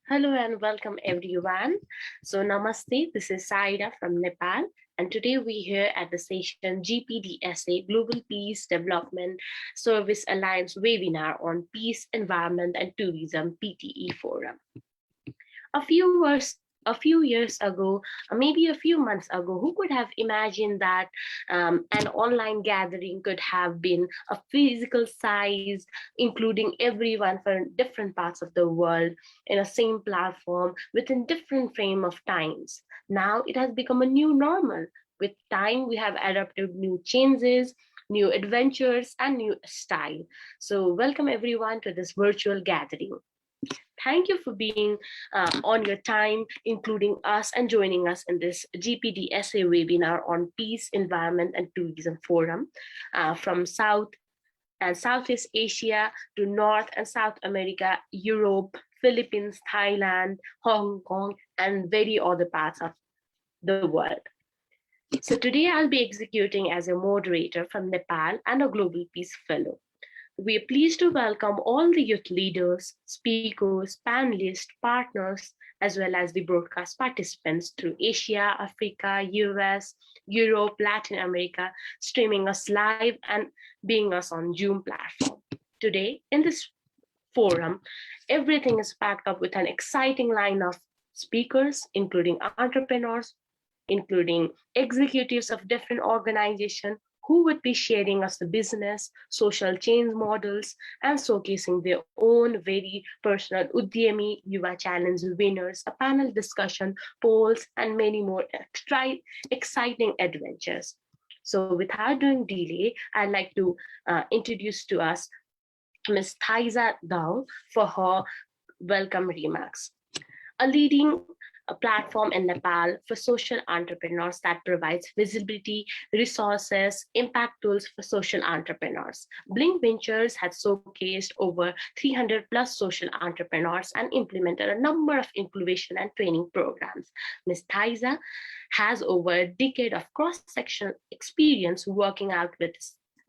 Hello and welcome everyone. So namaste, this is Saira from Nepal and today we here at the session GPDSA Global Peace Development Service Alliance webinar on Peace, Environment and Tourism PTE Forum. A few years ago, maybe a few months ago, who could have imagined that an online gathering could have been a physical size, including everyone from different parts of the world in a same platform within different frame of times. Now it has become a new normal. With time, we have adapted new changes, new adventures, and new style. So welcome everyone to this virtual gathering. Thank you for being on your time, including us and joining us in this GPDSA webinar on Peace, Environment and Tourism Forum from South and Southeast Asia to North and South America, Europe, Philippines, Thailand, Hong Kong, and very other parts of the world. So today I'll be executing as a moderator from Nepal and a Global Peace Fellow. We are pleased to welcome all the youth leaders, speakers, panelists, partners, as well as the broadcast participants through Asia, Africa, US, Europe, Latin America, streaming us live and being us on Zoom platform. Today, in this forum, everything is packed up with an exciting line of speakers, including entrepreneurs, including executives of different organizations who would be sharing us the business, social change models, and showcasing their own very personal Udhyami Yuva Challenge winners, a panel discussion, polls, and many more exciting adventures. So without doing delay, I'd like to introduce to us Ms. Thryza Dow for her welcome remarks. A leading platform in Nepal for social entrepreneurs that provides visibility, resources, impact tools for social entrepreneurs. Blincventures has showcased over 300 plus social entrepreneurs and implemented a number of incubation and training programs. Ms. Thryza has over a decade of cross-sectional experience working out with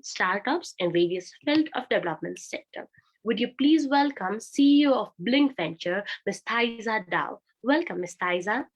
startups in various fields of development sector. Would you please welcome CEO of Blincventure, Ms. Thryza Dow. Welcome, Ms. Thryza.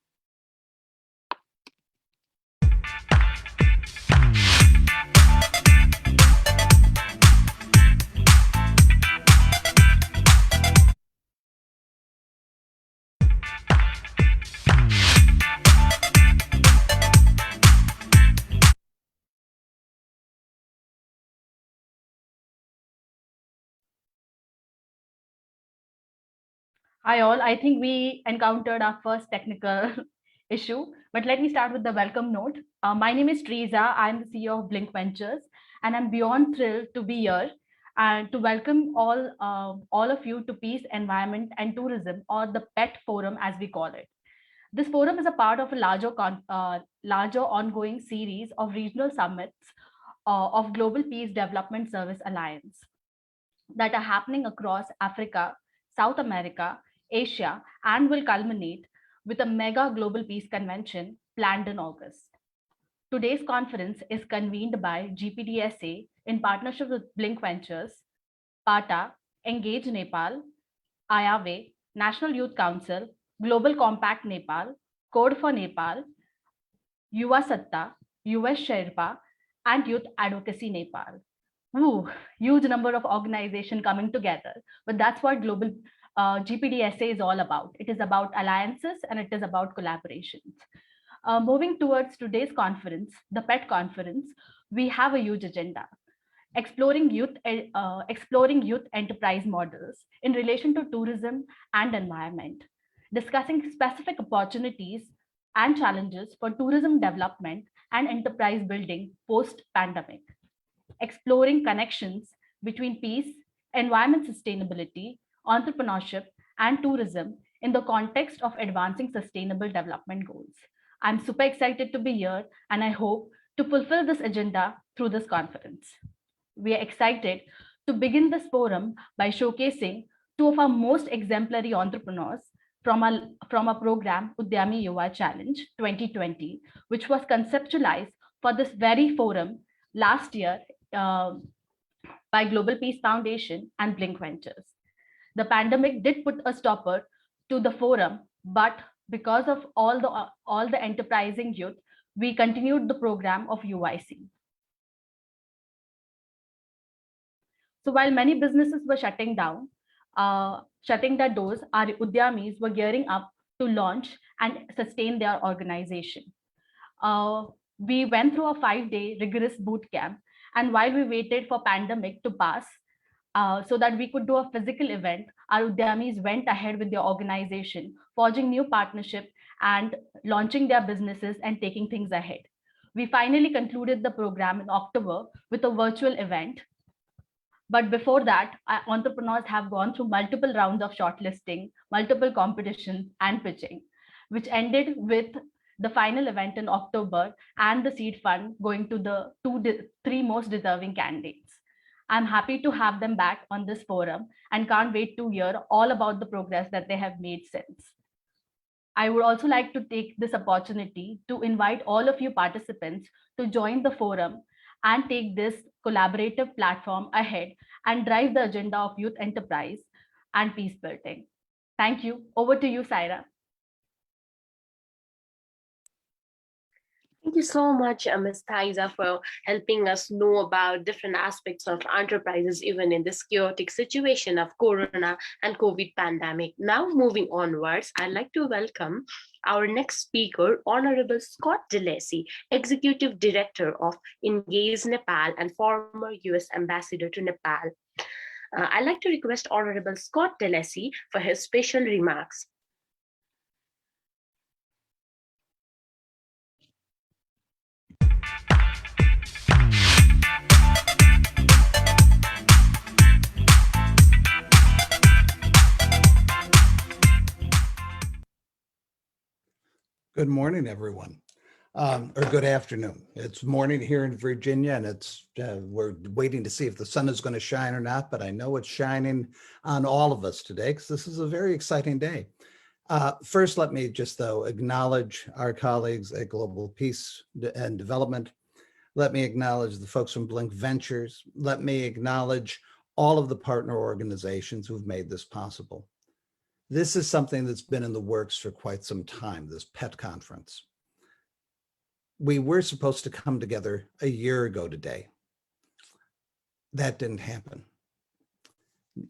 Hi all, I think we encountered our first technical issue, but let me start with the welcome note. My name is Thryza, I'm the CEO of Blincventures, and I'm beyond thrilled to be here and to welcome all of you to Peace, Environment and Tourism, or the PET Forum as we call it. This forum is a part of a larger ongoing series of regional summits of Global Peace Development Service Alliance that are happening across Africa, South America, Asia, and will culminate with a mega global peace convention planned in August. Today's conference is convened by GPDSA in partnership with Blincventures, PATA, Engage Nepal, IAVE, National Youth Council, Global Compact Nepal, Code for Nepal, Yuvsatta, US Sherpa, and Youth Advocacy Nepal. Woo, huge number of organizations coming together, but that's what global GPDSA is all about. It is about alliances and it is about collaborations. Moving towards today's conference, the PET conference, we have a huge agenda. Exploring youth enterprise models in relation to tourism and environment, discussing specific opportunities and challenges for tourism development and enterprise building post-pandemic, exploring connections between peace, environment sustainability, entrepreneurship, and tourism in the context of advancing sustainable development goals. I'm super excited to be here, and I hope to fulfill this agenda through this conference. We are excited to begin this forum by showcasing two of our most exemplary entrepreneurs from a program, Udhyami Yuva Challenge 2020, which was conceptualized for this very forum last year by Global Peace Foundation and Blincventures. The pandemic did put a stopper to the forum, but because of all the enterprising youth, we continued the program of UIC. So while many businesses were shutting their doors, our Udhyamis were gearing up to launch and sustain their organization. We went through a 5-day rigorous boot camp, and while we waited for pandemic to pass, so that we could do a physical event, our Udhyamis went ahead with their organization, forging new partnerships and launching their businesses and taking things ahead. We finally concluded the program in October with a virtual event. But before that, entrepreneurs have gone through multiple rounds of shortlisting, multiple competitions and pitching, which ended with the final event in October and the seed fund going to the three most deserving candidates. I'm happy to have them back on this forum and can't wait to hear all about the progress that they have made since. I would also like to take this opportunity to invite all of you participants to join the forum and take this collaborative platform ahead and drive the agenda of youth enterprise and peace building. Thank you. Over to you, Saira. Thank you so much, Ms. Thryza, for helping us know about different aspects of enterprises, even in this chaotic situation of Corona and COVID pandemic. Now, moving onwards, I'd like to welcome our next speaker, Honorable Scott DeLisi, Executive Director of Engage Nepal and former US Ambassador to Nepal. I'd like to request Honorable Scott DeLisi for his special remarks. Good morning, everyone, or good afternoon. It's morning here in Virginia, and it's we're waiting to see if the sun is going to shine or not, but I know it's shining on all of us today because this is a very exciting day. First, let me just, though, acknowledge our colleagues at Global Peace and Development. Let me acknowledge the folks from Blincventures. Let me acknowledge all of the partner organizations who've made this possible. This is something that's been in the works for quite some time, this PET conference. We were supposed to come together a year ago today. That didn't happen.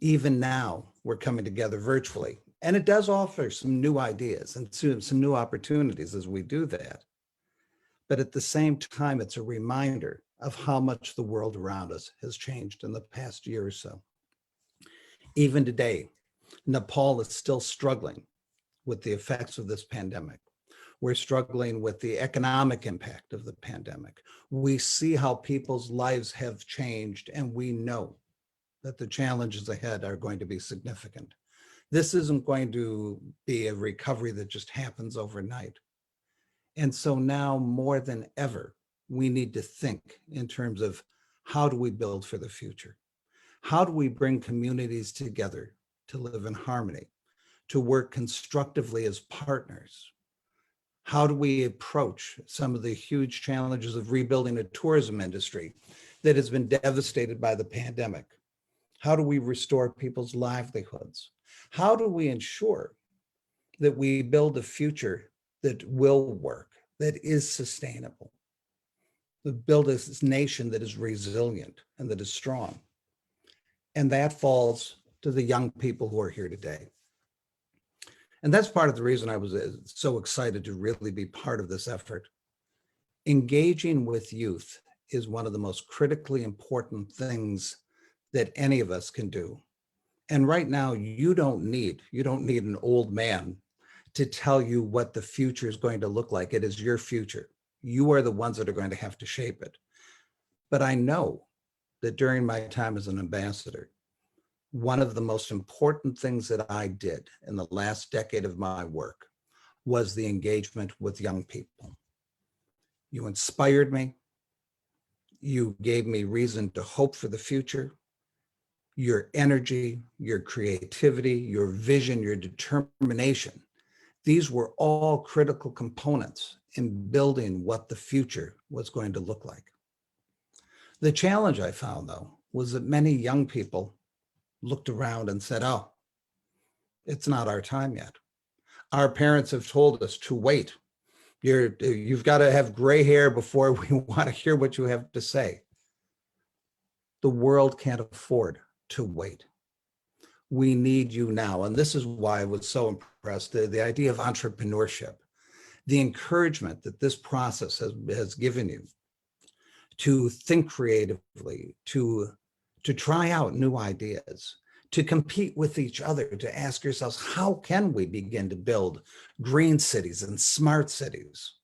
Even now, we're coming together virtually, and it does offer some new ideas and some new opportunities as we do that. But at the same time, it's a reminder of how much the world around us has changed in the past year or so. Even today, Nepal is still struggling with the effects of this pandemic. We're struggling with the economic impact of the pandemic. We see how people's lives have changed, and we know that the challenges ahead are going to be significant. This isn't going to be a recovery that just happens overnight. And so now more than ever, we need to think in terms of how do we build for the future? How do we bring communities together to live in harmony, to work constructively as partners? How do we approach some of the huge challenges of rebuilding a tourism industry that has been devastated by the pandemic? How do we restore people's livelihoods? How do we ensure that we build a future that will work, that is sustainable, that build a nation that is resilient and that is strong? And that falls to the young people who are here today. And that's part of the reason I was so excited to really be part of this effort. Engaging with youth is one of the most critically important things that any of us can do. And right now, you don't need an old man to tell you what the future is going to look like. It is your future. You are the ones that are going to have to shape it. But I know that during my time as an ambassador, one of the most important things that I did in the last decade of my work was the engagement with young people. You inspired me. You gave me reason to hope for the future. Your energy, your creativity, your vision, your determination, these were all critical components in building what the future was going to look like. The challenge I found, though, was that many young people looked around and said, oh, it's not our time yet. Our parents have told us to wait. You've got to have gray hair before we want to hear what you have to say. The world can't afford to wait. We need you now. And this is why I was so impressed, the idea of entrepreneurship, the encouragement that this process has given you to think creatively, to try out new ideas, to compete with each other, to ask yourselves, how can we begin to build green cities and smart cities?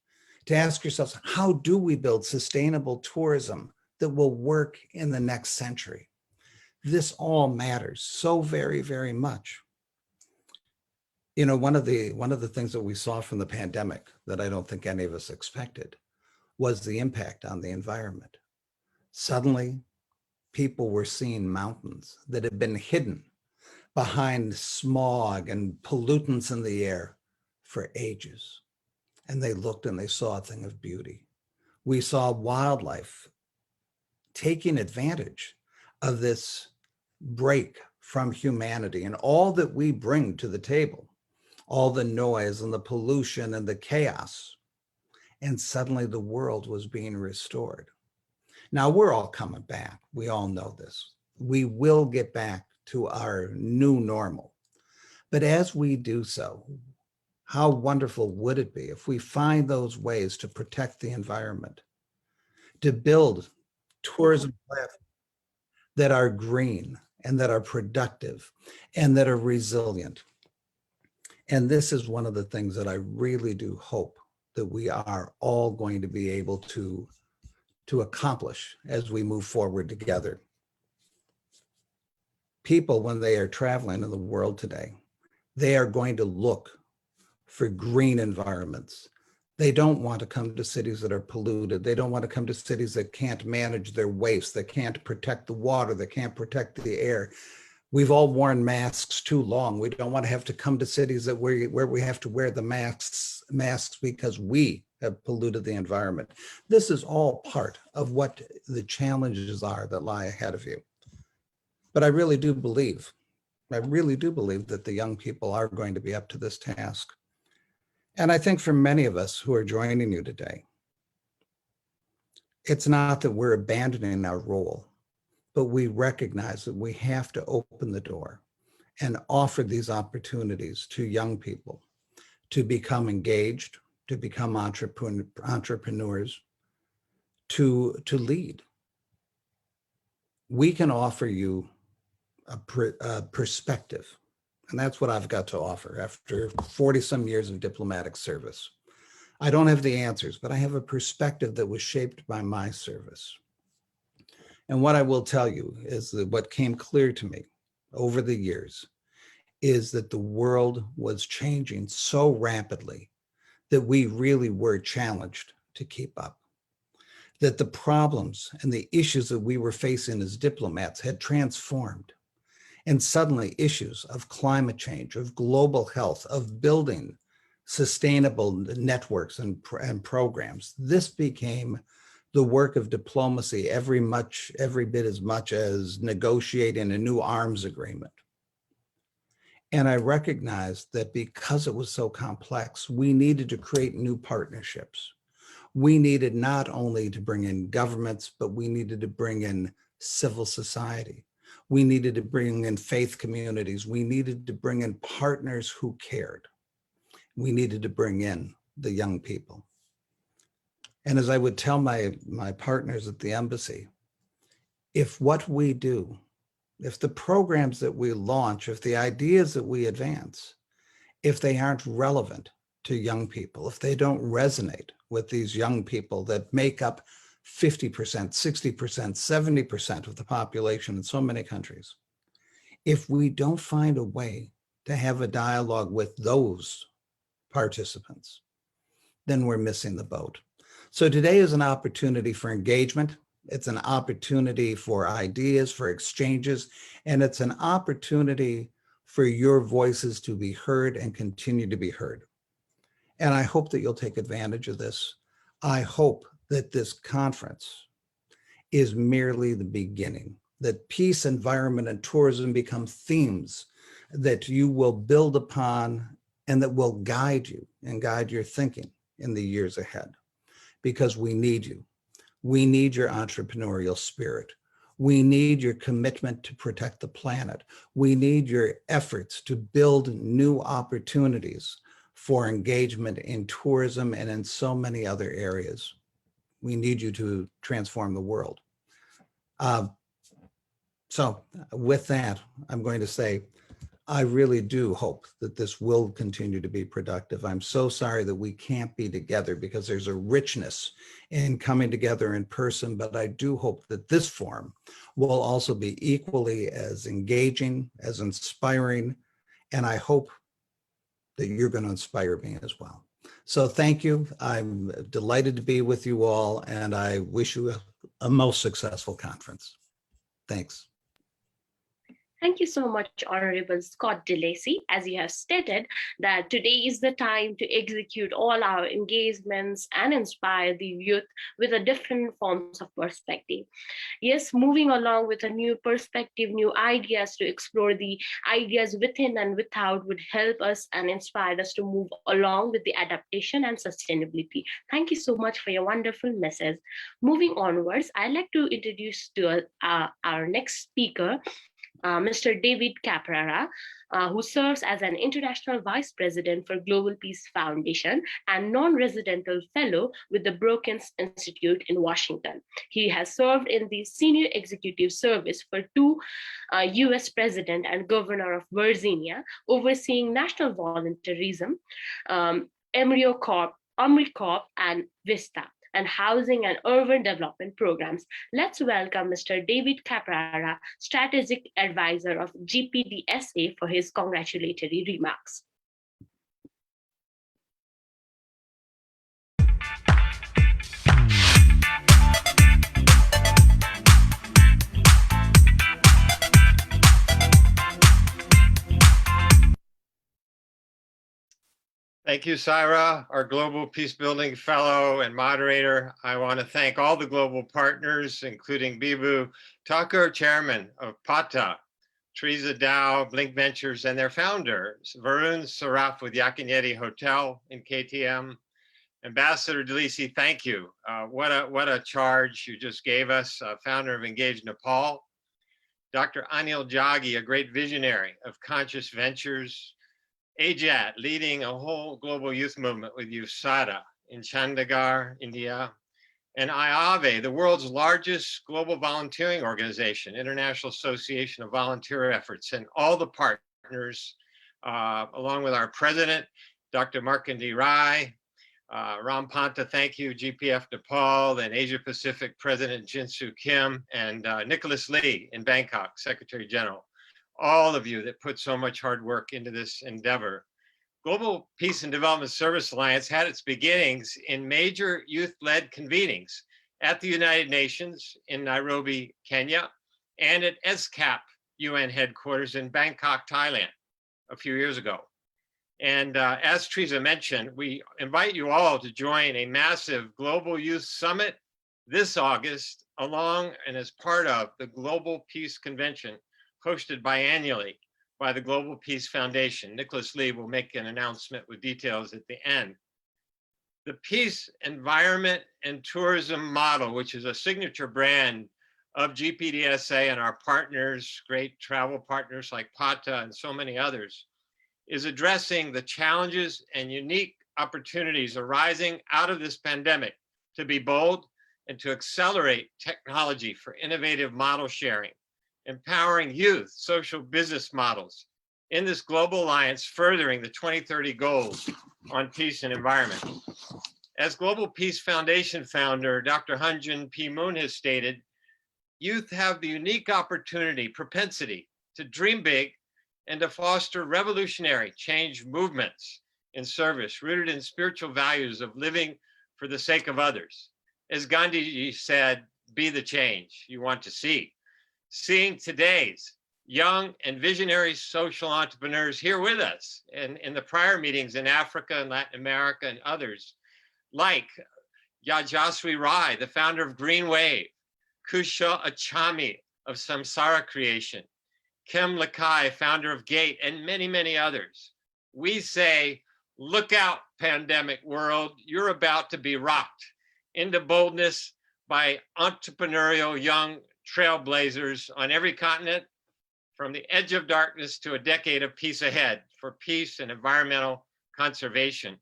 To ask yourselves, how do we build sustainable tourism that will work in the next century? This all matters so very, very much. You know, one of the things that we saw from the pandemic that I don't think any of us expected was the impact on the environment. Suddenly, people were seeing mountains that had been hidden behind smog and pollutants in the air for ages. And they looked and they saw a thing of beauty. We saw wildlife taking advantage of this break from humanity and all that we bring to the table, all the noise and the pollution and the chaos. And suddenly the world was being restored. Now we're all coming back. We all know this. We will get back to our new normal. But as we do so, how wonderful would it be if we find those ways to protect the environment, to build tourism platforms that are green and that are productive and that are resilient. And this is one of the things that I really do hope that we are all going to be able to accomplish as we move forward together. People, when they are traveling in the world today, they are going to look for green environments. They don't want to come to cities that are polluted. They don't want to come to cities that can't manage their waste, that can't protect the water, that can't protect the air. We've all worn masks too long. We don't want to have to come to cities that where we have to wear the masks because we have polluted the environment. This is all part of what the challenges are that lie ahead of you. But I really do believe that the young people are going to be up to this task. And I think for many of us who are joining you today, it's not that we're abandoning our role, but we recognize that we have to open the door and offer these opportunities to young people to become engaged, to become entrepreneurs, to lead. We can offer you a perspective. And that's what I've got to offer after 40 some years of diplomatic service. I don't have the answers, but I have a perspective that was shaped by my service. And what I will tell you is that what came clear to me over the years is that the world was changing so rapidly that we really were challenged to keep up. That the problems and the issues that we were facing as diplomats had transformed. And suddenly issues of climate change, of global health, of building sustainable networks and programs, this became the work of diplomacy every bit as much as negotiating a new arms agreement. And I recognized that because it was so complex, we needed to create new partnerships. We needed not only to bring in governments, but we needed to bring in civil society. We needed to bring in faith communities. We needed to bring in partners who cared. We needed to bring in the young people. And as I would tell my partners at the embassy, if what we do, if the programs that we launch, if the ideas that we advance, if they aren't relevant to young people, if they don't resonate with these young people that make up 50%, 60%, 70% of the population in so many countries, if we don't find a way to have a dialogue with those participants, then we're missing the boat. So today is an opportunity for engagement. It's an opportunity for ideas, for exchanges, and it's an opportunity for your voices to be heard and continue to be heard. And I hope that you'll take advantage of this. I hope that this conference is merely the beginning, that peace, environment, and tourism become themes that you will build upon and that will guide you and guide your thinking in the years ahead, because we need you. We need your entrepreneurial spirit. We need your commitment to protect the planet. We need your efforts to build new opportunities for engagement in tourism and in so many other areas. We need you to transform the world. So with that, I'm going to say, I really do hope that this will continue to be productive. I'm so sorry that we can't be together, because there's a richness in coming together in person, but I do hope that this forum will also be equally as engaging, as inspiring, and I hope that you're going to inspire me as well. So thank you. I'm delighted to be with you all, and I wish you a most successful conference. Thanks. Thank you so much, Honorable Scott DeLisi. As you have stated, that today is the time to execute all our engagements and inspire the youth with a different forms of perspective. Yes, moving along with a new perspective, new ideas to explore the ideas within and without would help us and inspire us to move along with the adaptation and sustainability. Thank you so much for your wonderful message. Moving onwards, I'd like to introduce to our next speaker, Mr. David Caprara, who serves as an International Vice President for Global Peace Foundation and non-residential fellow with the Brookings Institute in Washington. He has served in the senior executive service for 2 US President and Governor of Virginia, overseeing national volunteerism, AmeriCorps, and Vista, and housing and urban development programs. Let's welcome Mr. David Caprara, Strategic Advisor of GPDSA, for his congratulatory remarks. Thank you, Saira, our Global Peacebuilding Fellow and Moderator. I want to thank all the global partners, including Bibu Thakur, Chairman of PATA, Thryza Dow, Blincventures, and their founder, Varun Saraf with Yakinyeti Hotel in KTM. Ambassador DeLisi, thank you. What a charge you just gave us, founder of Engage Nepal. Dr. Anil Jaggi, a great visionary of Conscious Ventures. AJAT, leading a whole global youth movement with Yuvsatta in Chandigarh, India. And IAVE, the world's largest global volunteering organization, International Association of Volunteer Efforts, and all the partners, along with our president, Dr. Markandi Rai, Ram Panta, thank you, GPF Nepal, and Asia Pacific President Jinsu Kim, and Nicholas Lee in Bangkok, Secretary General. All of you that put so much hard work into this endeavor. Global Peace and Development Service Alliance had its beginnings in major youth-led convenings at the United Nations in Nairobi, Kenya, and at ESCAP UN headquarters in Bangkok, Thailand, a few years ago. And as Thryza mentioned, we invite you all to join a massive Global Youth Summit this August, along and as part of the Global Peace Convention, hosted biannually by the Global Peace Foundation. Nicholas Lee will make an announcement with details at the end. The Peace, Environment, and Tourism model, which is a signature brand of GPDSA and our partners, great travel partners like PATA and so many others, is addressing the challenges and unique opportunities arising out of this pandemic to be bold and to accelerate technology for innovative model sharing, empowering youth social business models in this global alliance, furthering the 2030 goals on peace and environment. As Global Peace Foundation founder, Dr. Hunjun P. Moon has stated, youth have the unique opportunity, propensity to dream big and to foster revolutionary change movements in service, rooted in spiritual values of living for the sake of others. As Gandhi said, be the change you want to see. Seeing today's young and visionary social entrepreneurs here with us and in the prior meetings in Africa and Latin America and others, like Yajaswi Rai, the founder of Green Wave, Kushal Acchami of Samsara Creation, Khem Lakai, founder of Gate, and many, many others. we say, look out, pandemic world, you're about to be rocked into boldness by entrepreneurial young trailblazers on every continent, from the edge of darkness to a decade of peace ahead for peace and environmental conservation.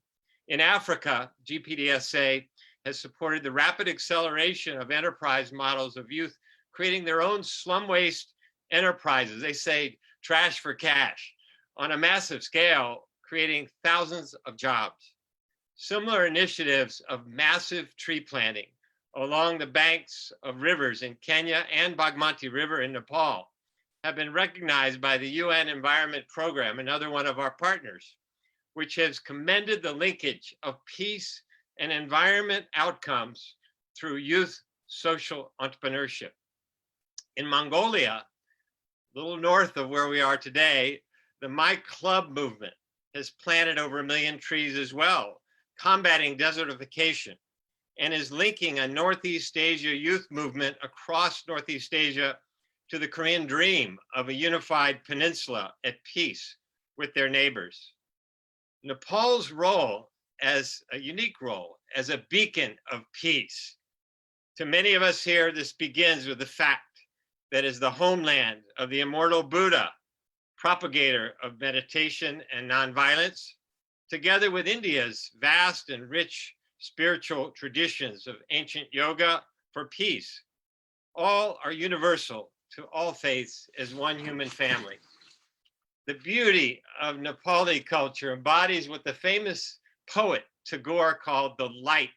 In Africa, GPDSA has supported the rapid acceleration of enterprise models of youth creating their own slum waste enterprises. They say trash for cash on a massive scale, creating thousands of jobs. Similar initiatives of massive tree planting along the banks of rivers in Kenya and Bagmati River in Nepal have been recognized by the UN Environment Program, another one of our partners, which has commended the linkage of peace and environment outcomes through youth social entrepreneurship. In Mongolia, a little north of where we are today, the My Club movement has planted over 1 million trees as well, combating desertification, and is linking a Northeast Asia youth movement across Northeast Asia to the Korean dream of a unified peninsula at peace with their neighbors. Nepal's role as a unique role as a beacon of peace. To many of us here, this begins with the fact that is the homeland of the immortal Buddha, propagator of meditation and nonviolence, together with India's vast and rich spiritual traditions of ancient yoga for peace. All are universal to all faiths as one human family. The beauty of Nepali culture embodies what the famous poet Tagore called the light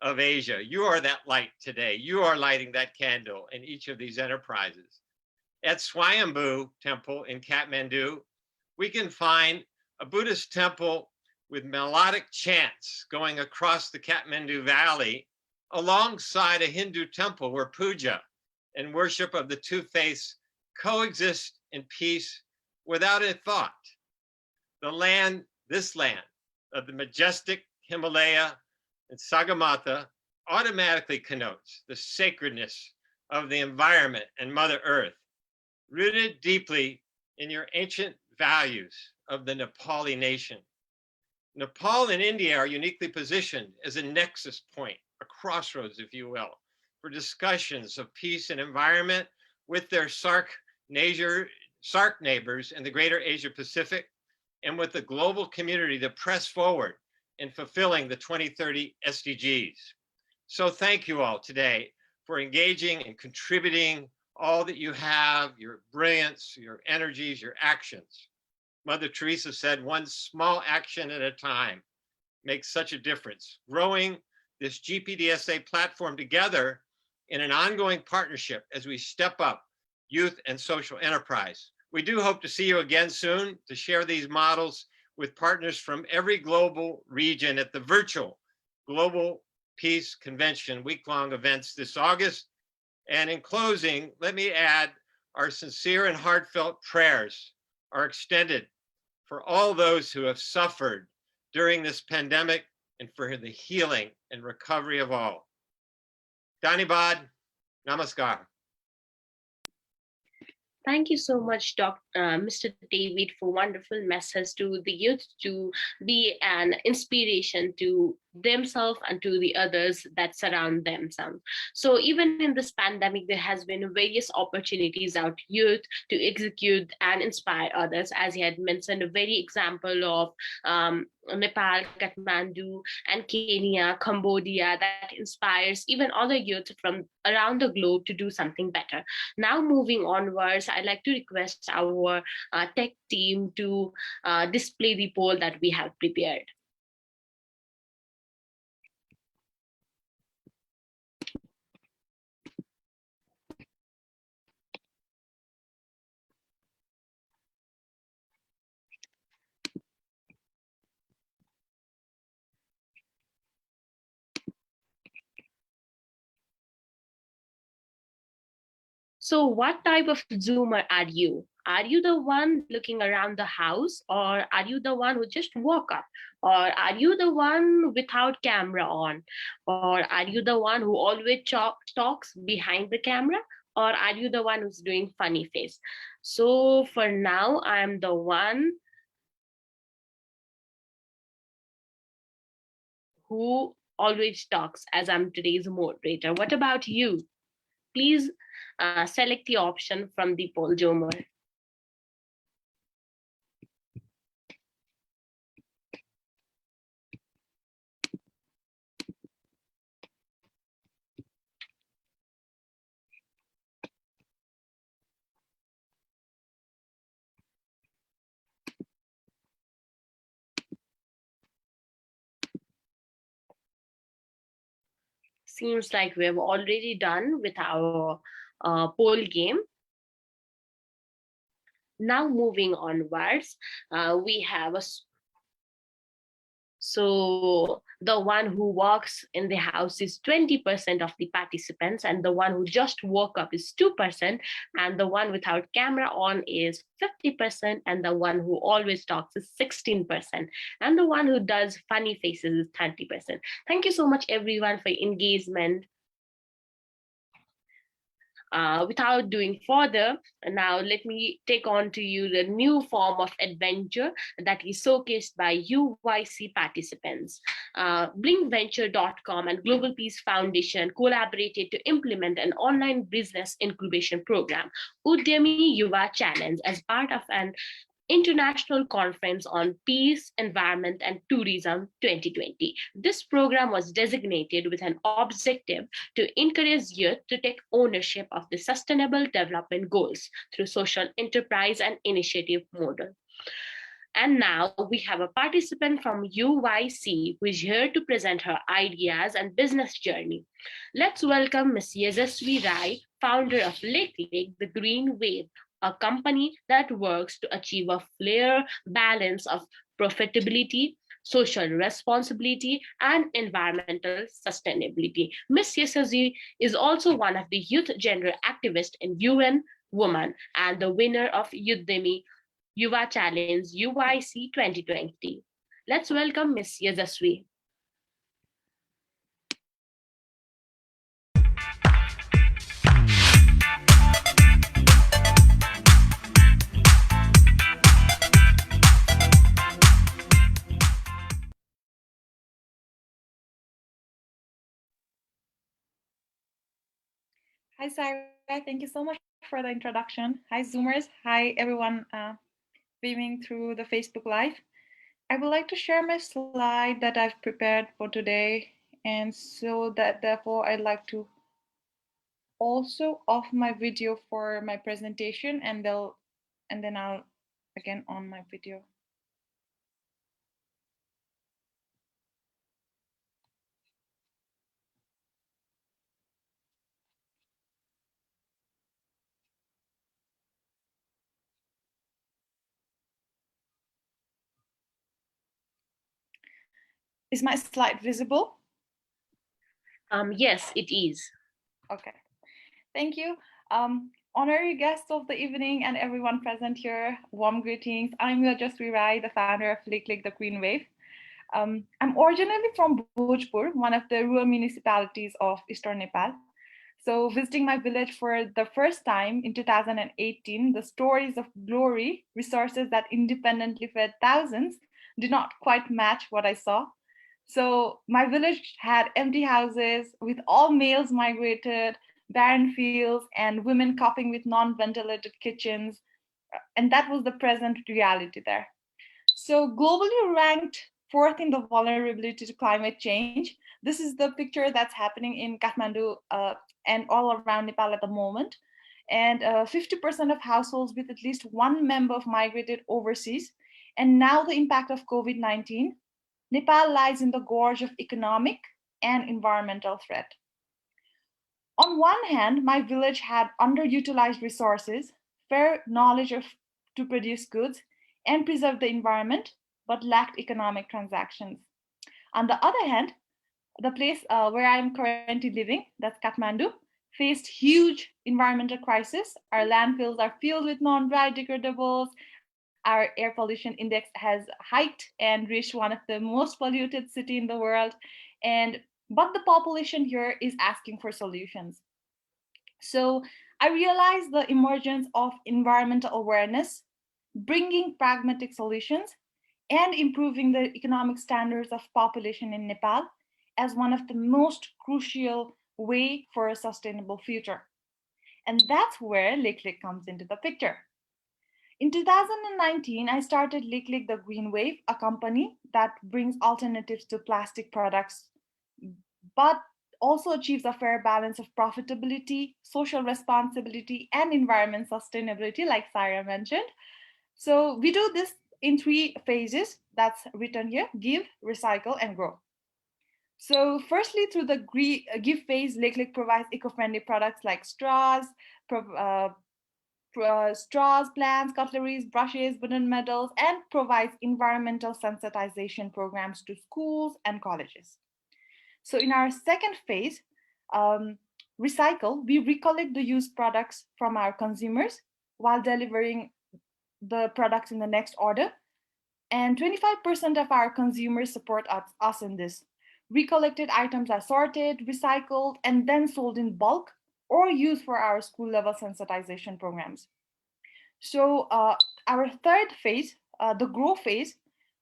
of Asia. You are that light today. You are lighting that candle in each of these enterprises. At Swayambhu Temple in Kathmandu, we can find a Buddhist temple with melodic chants going across the Kathmandu Valley alongside a Hindu temple where puja and worship of the two faiths coexist in peace without a thought. This land of the majestic Himalaya and Sagarmatha automatically connotes the sacredness of the environment and Mother Earth, rooted deeply in your ancient values of the Nepali nation. Nepal and India are uniquely positioned as a nexus point, a crossroads, if you will, for discussions of peace and environment with their SAARC neighbors in the greater Asia Pacific, and with the global community to press forward in fulfilling the 2030 SDGs. So thank you all today for engaging and contributing all that you have, your brilliance, your energies, your actions. Mother Teresa said, one small action at a time makes such a difference. Growing this GPDSA platform together in an ongoing partnership as we step up youth and social enterprise. We do hope to see you again soon to share these models with partners from every global region at the virtual Global Peace Convention week-long events this August. And in closing, let me add our sincere and heartfelt prayers are extended for all those who have suffered during this pandemic and for the healing and recovery of all. Dhanibad, namaskar. Thank you so much, Mr. David, for wonderful message to the youth to be an inspiration to themselves and to the others that surround themselves. So even in this pandemic, there has been various opportunities out youth to execute and inspire others. As he had mentioned, a very example of Nepal, Kathmandu, and Kenya, Cambodia, that inspires even other youth from around the globe to do something better. Now moving onwards, I'd like to request our tech team to display the poll that we have prepared. So what type of Zoomer are you? Are you the one looking around the house, or are you the one who just woke up? Or are you the one without camera on? Or are you the one who always talks behind the camera? Or are you the one who's doing funny face? So for now, I'm the one who always talks, as I'm today's moderator. What about you? Please select the option from the poll, Jomer. Seems like we have already done with our poll game. Now moving onwards, we have so the one who walks in the house is 20% of the participants, and the one who just woke up is 2%, and the one without camera on is 50%, and the one who always talks is 16%, and the one who does funny faces is 30%. Thank you so much everyone for your engagement. Without doing further, now let me take on to you the new form of adventure that is showcased by UYC participants. Blincventure.com and Global Peace Foundation collaborated to implement an online business incubation program, Udhyami Yuva Challenge, as part of an International Conference on Peace, Environment and Tourism 2020. This program was designated with an objective to encourage youth to take ownership of the Sustainable Development Goals through social enterprise and initiative model. And now we have a participant from UYC who is here to present her ideas and business journey. Let's welcome Ms. Yajaswi Rai, founder of Leklekh, the Green Wave, a company that works to achieve a fair balance of profitability, social responsibility, and environmental sustainability. Ms. Yajaswi is also one of the youth gender activists in UN Women and the winner of Udhyami Yuva Challenge UYC 2020. Let's welcome Ms. Yajaswi. Hi, Saira. Thank you so much for the introduction. Hi, Zoomers. Hi, everyone beaming through the Facebook Live. I would like to share my slide that I've prepared for today. And so that therefore I'd like to also off my video for my presentation and then I'll again on my video. Is my slide visible? Yes, it is. Okay, thank you. Honorary guests of the evening and everyone present here, warm greetings. I'm Yajaswi Rai, the founder of Leklekh, the Green Wave. I'm originally from Bhojpur, one of the rural municipalities of Eastern Nepal. So visiting my village for the first time in 2018, the stories of glory, resources that independently fed thousands, did not quite match what I saw. So my village had empty houses with all males migrated, barren fields, and women coping with non-ventilated kitchens. And that was the present reality there. So globally ranked fourth in the vulnerability to climate change. This is the picture that's happening in Kathmandu and all around Nepal at the moment. And 50% of households with at least one member have migrated overseas. And now the impact of COVID-19, Nepal lies in the gorge of economic and environmental threat. On one hand, my village had underutilized resources, fair knowledge to produce goods and preserve the environment, but lacked economic transactions. On the other hand, the place where I'm currently living, that's Kathmandu, faced huge environmental crisis. Our landfills are filled with non-biodegradables. Our air pollution index has hiked and reached one of the most polluted cities in the world. But the population here is asking for solutions. So I realized the emergence of environmental awareness, bringing pragmatic solutions, and improving the economic standards of population in Nepal as one of the most crucial way for a sustainable future. And that's where Leklekh comes into the picture. In 2019, I started Leklekh the Green Wave, a company that brings alternatives to plastic products, but also achieves a fair balance of profitability, social responsibility, and environment sustainability, like Saira mentioned. So we do this in 3 phases that's written here: give, recycle, and grow. So firstly, through the give phase, Leklekh provides eco-friendly products like straws, plants, cutleries, brushes, wooden medals, and provides environmental sensitization programs to schools and colleges. So in our second phase, recycle, we recollect the used products from our consumers while delivering the products in the next order. And 25% of our consumers support us in this. Recollected items are sorted, recycled, and then sold in bulk or used for our school level sensitization programs. So our third phase, the grow phase,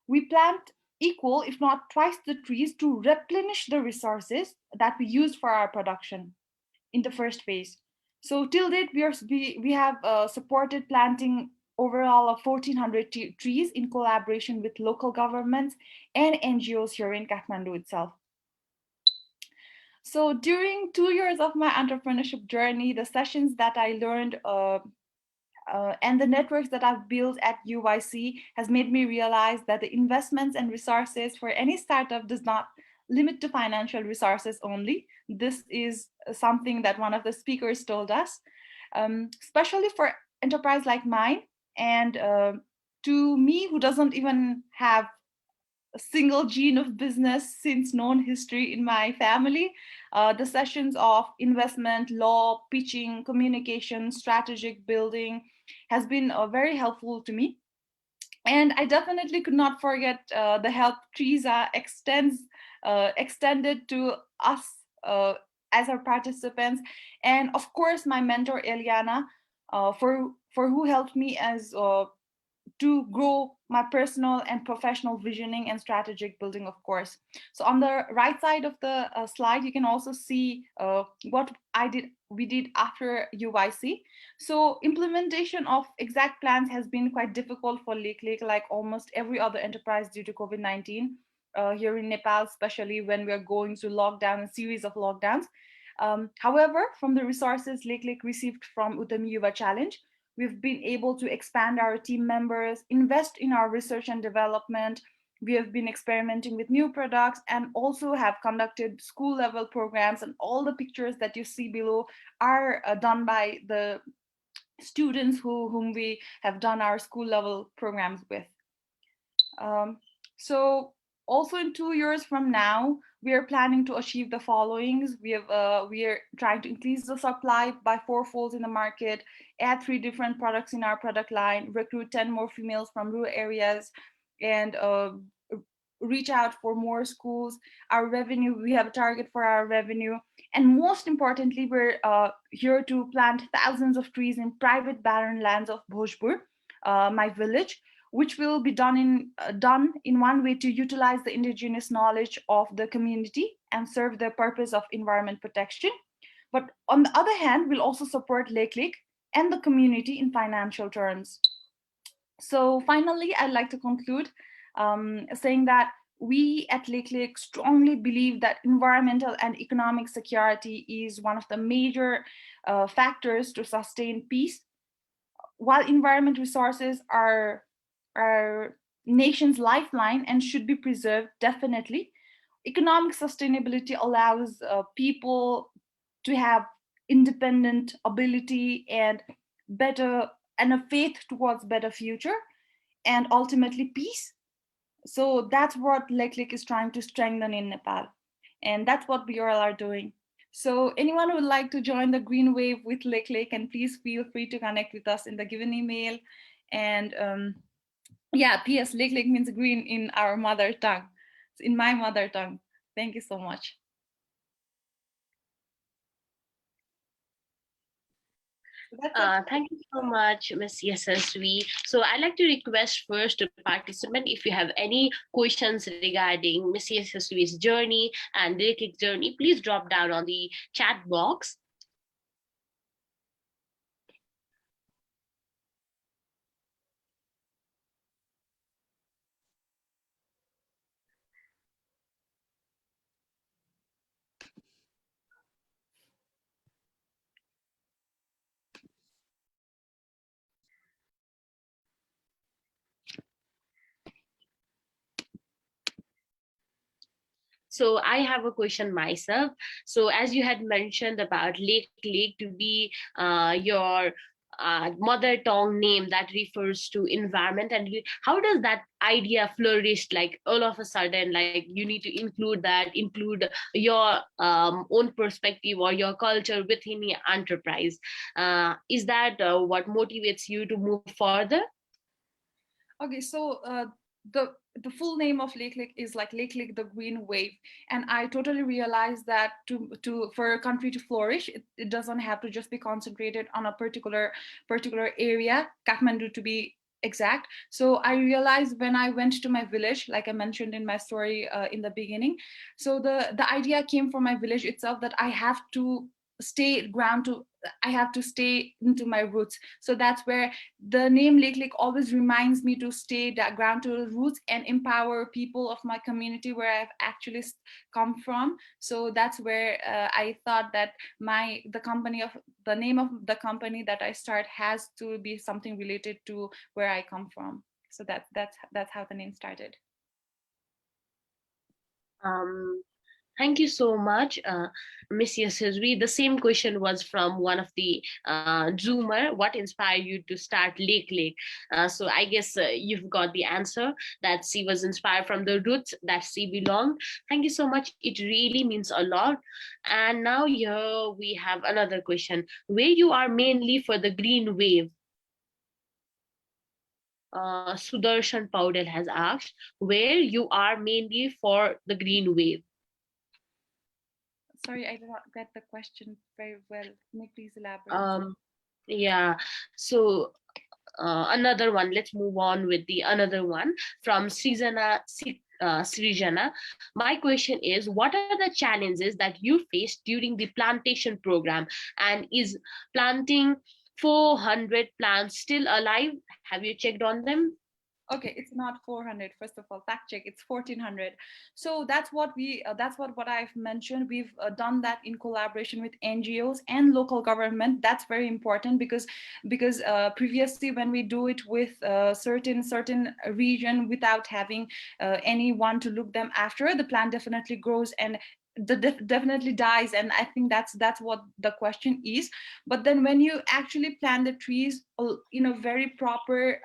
we plant equal, if not twice the trees to replenish the resources that we use for our production in the first phase. So till date, we have supported planting overall of 1,400 trees in collaboration with local governments and NGOs here in Kathmandu itself. So during 2 years of my entrepreneurship journey, the sessions that I learned and the networks that I've built at UYC has made me realize that the investments and resources for any startup does not limit to financial resources only. This is something that one of the speakers told us, especially for enterprise like mine. And to me, who doesn't even have a single gene of business since known history in my family, the sessions of investment, law, pitching, communication, strategic building has been very helpful to me. And I definitely could not forget the help Thryza extended to us as our participants, and of course my mentor Eliana, for who helped me as to grow my personal and professional visioning and strategic building, of course. So on the right side of the slide, you can also see what we did after UYC. So implementation of exact plans has been quite difficult for Leklekh, like almost every other enterprise due to COVID-19 here in Nepal, especially when we are going through lockdown, a series of lockdowns. However, from the resources Leklekh received from Udhyami Yuva Challenge, we've been able to expand our team members, invest in our research and development. We have been experimenting with new products and also have conducted school level programs, and all the pictures that you see below are done by the students whom we have done our school level programs with. So also in 2 years from now, we are planning to achieve the followings. We are trying to increase the supply by 4-fold in the market, add 3 different products in our product line, recruit 10 more females from rural areas, and reach out for more schools. Our revenue, we have a target for our revenue. And most importantly, we're here to plant thousands of trees in private barren lands of Bhojpur, my village, which will be done in one way to utilize the indigenous knowledge of the community and serve the purpose of environment protection. But on the other hand, we'll also support Leklekh and the community in financial terms. So finally, I'd like to conclude saying that we at Leklekh strongly believe that environmental and economic security is one of the major factors to sustain peace. While environment resources are our nation's lifeline and should be preserved, definitely, economic sustainability allows people to have independent ability and a faith towards better future, and ultimately peace. So that's what Leklekh is trying to strengthen in Nepal, and that's what we all are doing. So anyone who would like to join the Green Wave with Leklekh, and please feel free to connect with us in the given email. And yeah, PS, Leklekh means green in our mother tongue, in my mother tongue. Thank you so much. That's it. Thank you so much, Ms. Yasasvi. So I'd like to request first to participant if you have any questions regarding Ms. Yasasvi's journey and Leklekh journey, please drop down on the chat box. So I have a question myself. So as you had mentioned about Leklekh to be your mother tongue name that refers to environment, and how does that idea flourish? Like all of a sudden, like you need to include your own perspective or your culture within your enterprise. Is that what motivates you to move further? Okay, so the full name of Leklekh is like Leklekh the Green Wave, and I totally realized that for a country to flourish, it doesn't have to just be concentrated on a particular area, Kathmandu to be exact. So I realized when I went to my village, like I mentioned in my story in the beginning, so the idea came from my village itself that I have to I have to stay into my roots. So that's where the name Leklekh always reminds me to stay that ground to the roots and empower people of my community where I've actually come from. So that's where I thought that the name of the company that I start has to be something related to where I come from. So that's how the name started. Thank you so much, Ms. Yasasvi. The same question was from one of the Zoomer. What inspired you to start Leklekh? So I guess you've got the answer that she was inspired from the roots that she belonged. Thank you so much. It really means a lot. And now here we have another question. Where you are mainly for the green wave? Sudarshan Paudel has asked, where you are mainly for the green wave? Sorry, I did not get the question very well. Can you please elaborate? Yeah, so another one, let's move on with the another one from Srijana. My question is, what are the challenges that you faced during the plantation program, and is planting 400 plants still alive? Have you checked on them? Okay, it's not 400. First of all, fact check, it's 1400. So that's what I've mentioned. We've done that in collaboration with NGOs and local government. That's very important because previously when we do it with certain region without having anyone to look them after, the plant definitely grows and definitely dies. And I think that's what the question is. But then when you actually plant the trees in a very proper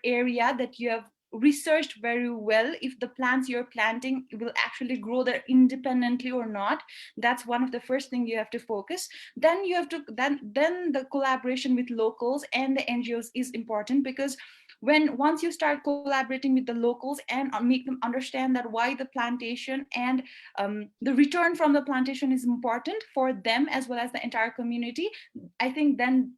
area that you have researched very well, if the plants you're planting will actually grow there independently or not, that's one of the first thing you have to focus. Then you have to then the collaboration with locals and the NGOs is important, because once you start collaborating with the locals and make them understand that why the plantation and the return from the plantation is important for them as well as the entire community, I think then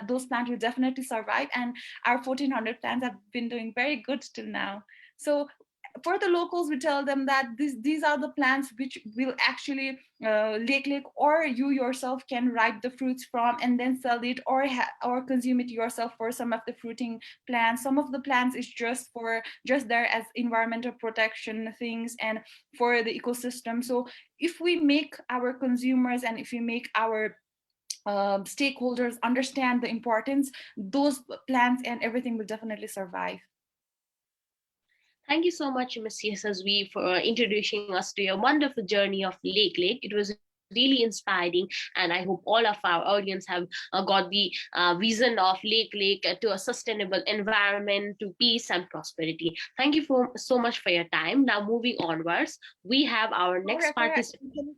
those plants will definitely survive. And our 1400 plants have been doing very good till now. So for the locals, we tell them that these are the plants which will actually Leklekh or you yourself can ripe the fruits from and then sell it or consume it yourself for some of the fruiting plants. Some of the plants is just there as environmental protection things and for the ecosystem. So if we make our consumers and if we make our stakeholders understand the importance, those plants and everything will definitely survive. Thank you so much, Ms. Yasasvi, for introducing us to your wonderful journey of Leklekh. It was really inspiring, and I hope all of our audience have got the vision of Leklekh to a sustainable environment, to peace and prosperity. Thank you so much for your time. Now, moving onwards, we have our next participant.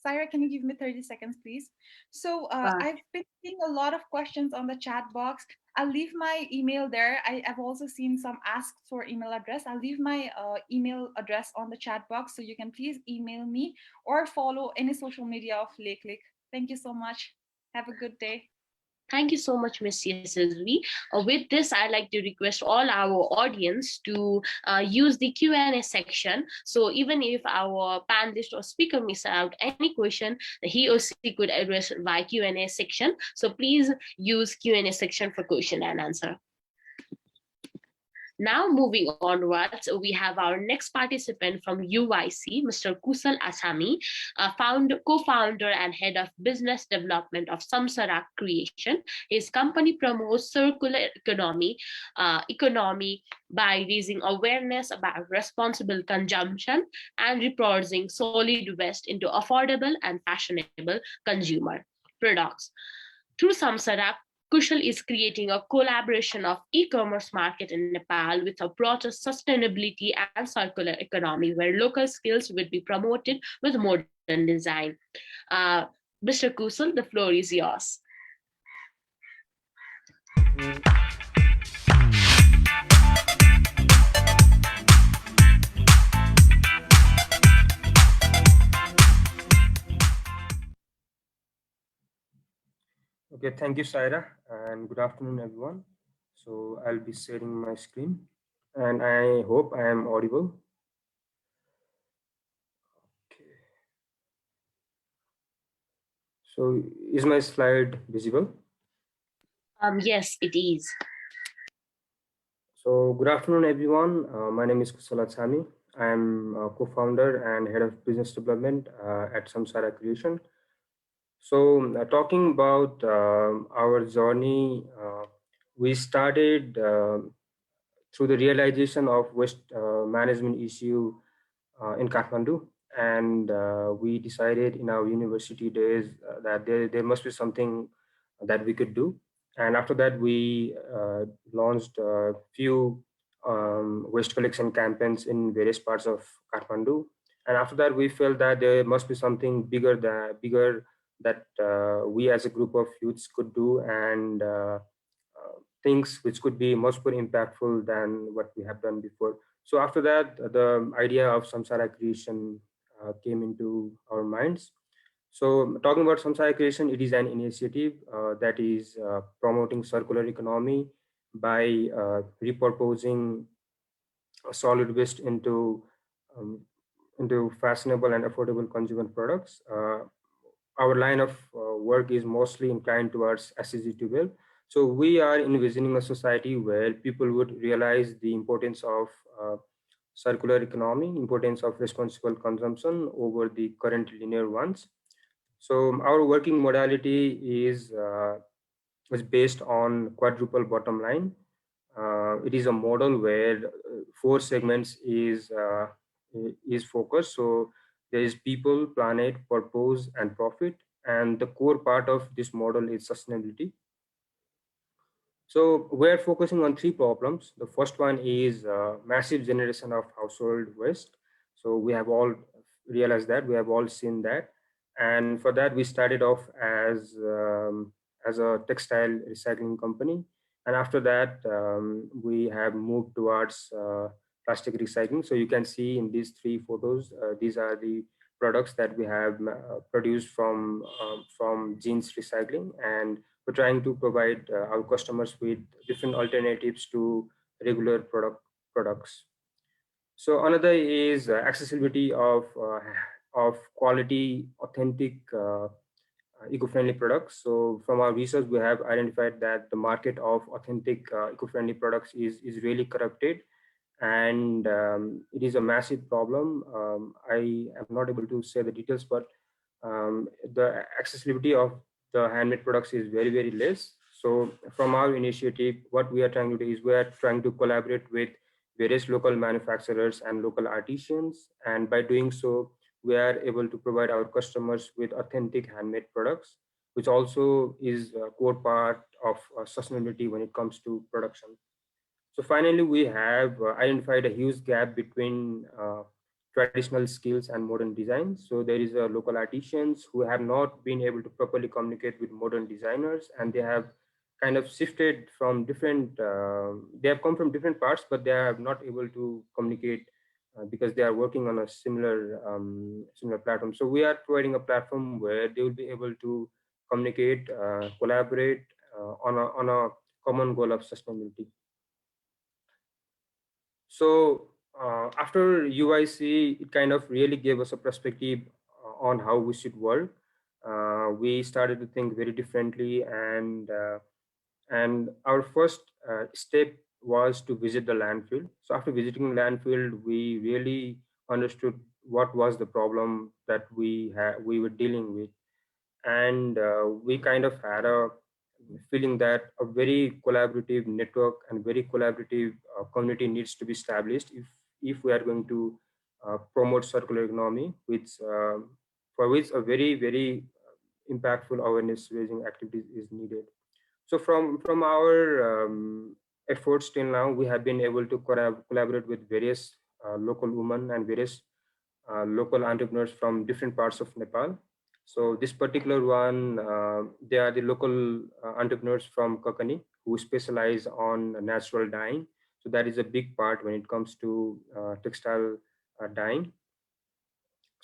Saira, can you give me 30 seconds, please? So I've been seeing a lot of questions on the chat box. I'll leave my email there. I've also seen some asks for email address. I'll leave my email address on the chat box, so you can please email me or follow any social media of Leklekh. Thank you so much. Have a good day. Thank you so much, Ms. Yajaswi. With this, I'd like to request all our audience to use the Q&A section. So even if our panelist or speaker miss out any question, he or she could address via Q&A section. So please use Q&A section for question and answer. Now moving onwards, we have our next participant from UIC, Mr. Kushal Acchami, co-founder and head of business development of Samsara Creation. His company promotes circular economy by raising awareness about responsible consumption and repurposing solid waste into affordable and fashionable consumer products. Through Samsara, Kushal is creating a collaboration of e-commerce market in Nepal with a broader sustainability and circular economy where local skills will be promoted with modern design. Mr. Kushal, the floor is yours. Okay, thank you, Saira, and good afternoon, everyone. So I'll be sharing my screen, and I hope I am audible. Okay. So is my slide visible? Yes, it is. So good afternoon, everyone. My name is Kushal Acchami. I am co-founder and head of business development at Samsara Creation. So talking about our journey, we started through the realization of waste management issue in Kathmandu, and we decided in our university days that there must be something that we could do. And after that, we launched a few waste collection campaigns in various parts of Kathmandu. And after that, we felt that there must be something bigger that we as a group of youths could do, and things which could be much more impactful than what we have done before. So after that, the idea of Samsara Creation came into our minds. So talking about Samsara Creation, it is an initiative that is promoting circular economy by repurposing solid waste into fashionable and affordable consumer products. Our line of work is mostly inclined towards SDG12. So we are envisioning a society where people would realize the importance of circular economy, importance of responsible consumption over the current linear ones. So our working modality is based on quadruple bottom line. It is a model where four segments is focused. So there is people, planet, purpose, and profit. And the core part of this model is sustainability. So we're focusing on three problems. The first one is massive generation of household waste. So we have all realized that, we have all seen that. And for that, we started off as a textile recycling company. And after that, we have moved towards plastic recycling. So you can see in these three photos, these are the products that we have produced from jeans recycling, and we're trying to provide our customers with different alternatives to regular products. So another is accessibility of quality, authentic, eco-friendly products. So from our research, we have identified that the market of authentic eco-friendly products is really corrupted, and it is a massive problem. I am not able to say the details, but the accessibility of the handmade products is very, very less. So from our initiative, what we are trying to do is we are trying to collaborate with various local manufacturers and local artisans, and by doing so, we are able to provide our customers with authentic handmade products, which also is a core part of sustainability when it comes to production. So finally, we have identified a huge gap between traditional skills and modern design. So there is a local artisans who have not been able to properly communicate with modern designers, and they have kind of shifted from different, they have come from different parts, but they are not able to communicate because they are working on a similar platform. So we are providing a platform where they will be able to communicate, collaborate on a common goal of sustainability. So after UIC, it kind of really gave us a perspective on how we should work. We started to think very differently, and our first step was to visit the landfill. So after visiting the landfill, we really understood what was the problem that we were dealing with, and we kind of had a feeling that a very collaborative network and very collaborative community needs to be established if we are going to promote circular economy, which for which a very impactful awareness raising activities is needed. So from our efforts till now, we have been able to collaborate with various local women and various local entrepreneurs from different parts of Nepal. So this particular one, they are the local entrepreneurs from Kakani who specialize on natural dyeing. So that is a big part when it comes to textile dyeing.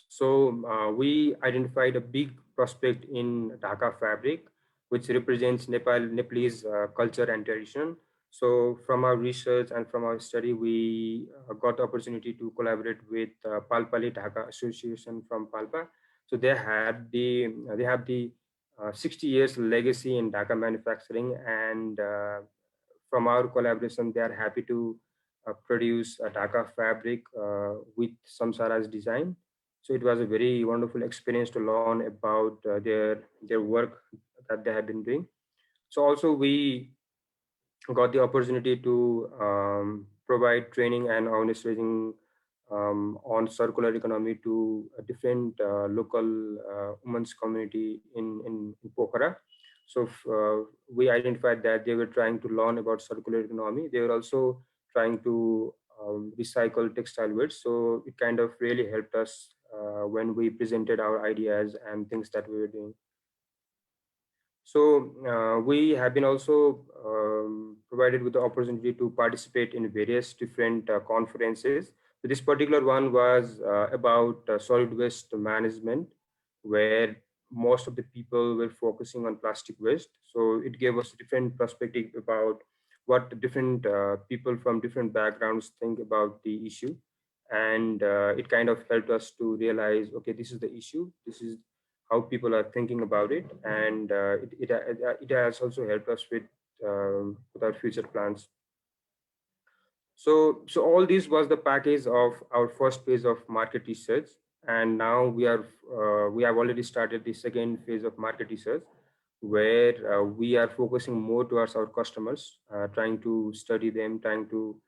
So we identified a big prospect in Dhaka fabric, which represents Nepalese culture and tradition. So from our research and from our study, we got the opportunity to collaborate with Palpali Dhaka Association from Palpa. So they have the 60 years legacy in Dhaka manufacturing, and from our collaboration, they are happy to produce a Dhaka fabric with Samsara's design. So it was a very wonderful experience to learn about their work that they have been doing. So also we got the opportunity to provide training and awareness raising on circular economy to a different local women's community in Pokhara. So we identified that they were trying to learn about circular economy. They were also trying to recycle textile waste. So it kind of really helped us when we presented our ideas and things that we were doing. So we have been also provided with the opportunity to participate in various different conferences. So this particular one was about solid waste management, where most of the people were focusing on plastic waste. So it gave us different perspective about what different people from different backgrounds think about the issue. And it kind of helped us to realize, okay, this is the issue. This is how people are thinking about it, and it has also helped us with our future plans. So all this was the package of our first phase of market research, and now we have already started the second phase of market research, where we are focusing more towards our customers, trying to study them, trying to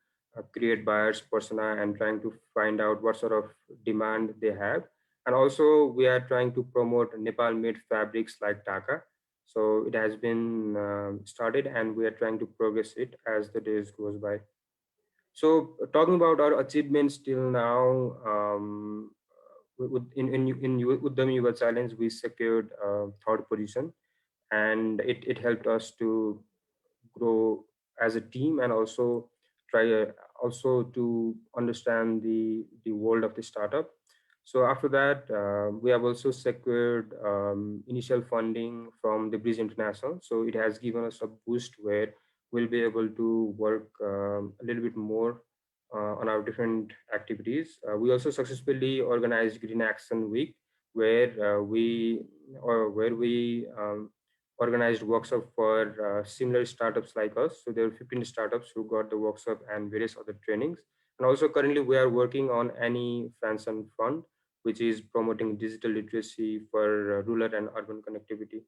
create buyers persona, and trying to find out what sort of demand they have. And also we are trying to promote Nepal made fabrics like Dhaka. So it has been started, and we are trying to progress it as the days goes by. So talking about our achievements till now, in Udhyami Yuva Challenge, we secured third position, and it helped us to grow as a team, and also try also to understand the world of the startup. So after that, we have also secured initial funding from the Bridge International. So it has given us a boost where we'll be able to work a little bit more on our different activities. We also successfully organized Green Action Week, where we organized workshop for similar startups like us. So there were 15 startups who got the workshop and various other trainings. And also currently we are working on Annie Fanson Fund, which is promoting digital literacy for rural and urban connectivity.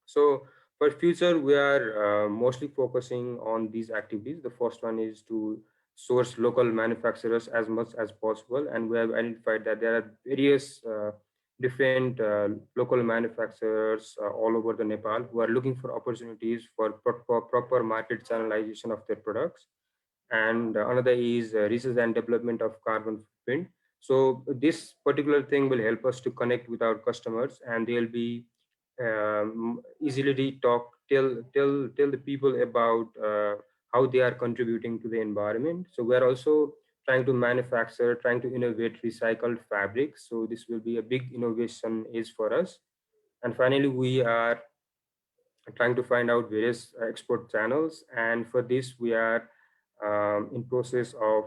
So for future, we are mostly focusing on these activities. The first one is to source local manufacturers as much as possible. And we have identified that there are various different local manufacturers all over the Nepal who are looking for opportunities for proper market channelization of their products. And another is research and development of carbon footprint. So this particular thing will help us to connect with our customers, and they'll be easily tell the people about how they are contributing to the environment. So we are also trying to manufacture, trying to innovate recycled fabrics. So this will be a big innovation is for us. And finally, we are trying to find out various export channels. And for this, we are in process of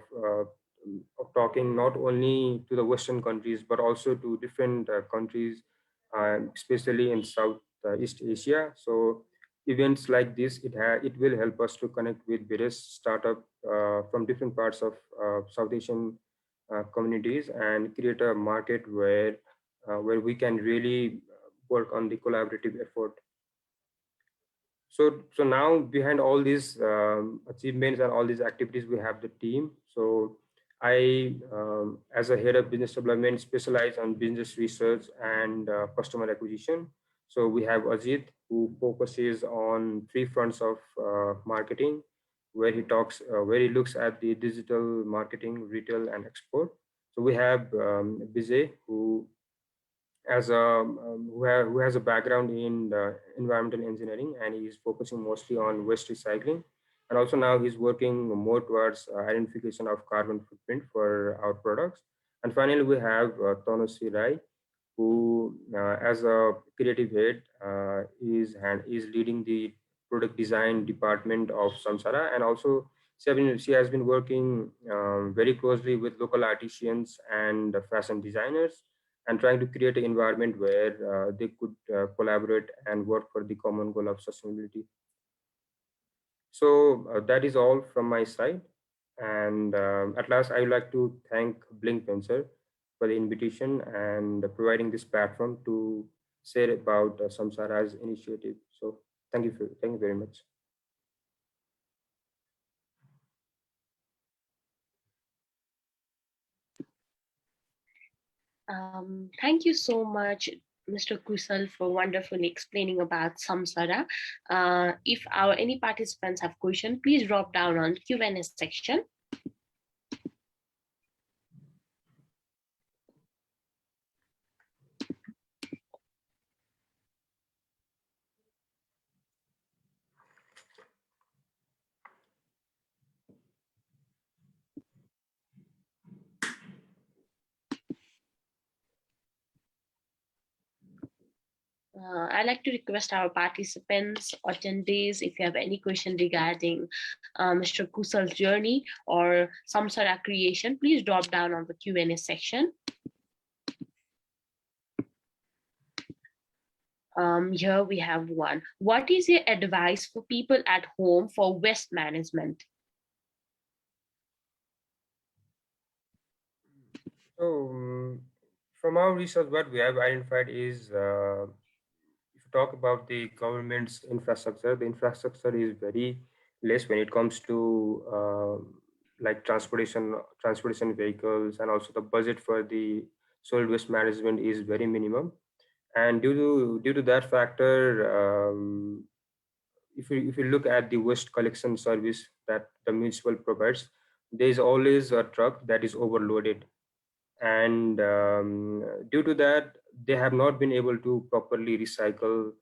talking not only to the Western countries, but also to different countries, especially in Southeast Asia. So events like this, it will help us to connect with various startups from different parts of South Asian communities and create a market where we can really work on the collaborative effort. So now behind all these achievements and all these activities, we have the team. So I, as a head of business development, specialize on business research and customer acquisition. So we have Ajit, who focuses on 3 fronts of marketing, where he looks at the digital marketing, retail, and export. So we have Vijay, who who has a background in environmental engineering, and he is focusing mostly on waste recycling. And also now he's working more towards identification of carbon footprint for our products. And finally, we have Tanushree Rai, who, as a creative head, is leading the product design department of Samsara, and also she has been working very closely with local artisans and fashion designers, and trying to create an environment where they could collaborate and work for the common goal of sustainability. So that is all from my side. And at last, I would like to thank Blincventures for the invitation and providing this platform to share about Samsara's initiative. So thank you very much. Thank you so much, Mr. Kushal, for wonderfully explaining about Samsara. If any participants have questions, please drop down on Q&A section. I'd like to request our participants, attendees, if you have any question regarding Mr. Kushal's journey or Samsara creation, please drop down on the Q&A section. Here we have one. What is your advice for people at home for waste management? So from our research, what we have identified is if you talk about the government's infrastructure, the infrastructure is very less when it comes to like transportation vehicles, and also the budget for the solid waste management is very minimum. And due to that factor, if you look at the waste collection service that the municipal provides, there is always a truck that is overloaded, and due to that, they have not been able to properly recycle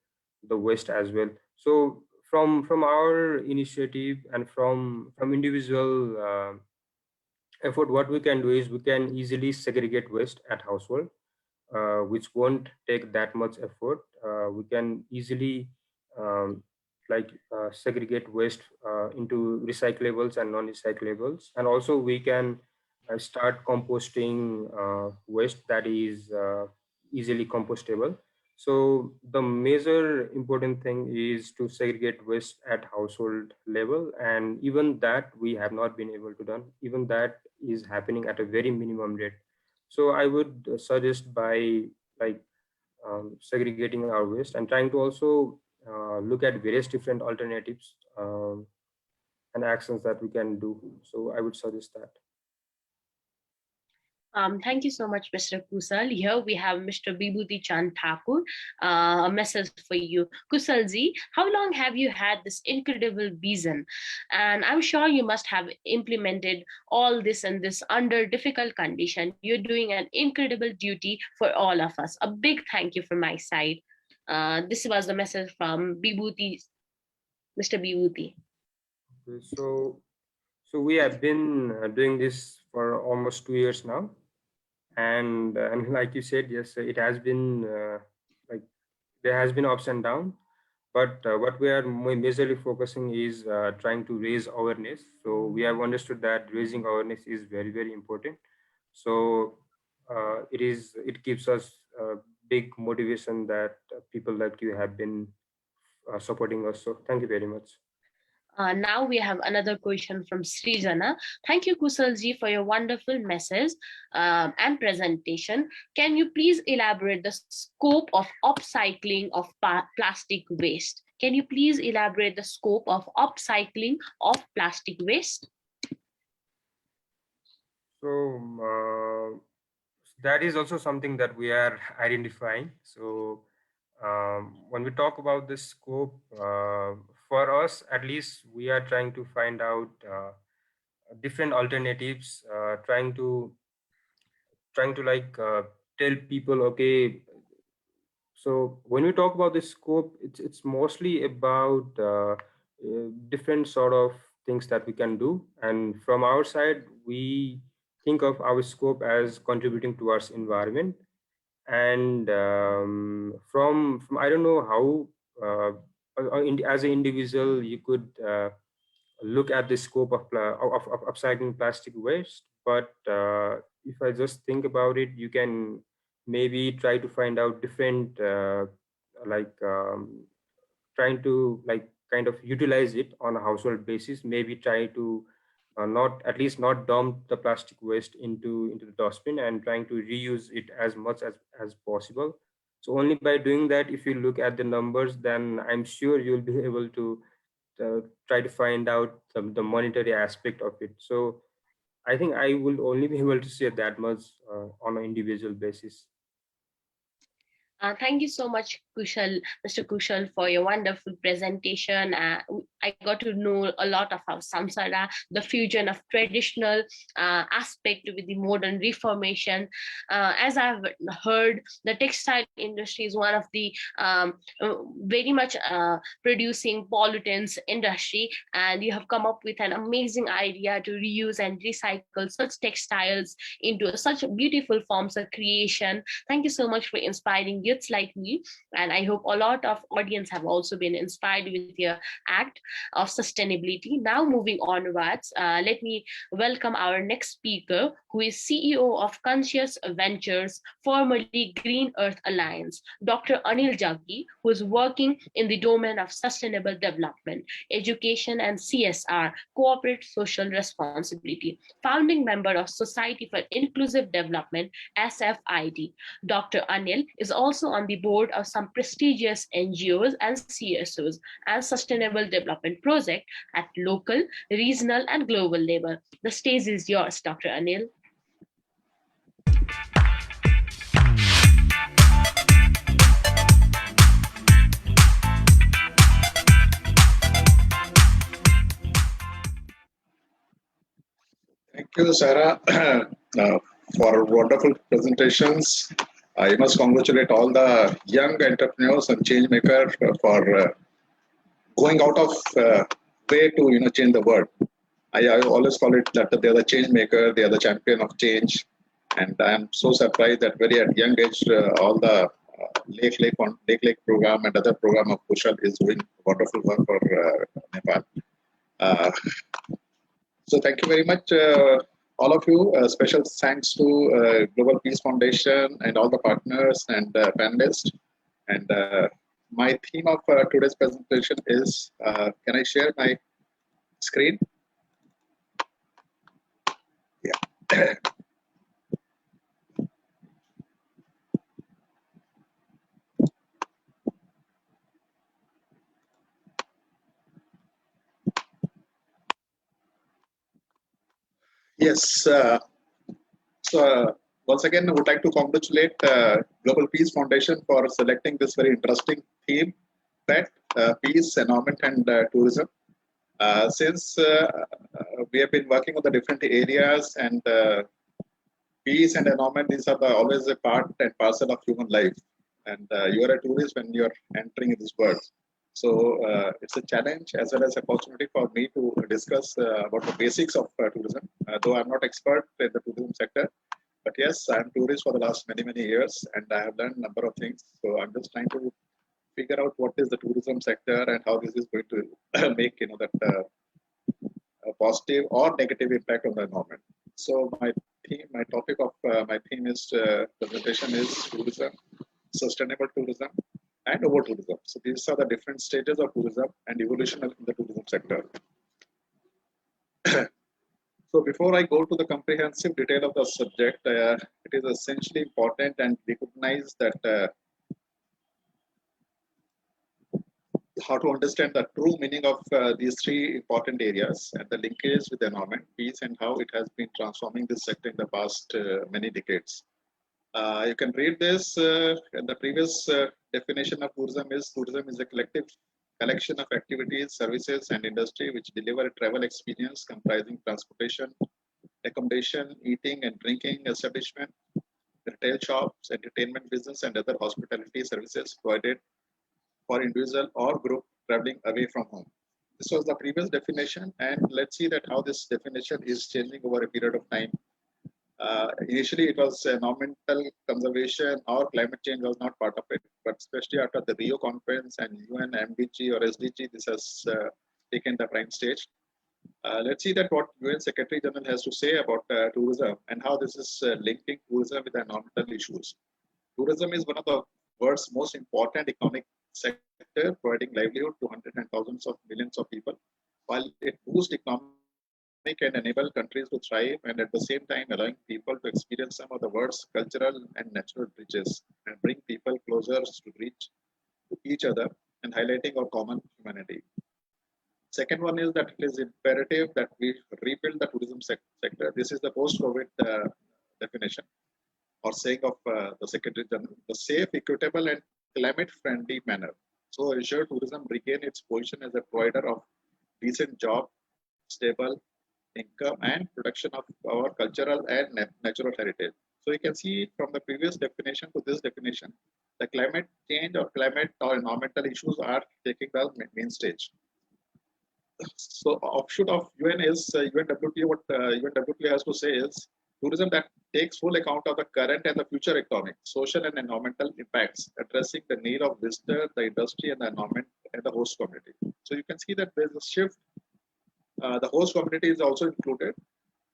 the waste as well. So from our initiative and from individual effort, what we can do is we can easily segregate waste at household, which won't take that much effort. We can easily segregate waste into recyclables and non-recyclables, and also we can start composting waste that is easily compostable. So the major important thing is to segregate waste at household level, and even that we have not been able to done. Even that is happening at a very minimum rate. So I would suggest by segregating our waste and trying to also look at various different alternatives and actions that we can do. So I would suggest that. Thank you so much, Mr. Kushal. Here we have Mr. Vibhuti Chand Thakur, a message for you. Kushalji, how long have you had this incredible vision? And I'm sure you must have implemented all this and this under difficult condition. You're doing an incredible duty for all of us. A big thank you from my side. This was the message from Vibhuti, Mr. Vibhuti. So we have been doing this for almost 2 years now. And like you said, yes, it has been there has been ups and downs, but what we are majorly focusing is trying to raise awareness. So we have understood that raising awareness is very, very important. So it gives us big motivation that people like you have been supporting us. So thank you very much. Now we have another question from Srijana. Thank you, Kushalji, for your wonderful message and presentation. Can you please elaborate the scope of upcycling of plastic waste? Can you please elaborate the scope of upcycling of plastic waste? So that is also something that we are identifying. So when we talk about the scope, for us, at least, we are trying to find out different alternatives, trying to like tell people, okay. So when we talk about the scope, it's mostly about different sort of things that we can do, and from our side, we think of our scope as contributing towards environment. And from I don't know how as an individual you could look at the scope of upcycling plastic waste, but if I just think about it, you can maybe try to find out different like trying to like kind of utilize it on a household basis, maybe try to not at least not dump the plastic waste into the dustbin, and trying to reuse it as much as possible. So only by doing that, if you look at the numbers, then I'm sure you'll be able to try to find out the monetary aspect of it. So I think I will only be able to say that much on an individual basis. Thank you so much, Kushal, Mr. Kushal, for your wonderful presentation. I got to know a lot of our Samsara, the fusion of traditional aspect with the modern reformation. As I've heard, the textile industry is one of the very much producing pollutants industry, and you have come up with an amazing idea to reuse and recycle such textiles into such beautiful forms of creation. Thank you so much for inspiring youths like me, and I hope a lot of audience have also been inspired with your act of sustainability. Now moving onwards, let me welcome our next speaker, who is CEO of Conscious Ventures, formerly Green Earth Alliance, Dr. Anil Jaggi, who is working in the domain of sustainable development, education and CSR, corporate social responsibility, founding member of Society for Inclusive Development, SFID. Dr. Anil is also on the board of some prestigious NGOs and CSOs and sustainable development projects at local, regional, and global level. The stage is yours, Dr. Anil. Thank you, Saira, for wonderful presentations. I must congratulate all the young entrepreneurs and change makers for going out of way to change the world. I always call it that they are the change maker, they are the champion of change, and I am so surprised that very at young age all the Leklekh program and other program of Kushal is doing wonderful work for Nepal. So thank you very much, all of you. Special thanks to Global Peace Foundation and all the partners and panelists. And my theme of today's presentation is, can I share my screen? Yeah. Yes. Once again, I would like to congratulate Global Peace Foundation for selecting this very interesting theme, pet, peace, environment, and tourism. Since we have been working on the different areas, and peace and environment, these are always a part and parcel of human life. And you are a tourist when you are entering this world. So it's a challenge as well as opportunity for me to discuss about the basics of tourism. Though I'm not expert in the tourism sector, but yes, I'm tourist for the last many years, and I have learned a number of things. So I'm just trying to figure out what is the tourism sector and how this is going to make that a positive or negative impact on the environment. So my topic of my theme is presentation is tourism, sustainable tourism, and over tourism. So these are the different stages of tourism and evolution in the tourism sector. So before I go to the comprehensive detail of the subject, it is essentially important and recognize that how to understand the true meaning of these three important areas and the linkage with the environment, peace, and how it has been transforming this sector in the past many decades. You can read this in the previous definition of tourism is a collective collection of activities, services, and industry which deliver a travel experience comprising transportation, accommodation, eating and drinking establishment, retail shops, entertainment business, and other hospitality services provided for individual or group traveling away from home. This was the previous definition, and let's see that how this definition is changing over a period of time. Initially, it was environmental conservation or climate change was not part of it, but especially after the Rio conference and UN MDG or SDG, this has taken the prime stage. Let's see that what UN Secretary General has to say about tourism and how this is linking tourism with environmental issues. Tourism is one of the world's most important economic sector, providing livelihood to hundreds and thousands of millions of people, while it boosts economic and enable countries to thrive, and at the same time allowing people to experience some of the world's cultural and natural riches and bring people closer to reach to each other and highlighting our common humanity. Second one is that it is imperative that we rebuild the tourism sector. This is the post-COVID definition or saying of the Secretary General, the safe, equitable, and climate-friendly manner. So ensure tourism regain its position as a provider of decent job, stable income, and protection of our cultural and natural heritage. So you can see from the previous definition to this definition, the climate change or climate or environmental issues are taking the main stage. So offshoot of UN is UNWTO. What UNWTO has to say is tourism that takes full account of the current and the future economic, social, and environmental impacts, addressing the need of visitor, the industry, and the environment and the host community. So you can see that there's a shift. The host community is also included,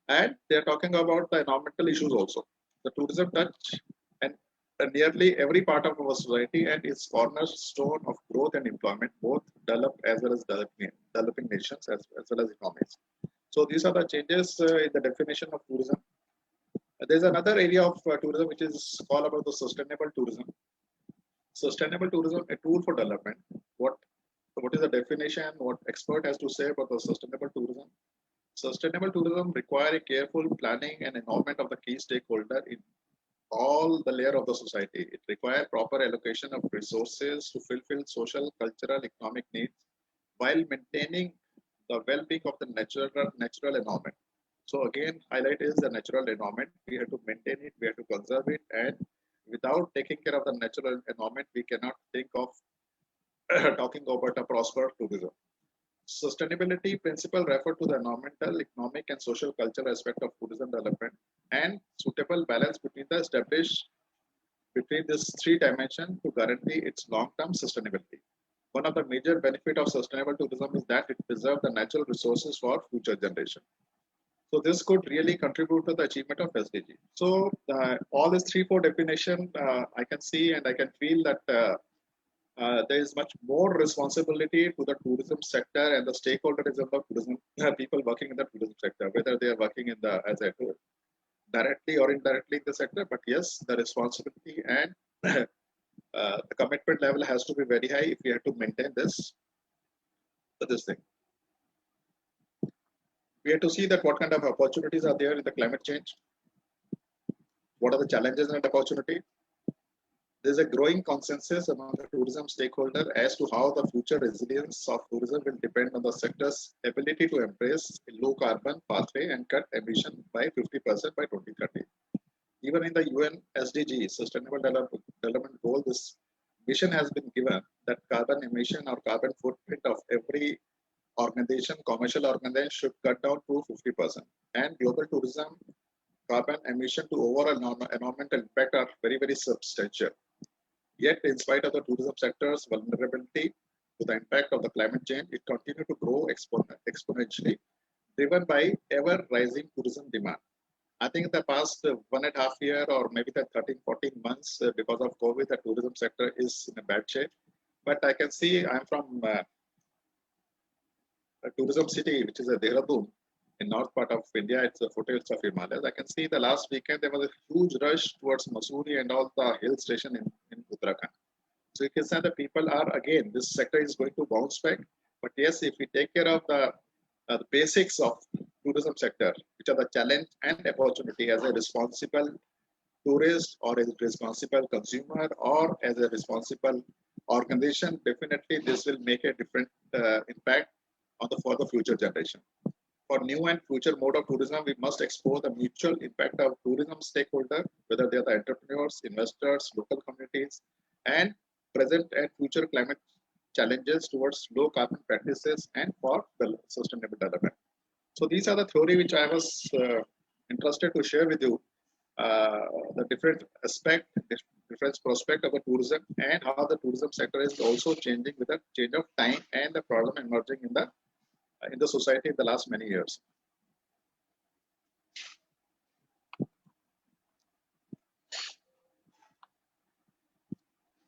and they're talking about the environmental issues also. The tourism touch and nearly every part of our society and is cornerstone of growth and employment, both developed as well as developing nations as well as economies. So these are the changes in the definition of tourism. There's another area of tourism which is all about the sustainable tourism. Sustainable tourism, a tool for development. What is the definition? What expert has to say about the sustainable tourism? Sustainable tourism require a careful planning and involvement of the key stakeholder in all the layer of the society. It requires proper allocation of resources to fulfill social, cultural, economic needs while maintaining the well-being of the natural environment. So again, highlight is the natural environment. We have to maintain it, we have to conserve it, and without taking care of the natural environment, we cannot think of talking about a prosperous tourism. Sustainability principle refer to the environmental, economic, and social cultural aspect of tourism development and suitable balance between the established between these three dimensions to guarantee its long-term sustainability. One of the major benefits of sustainable tourism is that it preserves the natural resources for future generation. So this could really contribute to the achievement of SDG. So all these 3-4 definition, I can see and I can feel that there is much more responsibility to the tourism sector and the stakeholderism of tourism people working in the tourism sector, whether they are working in the, as I told, directly or indirectly in the sector. But yes, the responsibility and the commitment level has to be very high if we have to maintain this thing. We have to see that what kind of opportunities are there in the climate change. What are the challenges and opportunity? There's a growing consensus among the tourism stakeholder as to how the future resilience of tourism will depend on the sector's ability to embrace a low carbon pathway and cut emission by 50% by 2030. Even in the UN SDG, Sustainable Development Goal, this mission has been given that carbon emission or carbon footprint of every organization, commercial organization should cut down to 50%. And global tourism carbon emission to overall environmental impact are very, very substantial. Yet, in spite of the tourism sector's vulnerability to the impact of the climate change, it continued to grow exponentially, driven by ever-rising tourism demand. I think in the past 1.5 years or maybe the 13, 14 months because of COVID, the tourism sector is in a bad shape. But I can see I'm from a tourism city, which is a Dehradun in north part of India. It's the foothills of Himalayas. I can see the last weekend there was a huge rush towards Mussoorie and all the hill station in Uttarakhand. So you can say the people are again, this sector is going to bounce back. But yes, if we take care of the basics of tourism sector, which are the challenge and opportunity as a responsible tourist or as a responsible consumer or as a responsible organization, definitely this will make a different impact on for the future generation. For new and future mode of tourism, we must explore the mutual impact of tourism stakeholders, whether they are the entrepreneurs, investors, local communities, and present and future climate challenges towards low carbon practices and for the sustainable development. So these are the theory which I was interested to share with you, the different aspect, different prospect of the tourism and how the tourism sector is also changing with the change of time and the problem emerging in the society in the last many years.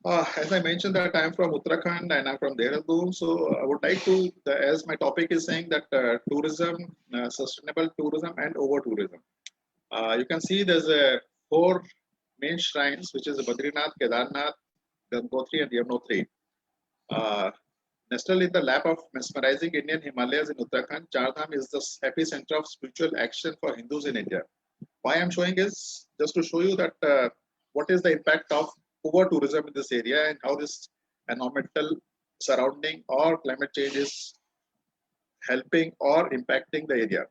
As I mentioned that I'm from Uttarakhand and I'm from Dehradun, so I would like to, as my topic is saying that tourism, sustainable tourism and over tourism. You can see there's 4 main shrines, which is Badrinath, Kedarnath, Gangotri and Yamunotri. Nestled in the lap of mesmerizing Indian Himalayas in Uttarakhand, Chardham is the epicenter of spiritual action for Hindus in India. Why I'm showing is just to show you that what is the impact of over tourism in this area and how this environmental surrounding or climate change is helping or impacting the area.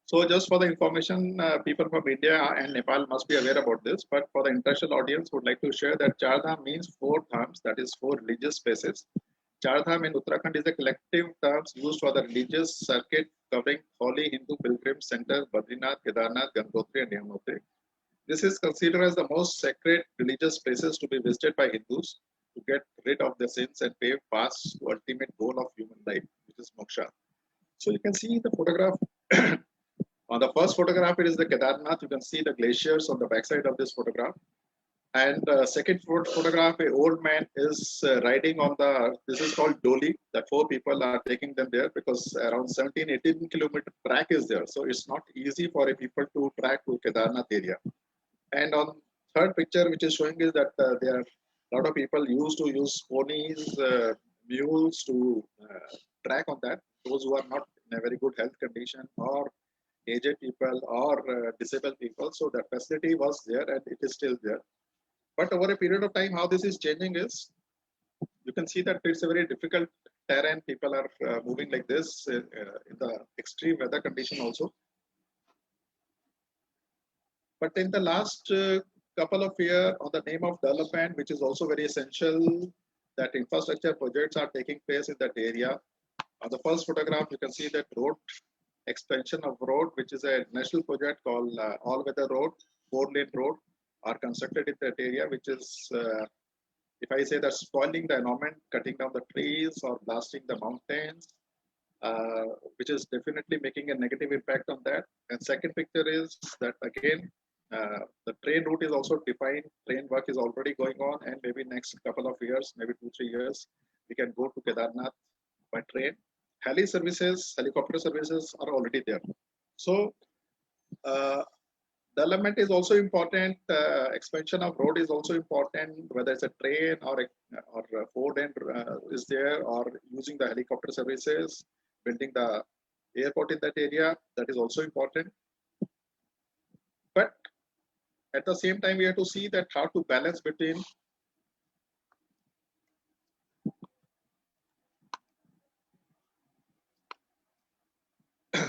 So just for the information, people from India and Nepal must be aware about this, but for the international audience, would like to share that Chardham means 4 dhams, that is 4 religious spaces. Chardham in Uttarakhand is a collective term used for the religious circuit covering holy Hindu pilgrim center, Badrinath, Kedarnath, Gangotri and Yamunotri. This is considered as the most sacred religious places to be visited by Hindus to get rid of their sins and pave paths to ultimate goal of human life, which is moksha. So you can see the photograph. On the first photograph, it is the Kedarnath. You can see the glaciers on the backside of this photograph. And second photograph, an old man is riding on the, this is called Doli, that 4 people are taking them there because around 17-18 kilometer track is there. So it's not easy for a people to track to Kedarnath area. And on third picture, which is showing is that there are a lot of people used to use ponies, mules to track on that. Those who are not in a very good health condition or aged people or disabled people. So that facility was there and it is still there. But over a period of time, how this is changing is, you can see that it's a very difficult terrain. People are moving like this in the extreme weather condition also. But in the last couple of years, on the name of development, which is also very essential, that infrastructure projects are taking place in that area. On the first photograph, you can see that road extension of road, which is a national project called All-Weather Road, 4-lane road, are constructed in that area, which is, if I say that spoiling the environment, cutting down the trees or blasting the mountains, which is definitely making a negative impact on that. And second picture is that again, the train route is also defined, train work is already going on, and maybe next couple of years, maybe 2-3 years, we can go to Kedarnath by train. Heli services, helicopter services are already there. So development is also important. Expansion of road is also important, whether it's a train or a 4-lane is there, or using the helicopter services, building the airport in that area, that is also important. But at the same time, we have to see that how to balance between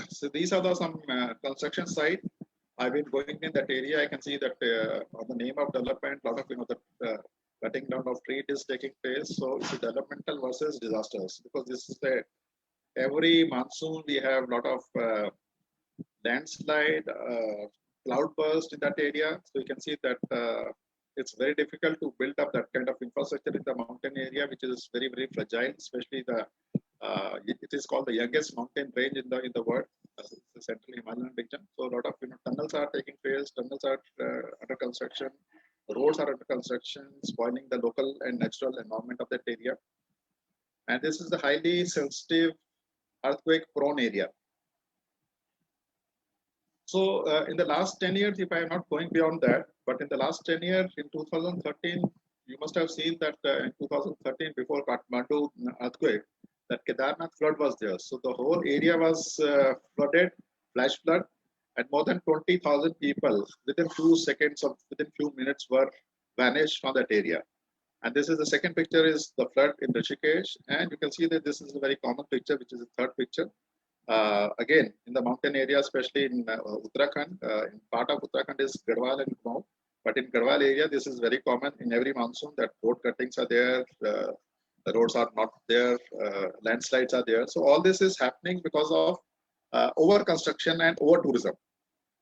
so these are some construction site. I've been going in that area. I can see that on the name of development, a lot of the cutting down of trees is taking place. So it's developmental versus disasters, because this is every monsoon we have a lot of landslide, cloud burst in that area. So you can see that it's very difficult to build up that kind of infrastructure in the mountain area, which is very, very fragile, especially it is called the youngest mountain range in the world, the central Himalayan region. So a lot of tunnels are taking place, tunnels are under construction, roads are under construction, spoiling the local and natural environment of that area. And this is the highly sensitive earthquake prone area. So in the last 10 years, if I am not going beyond that, but in the last 10 years, in 2013, you must have seen that in 2013, before Kathmandu earthquake, that Kedarnath flood was there. So the whole area was flooded, flash flood, and more than 20,000 people within few minutes were vanished from that area. And this is the second picture is the flood in Rishikesh. And you can see that this is a very common picture, which is the third picture. Again, in the mountain area, especially in Uttarakhand, in part of Uttarakhand is Garhwal and Kumaon. But in Garhwal area, this is very common in every monsoon that road cuttings are there, the roads are not there, landslides are there. So all this is happening because of over construction and over tourism.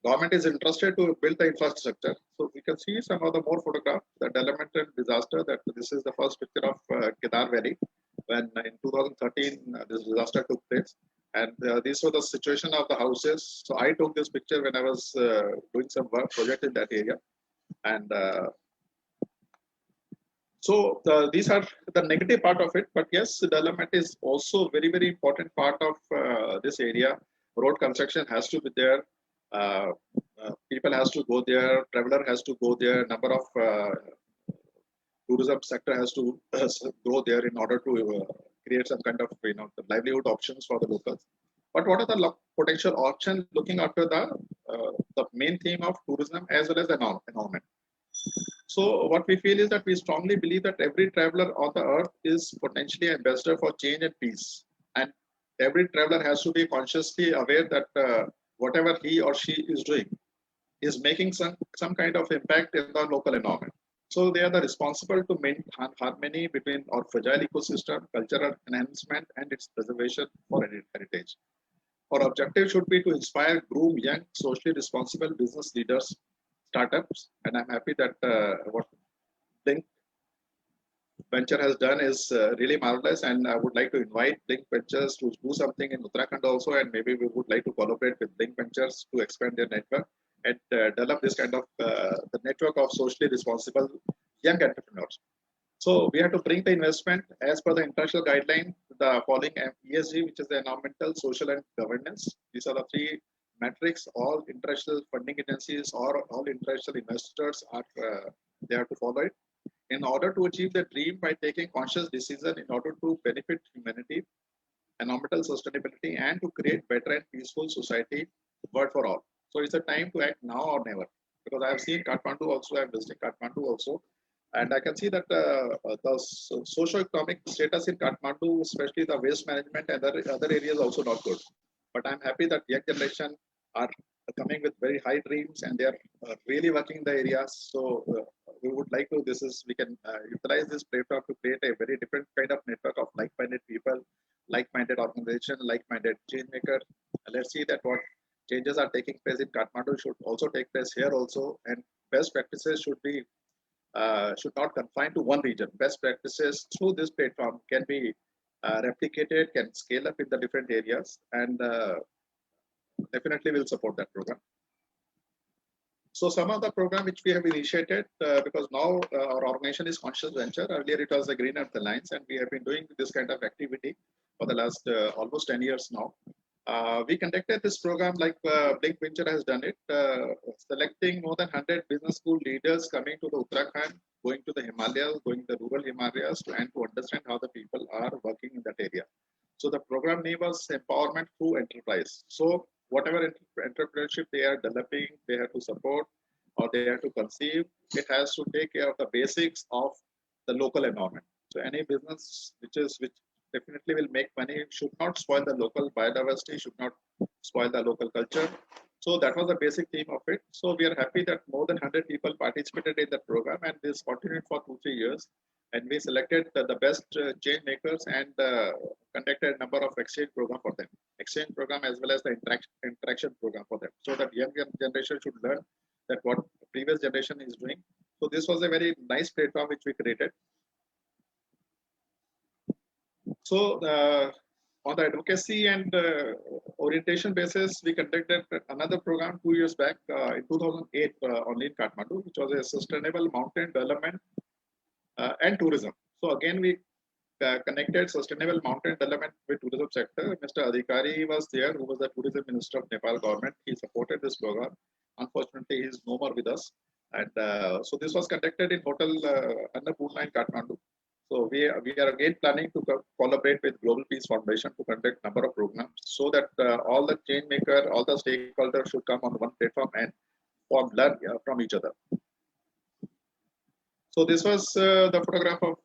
Government is interested to build the infrastructure. So we can see some of the more photographs, the development and disaster. That this is the first picture of Kedar Valley when in 2013 this disaster took place. And these were the situation of the houses. So I took this picture when I was doing some project in that area. And so these are the negative part of it. But yes, development is also very, very important part of this area. Road construction has to be there. People has to go there. Traveler has to go there. Number of tourism sector has to grow there in order to create some kind of livelihood options for the locals. But what are the potential options looking after the main theme of tourism as well as the environment? So what we feel is that we strongly believe that every traveler on the earth is potentially an ambassador for change and peace. And every traveler has to be consciously aware that whatever he or she is doing is making some kind of impact in the local environment. So they are the responsible to maintain harmony between our fragile ecosystem, cultural enhancement, and its preservation for heritage. Our objective should be to inspire, groom young, socially responsible business leaders, startups, and I'm happy that what Blincventure has done is really marvelous, and I would like to invite Blincventures to do something in Uttarakhand also, and maybe we would like to collaborate with Blincventures to expand their network and develop this kind of the network of socially responsible young entrepreneurs. So we have to bring the investment as per the international guideline, the following ESG, which is the environmental, social, and governance. These are the three metrics. All international funding agencies or all international investors are they have to follow it in order to achieve the dream by taking conscious decision in order to benefit humanity, environmental sustainability, and to create better and peaceful society, world for all. So it's a time to act now or never. Because I have seen Kathmandu also, I'm visiting Kathmandu also, and I can see that the socio-economic status in Kathmandu, especially the waste management and other areas, also not good. But I'm happy that young generation are coming with very high dreams and they are really working in the areas. So we would like to, we can utilize this platform to create a very different kind of network of like-minded people, like-minded organization, like-minded change maker. Let's see that what changes are taking place in Kathmandu should also take place here also, and best practices should not confine to one region. Best practices through this platform can be replicated, can scale up in the different areas, and definitely will support that program. So some of the program which we have initiated, because now our organization is Conscious Venture. Earlier it was the Green Earth Alliance, and we have been doing this kind of activity for the last almost 10 years now. We conducted this program like Blincventure has done it, selecting more than 100 business school leaders coming to the Uttarakhand, going to the Himalayas, going to the rural Himalayas, and to understand how the people are working in that area. So the program name was Empowerment Through Enterprise. So whatever entrepreneurship they are developing, they have to support or they have to conceive, it has to take care of the basics of the local environment. So any business which definitely will make money should not spoil the local biodiversity, should not spoil the local culture. So that was the basic theme of it. So we are happy that more than 100 people participated in that program, and this continued for 2-3 years. And we selected the best change makers and conducted a number of exchange program for them. Exchange program as well as the interaction program for them. So that young generation should learn that what previous generation is doing So this was a very nice platform which we created. So on the advocacy and orientation basis, we conducted another program 2 years back in 2008 only in Kathmandu, which was a sustainable mountain development and tourism. So again, we connected sustainable mountain development with tourism sector. Mr. Adhikari was there, who was the tourism minister of Nepal government. He supported this program. Unfortunately, he is no more with us. And so this was conducted in Hotel Annapurna in Kathmandu. So we are again planning to collaborate with Global Peace Foundation to conduct number of programs so that all the change maker, all the stakeholders should come on one platform and learn from each other. So this was the photograph of,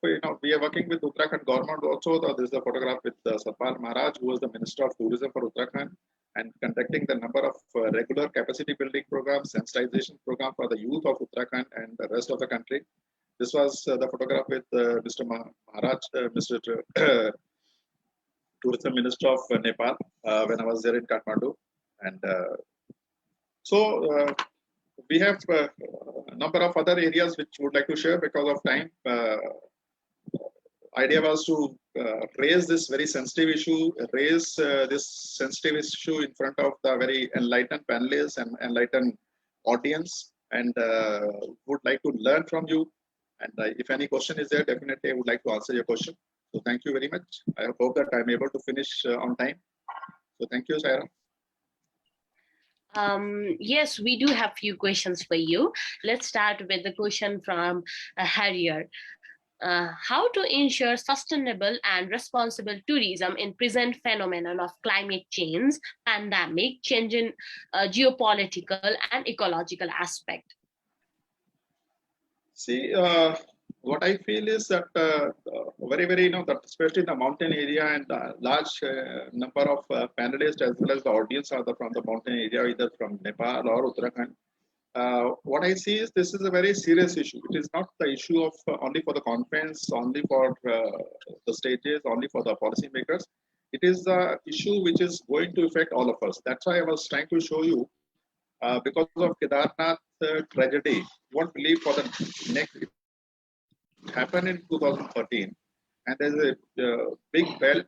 we are working with Uttarakhand government also. This is the photograph with Satpal Maharaj, who was the Minister of Tourism for Uttarakhand, and conducting the number of regular capacity building programs, sensitization program for the youth of Uttarakhand and the rest of the country. This was the photograph with Mr. Maharaj, Mr. Tourism Minister of Nepal, when I was there in Kathmandu. And we have a number of other areas which we would like to share because of time. Idea was to raise this very sensitive issue, in front of the very enlightened panelists and enlightened audience, and would like to learn from you. And if any question is there, definitely I would like to answer your question. So thank you very much. I hope that I'm able to finish on time. So thank you, Saira. Yes, we do have few questions for you. Let's start with the question from Harrier. How to ensure sustainable and responsible tourism in present phenomenon of climate change, pandemic, change in geopolitical and ecological aspect? See, what I feel is that very, that especially in the mountain area and large number of panelists as well as the audience are from the mountain area, either from Nepal or Uttarakhand. What I see is this is a very serious issue. It is not the issue of only for the conference, only for the stages, only for the policymakers. It is the issue which is going to affect all of us. That's why I was trying to show you, because of Kedarnath tragedy, you won't believe for the next, it happened in 2013, and there's a big belt,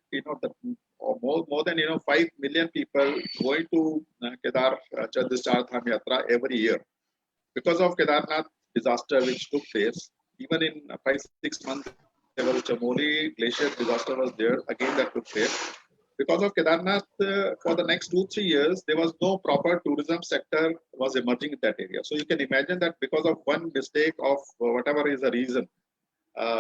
more than 5 million people going to Kedar this Chardham Yatra every year. Because of Kedarnath disaster which took place, even in 5-6 months, there was a Chamoli glacier disaster was there, again that took place. Because of Kedarnath, for the next 2-3 years, there was no proper tourism sector was emerging in that area. So you can imagine that because of one mistake of whatever is the reason,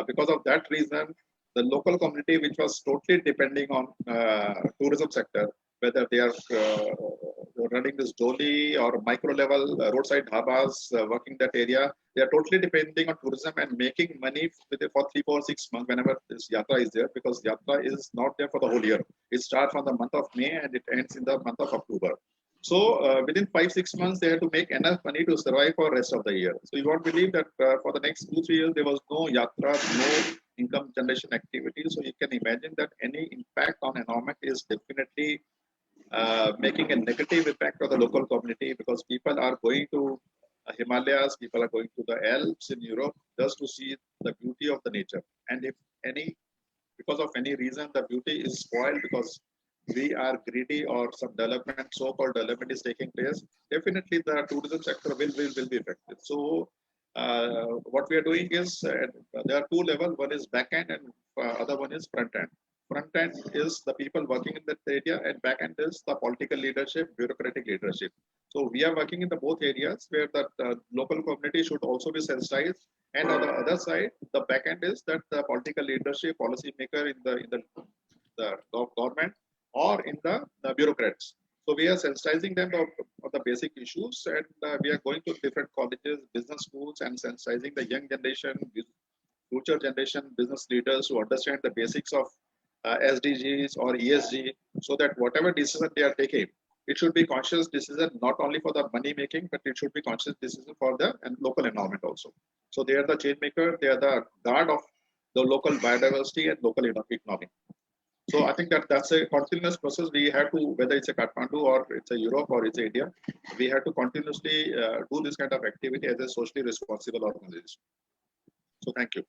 because of that reason, the local community, which was totally depending on tourism sector, whether they are running this dolly or micro level roadside dhabas, working that area, they are totally depending on tourism and making money for 3, 4, 6 months whenever this yatra is there, because yatra is not there for the whole year. It starts from the month of May and it ends in the month of October. So within 5-6 months, they had to make enough money to survive for the rest of the year. So you won't believe that for the next 2-3 years, there was no yatra, no income generation activity. So you can imagine that any impact on environment is definitely making a negative impact on the local community, because people are going to Himalayas, people are going to the Alps in Europe just to see the beauty of the nature. And if because of any reason, the beauty is spoiled because we are greedy or some development, so-called development is taking place, definitely the tourism sector will be affected. So what we are doing is, there are 2 levels. One is back end and other one is front end. Front end is the people working in that area, and back end is the political leadership, bureaucratic leadership. So we are working in the both areas where the local community should also be sensitized. And on the other side, the back end is that the political leadership, policy maker in the government or in the bureaucrats. So we are sensitizing them of the basic issues, and we are going to different colleges, business schools, and sensitizing the young generation, future generation business leaders to understand the basics of SDGs or ESG, so that whatever decision they are taking, it should be conscious decision not only for the money making, but it should be conscious decision for the local environment also. So they are the change maker, they are the guard of the local biodiversity and local economy. So I think that that's a continuous process. We have to, whether it's a Kathmandu or it's a Europe or it's a India, we have to continuously do this kind of activity as a socially responsible organization. So thank you.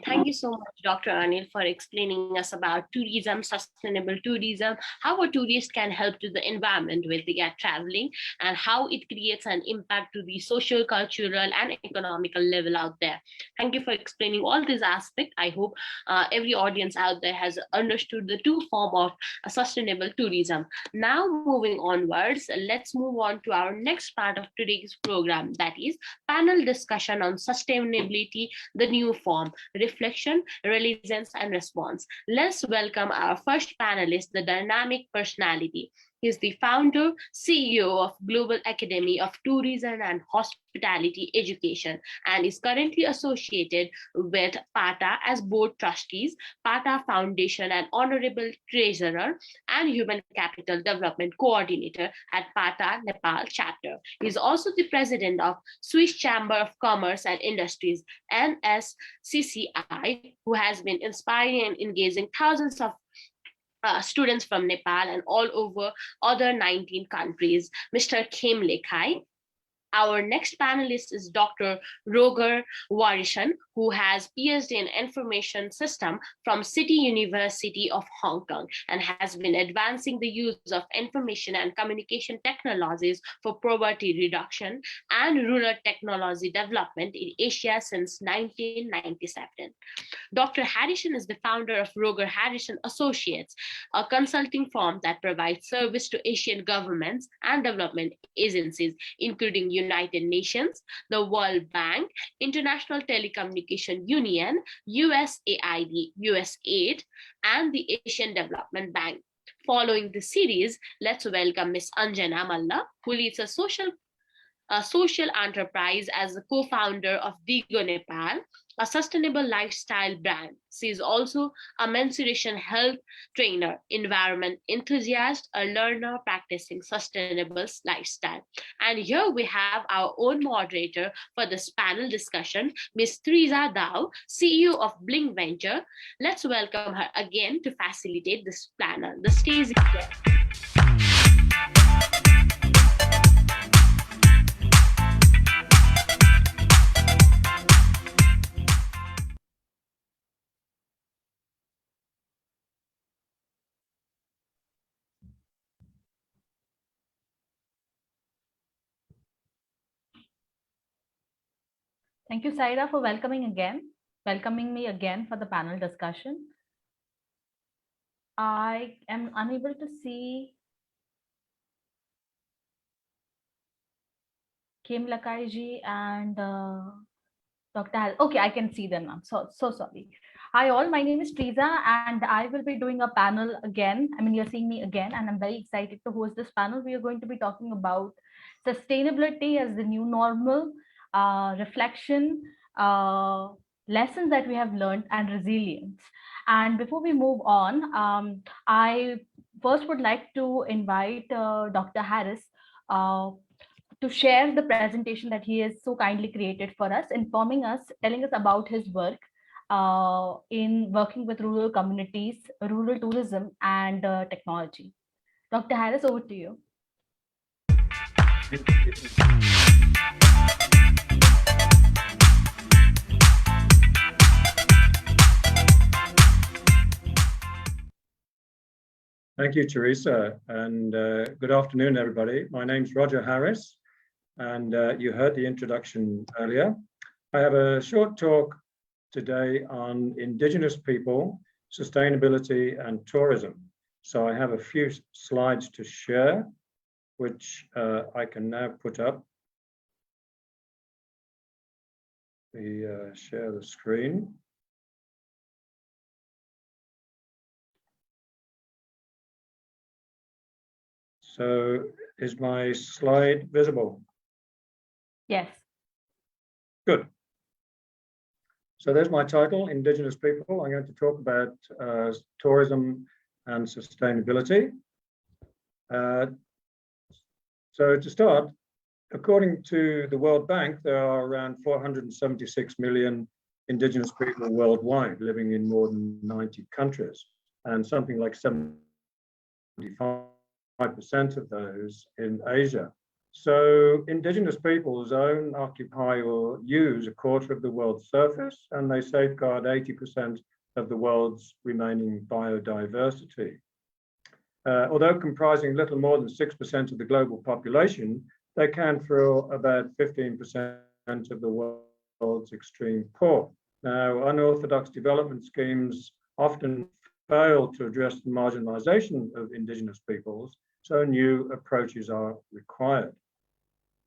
Thank you so much, Dr. Anil, for explaining us about tourism, sustainable tourism, how a tourist can help to the environment when they are traveling, and how it creates an impact to the social, cultural, and economical level out there. Thank you for explaining all these aspects. I hope every audience out there has understood the two forms of sustainable tourism. Now, moving onwards, let's move on to our next part of today's program, that is panel discussion on sustainability, the new form. Reflection, resilience, and response. Let's welcome our first panelist, the dynamic personality. He is the founder, CEO of Global Academy of Tourism and Hospitality Education, and is currently associated with PATA as board trustees, PATA Foundation, and honorable treasurer and human capital development coordinator at PATA Nepal chapter. He is also the president of Swiss Chamber of Commerce and Industries, NSCCI, who has been inspiring and engaging thousands of students from Nepal and all over other 19 countries. Mr. Khem Lakai. Our next panelist is Dr. Roger Warishan, who has PhD in Information System from City University of Hong Kong and has been advancing the use of information and communication technologies for poverty reduction and rural technology development in Asia since 1997. Dr. Harrison is the founder of Roger Harrison Associates, a consulting firm that provides service to Asian governments and development agencies, including United Nations, the World Bank, International Telecommunication Union, USAID, USAID, and the Asian Development Bank. Following the series, let's welcome Ms. Anjana Malla, who leads a social enterprise as the co-founder of Digo Nepal, a sustainable lifestyle brand. She is also a menstruation health trainer, environment enthusiast, a learner practicing sustainable lifestyle. And here we have our own moderator for this panel discussion, Ms. Thryza Dow, CEO of Blincventures. Let's welcome her again to facilitate this panel. The stage is yours. Thank you, Saira, for welcoming me again for the panel discussion. I am unable to see Kim Lakai ji and Dr. Hal. Okay, I can see them now. So sorry. Hi all, my name is Thryza and I will be doing a panel again. I mean, you're seeing me again and I'm very excited to host this panel. We are going to be talking about sustainability as the new normal, reflection, lessons that we have learned, and resilience. And before we move on, I first would like to invite Dr. Harris to share the presentation that he has so kindly created for us, informing us, telling us about his work in working with rural communities, rural tourism, and technology. Dr. Harris, over to you. Thank you, Teresa, and good afternoon, everybody. My name's Roger Harris, and you heard the introduction earlier. I have a short talk today on Indigenous people, sustainability, and tourism. So I have a few slides to share, which I can now put up. We share the screen. So is my slide visible? Yes. Good. So there's my title, Indigenous People. I'm going to talk about tourism and sustainability. So to start, according to the World Bank, there are around 476 million indigenous people worldwide, living in more than 90 countries, and something like 75% of those in Asia. So indigenous peoples own, occupy, or use a quarter of the world's surface, and they safeguard 80% of the world's remaining biodiversity. Although comprising little more than 6% of the global population, they account for about 15% of the world's extreme poor. Now, unorthodox development schemes often fail to address the marginalization of indigenous peoples, so new approaches are required.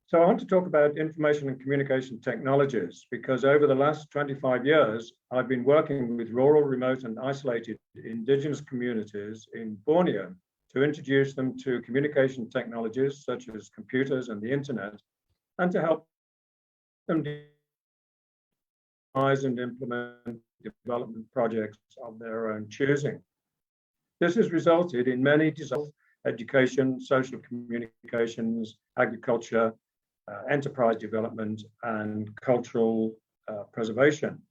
So I want to talk about information and communication technologies, because over the last 25 years, I've been working with rural, remote, and isolated indigenous communities in Borneo to introduce them to communication technologies such as computers and the internet, and to help them devise and implement development projects of their own choosing. This has resulted in many dissolved education, social communications, agriculture, enterprise development, and cultural preservation.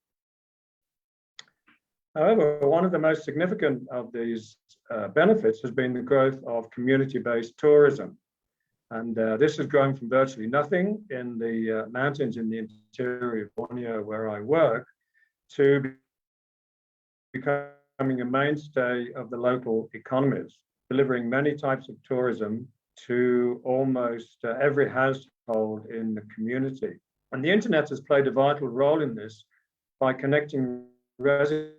However, one of the most significant of these benefits has been the growth of community-based tourism. And this has grown from virtually nothing in the mountains in the interior of Borneo, where I work, to becoming a mainstay of the local economies, delivering many types of tourism to almost every household in the community. And the internet has played a vital role in this by connecting residents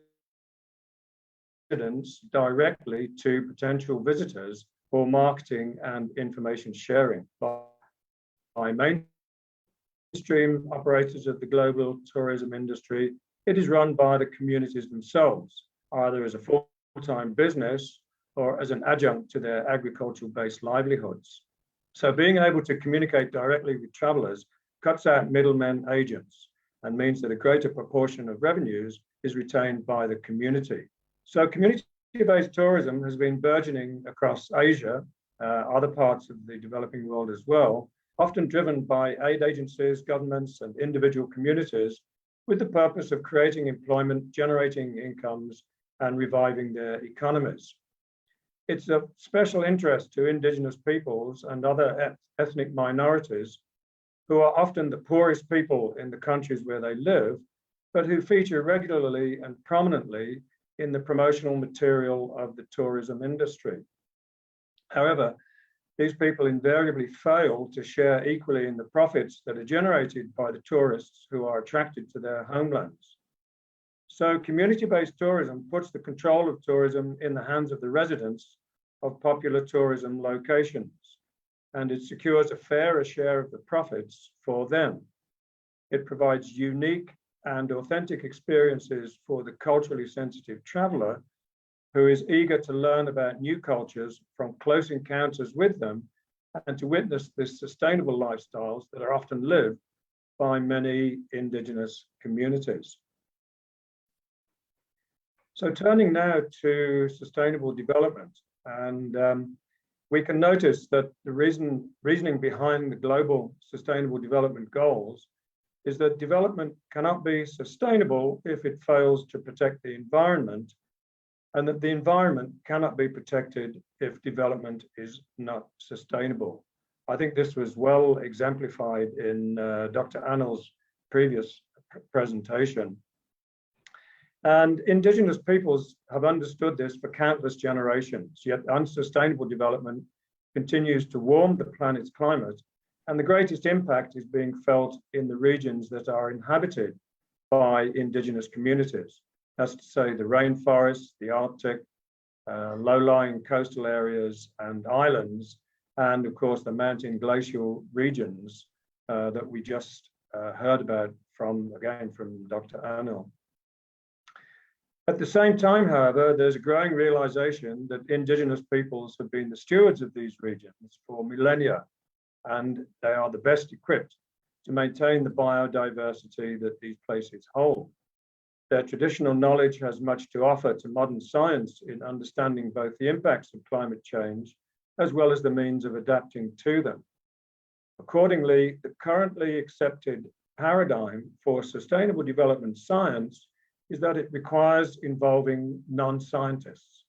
directly to potential visitors for marketing and information sharing by mainstream operators of the global tourism industry. It is run by the communities themselves, either as a full-time business or as an adjunct to their agricultural-based livelihoods. So being able to communicate directly with travelers cuts out middlemen agents and means that a greater proportion of revenues is retained by the community. So community-based tourism has been burgeoning across Asia, other parts of the developing world as well, often driven by aid agencies, governments, and individual communities with the purpose of creating employment, generating incomes, and reviving their economies. It's of special interest to indigenous peoples and other ethnic minorities who are often the poorest people in the countries where they live, but who feature regularly and prominently in the promotional material of the tourism industry. However, these people invariably fail to share equally in the profits that are generated by the tourists who are attracted to their homelands. So community-based tourism puts the control of tourism in the hands of the residents of popular tourism locations, and it secures a fairer share of the profits for them. It provides unique and authentic experiences for the culturally sensitive traveler who is eager to learn about new cultures from close encounters with them and to witness the sustainable lifestyles that are often lived by many indigenous communities. So turning now to sustainable development, and we can notice that the reasoning behind the global sustainable development goals is that development cannot be sustainable if it fails to protect the environment, and that the environment cannot be protected if development is not sustainable. I think this was well exemplified in Dr. Anil's previous presentation. And indigenous peoples have understood this for countless generations, yet unsustainable development continues to warm the planet's climate, and the greatest impact is being felt in the regions that are inhabited by indigenous communities. That's to say the rainforests, the Arctic, low-lying coastal areas and islands, and of course the mountain glacial regions that we just heard about from Dr. Anil. At the same time, however, there's a growing realization that indigenous peoples have been the stewards of these regions for millennia, and they are the best equipped to maintain the biodiversity that these places hold. Their traditional knowledge has much to offer to modern science in understanding both the impacts of climate change as well as the means of adapting to them. Accordingly, the currently accepted paradigm for sustainable development science is that it requires involving non-scientists.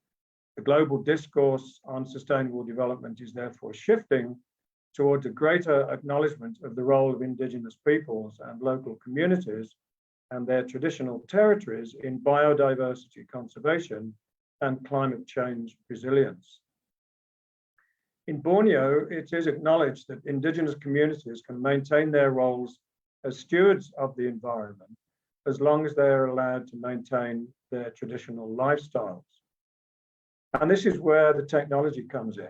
The global discourse on sustainable development is therefore shifting towards a greater acknowledgement of the role of indigenous peoples and local communities and their traditional territories in biodiversity conservation and climate change resilience. In Borneo, it is acknowledged that indigenous communities can maintain their roles as stewards of the environment as long as they are allowed to maintain their traditional lifestyles. And this is where the technology comes in,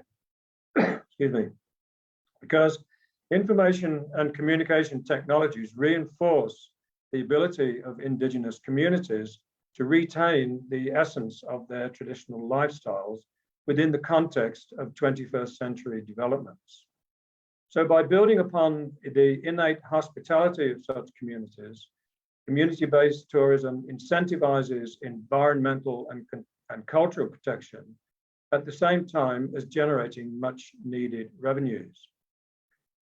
excuse me, because information and communication technologies reinforce the ability of indigenous communities to retain the essence of their traditional lifestyles within the context of 21st century developments. So by building upon the innate hospitality of such communities, community-based tourism incentivizes environmental and cultural protection at the same time as generating much needed revenues.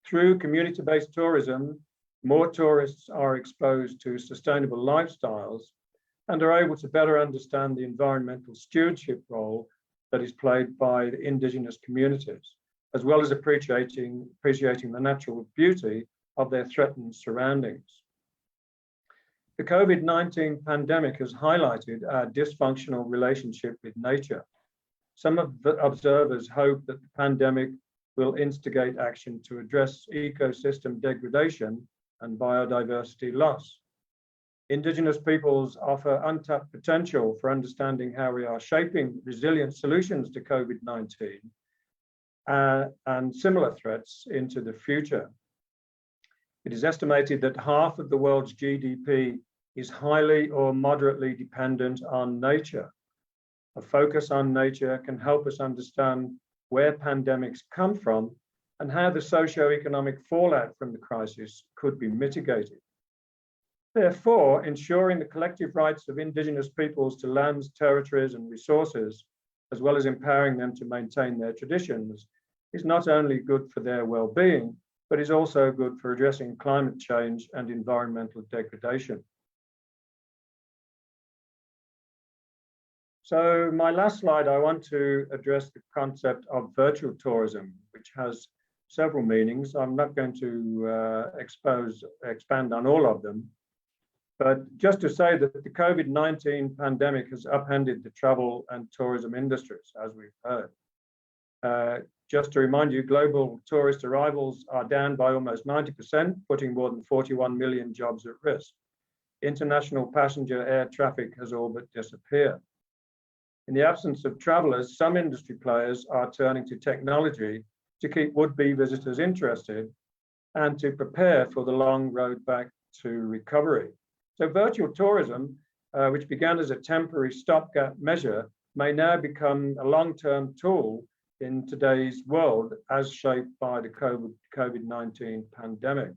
Through community-based tourism, more tourists are exposed to sustainable lifestyles and are able to better understand the environmental stewardship role that is played by the indigenous communities, as well as appreciating the natural beauty of their threatened surroundings. The COVID-19 pandemic has highlighted our dysfunctional relationship with nature. Some of the observers hope that the pandemic will instigate action to address ecosystem degradation and biodiversity loss. Indigenous peoples offer untapped potential for understanding how we are shaping resilient solutions to COVID-19 and similar threats into the future. It is estimated that half of the world's GDP is highly or moderately dependent on nature. A focus on nature can help us understand where pandemics come from and how the socio-economic fallout from the crisis could be mitigated. Therefore, ensuring the collective rights of indigenous peoples to lands, territories, and resources, as well as empowering them to maintain their traditions, is not only good for their well-being, but is also good for addressing climate change and environmental degradation. So my last slide, I want to address the concept of virtual tourism, which has several meanings. I'm not going to expand on all of them, but just to say that the COVID-19 pandemic has upended the travel and tourism industries, as we've heard. Just to remind you, global tourist arrivals are down by almost 90%, putting more than 41 million jobs at risk. International passenger air traffic has all but disappeared. In the absence of travelers, some industry players are turning to technology to keep would-be visitors interested and to prepare for the long road back to recovery. So virtual tourism, which began as a temporary stopgap measure, may now become a long-term tool in today's world as shaped by the COVID-19 pandemic.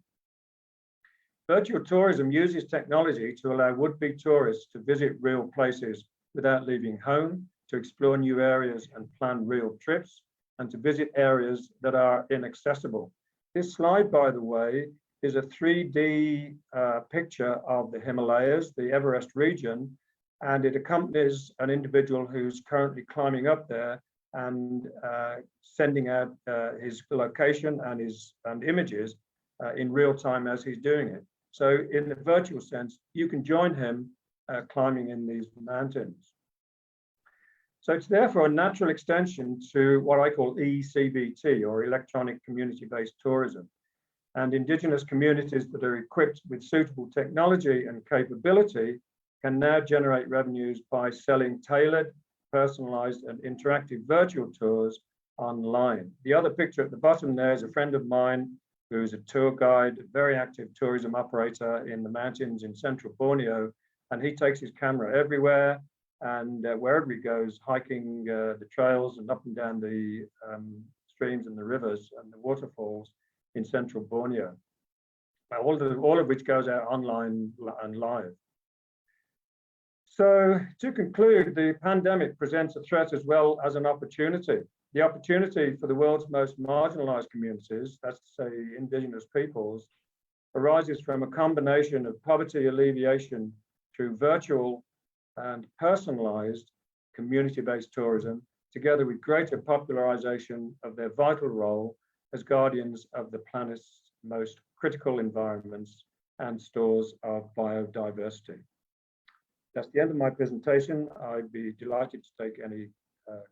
Virtual tourism uses technology to allow would-be tourists to visit real places without leaving home, to explore new areas and plan real trips, and to visit areas that are inaccessible. This slide, by the way, is a 3D picture of the Himalayas, the Everest region, and it accompanies an individual who's currently climbing up there and sending out his location and images in real time as he's doing it. So in the virtual sense, you can join him climbing in these mountains. So it's therefore a natural extension to what I call eCBT, or electronic community-based tourism. And indigenous communities that are equipped with suitable technology and capability can now generate revenues by selling tailored, personalized, and interactive virtual tours online. The other picture at the bottom there is a friend of mine who is a tour guide, a very active tourism operator in the mountains in central Borneo, and he takes his camera everywhere and wherever he goes, hiking the trails and up and down the streams and the rivers and the waterfalls in central Borneo, all of which goes out online and live. So to conclude, the pandemic presents a threat as well as an opportunity. The opportunity for the world's most marginalized communities, that's to say indigenous peoples, arises from a combination of poverty alleviation through virtual and personalized community-based tourism, together with greater popularization of their vital role as guardians of the planet's most critical environments and stores of biodiversity. That's the end of my presentation. I'd be delighted to take any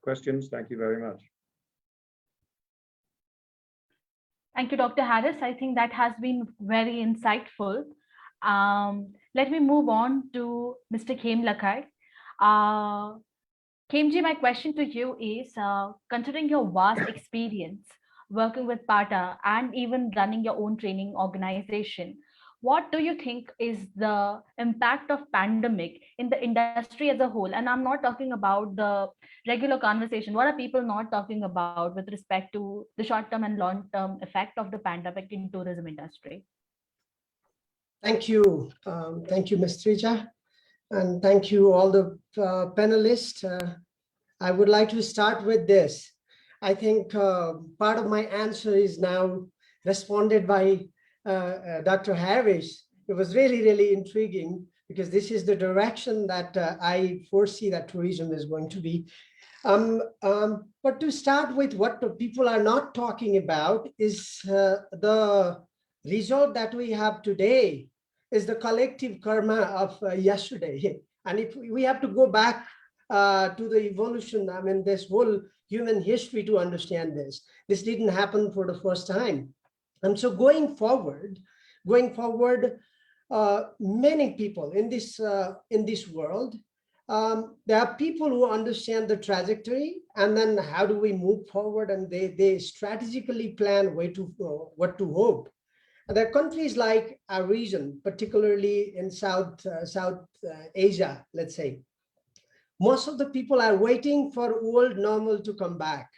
questions. Thank you very much. Thank you, Dr. Harris. I think that has been very insightful. Let me move on to Mr. Khem Lakai. Khemji, my question to you is, considering your vast experience working with PATA and even running your own training organization, what do you think is the impact of pandemic in the industry as a whole? And I'm not talking about the regular conversation. What are people not talking about with respect to the short-term and long-term effect of the pandemic in tourism industry? Thank you. Thank you, Ms. Thryza. And thank you all the panelists. I would like to start with this. I think part of my answer is now responded by Dr. Harris. It was really, really intriguing because this is the direction that I foresee that tourism is going to be. But to start with, what the people are not talking about is the result that we have today is the collective karma of yesterday. And if we have to go back to the evolution, I mean, this whole human history to understand this. This didn't happen for the first time. And so going forward, many people in this world, there are people who understand the trajectory and then how do we move forward, and they strategically plan what to hope. And there are countries like our region, particularly in South Asia, let's say. Most of the people are waiting for old normal to come back.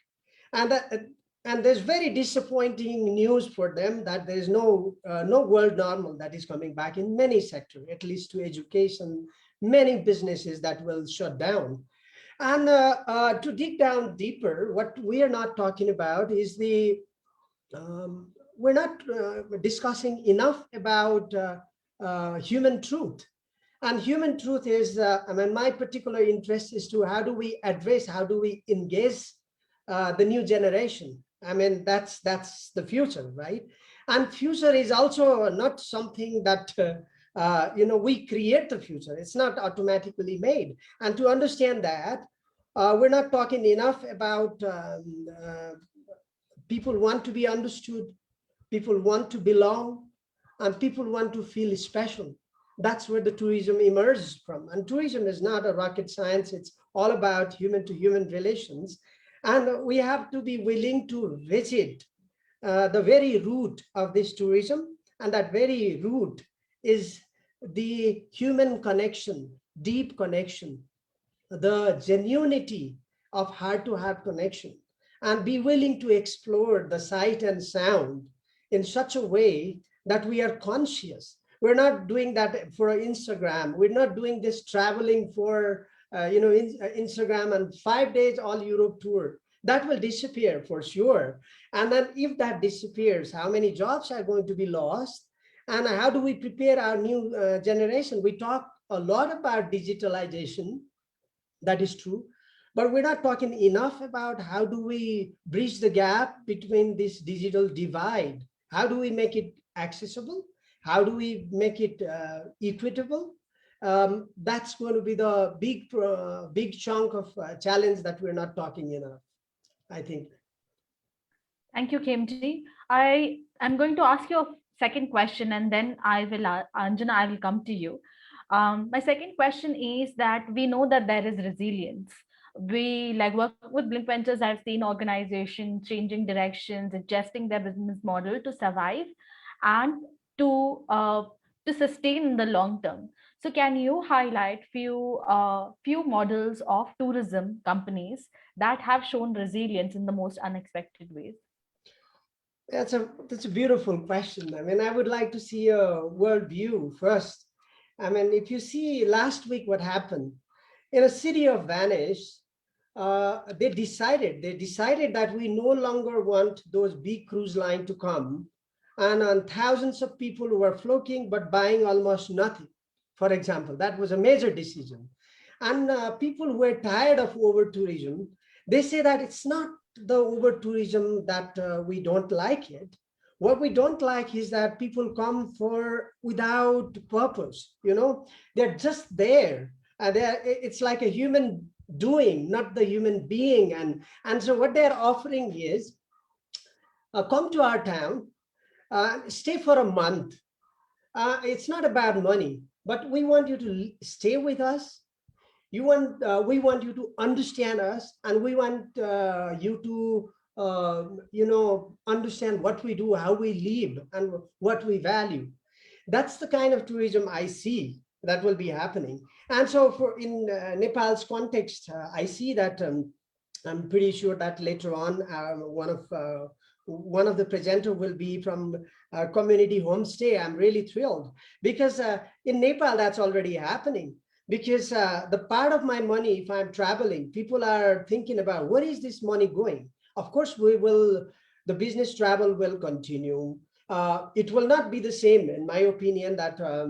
And there's very disappointing news for them that there's no world normal that is coming back in many sectors, at least to education, many businesses that will shut down. And to dig down deeper, what we are not talking about is we're not discussing enough about human truth. And human truth is, I mean, my particular interest is to how do we address, how do we engage the new generation? I mean, that's the future, right? And future is also not something that, we create the future. It's not automatically made. And to understand that, we're not talking enough about people want to be understood, people want to belong, and people want to feel special. That's where the tourism emerges from. And tourism is not a rocket science. It's all about human-to-human relations. And we have to be willing to visit the very root of this tourism. And that very root is the human connection, deep connection, the genuinity of heart-to-heart connection, and be willing to explore the sight and sound in such a way that we are conscious. We're not doing that for Instagram. We're not doing this traveling for Instagram and 5 days all Europe tour. That will disappear for sure. And then if that disappears, how many jobs are going to be lost? And how do we prepare our new generation? We talk a lot about digitalization. That is true. But we're not talking enough about how do we bridge the gap between this digital divide? How do we make it accessible? How do we make it equitable? That's going to be the big chunk of challenge that we're not talking enough, I think. Thank you, Khemji. I am going to ask you a second question, and then Anjana, I will come to you. My second question is that we know that there is resilience. We work with Blincventures. I've seen organizations changing directions, adjusting their business model to survive and to sustain in the long term. So can you highlight few models of tourism companies that have shown resilience in the most unexpected ways? That's a beautiful question. I mean, I would like to see a world view first. I mean, if you see last week what happened in a city of Vanish, they decided that we no longer want those big cruise lines to come and thousands of people who were flocking but buying almost nothing. For example, that was a major decision. And people who were tired of over tourism, they say that it's not the over tourism that we don't like it. What we don't like is that people come for without purpose. They're just there. It's like a human doing, not the human being. And so what they're offering is, come to our town, stay for a month. It's not about money, but we want you to stay with us. We want you to understand us, and we want you to understand what we do, how we live, and what we value. That's the kind of tourism I see that will be happening. And so in Nepal's context, I see that I'm pretty sure that later on one of the presenter will be from community homestay. I'm really thrilled because in Nepal that's already happening. Because the part of my money, if I'm traveling, people are thinking about where is this money going? Of course, the business travel will continue. It will not be the same, in my opinion, that a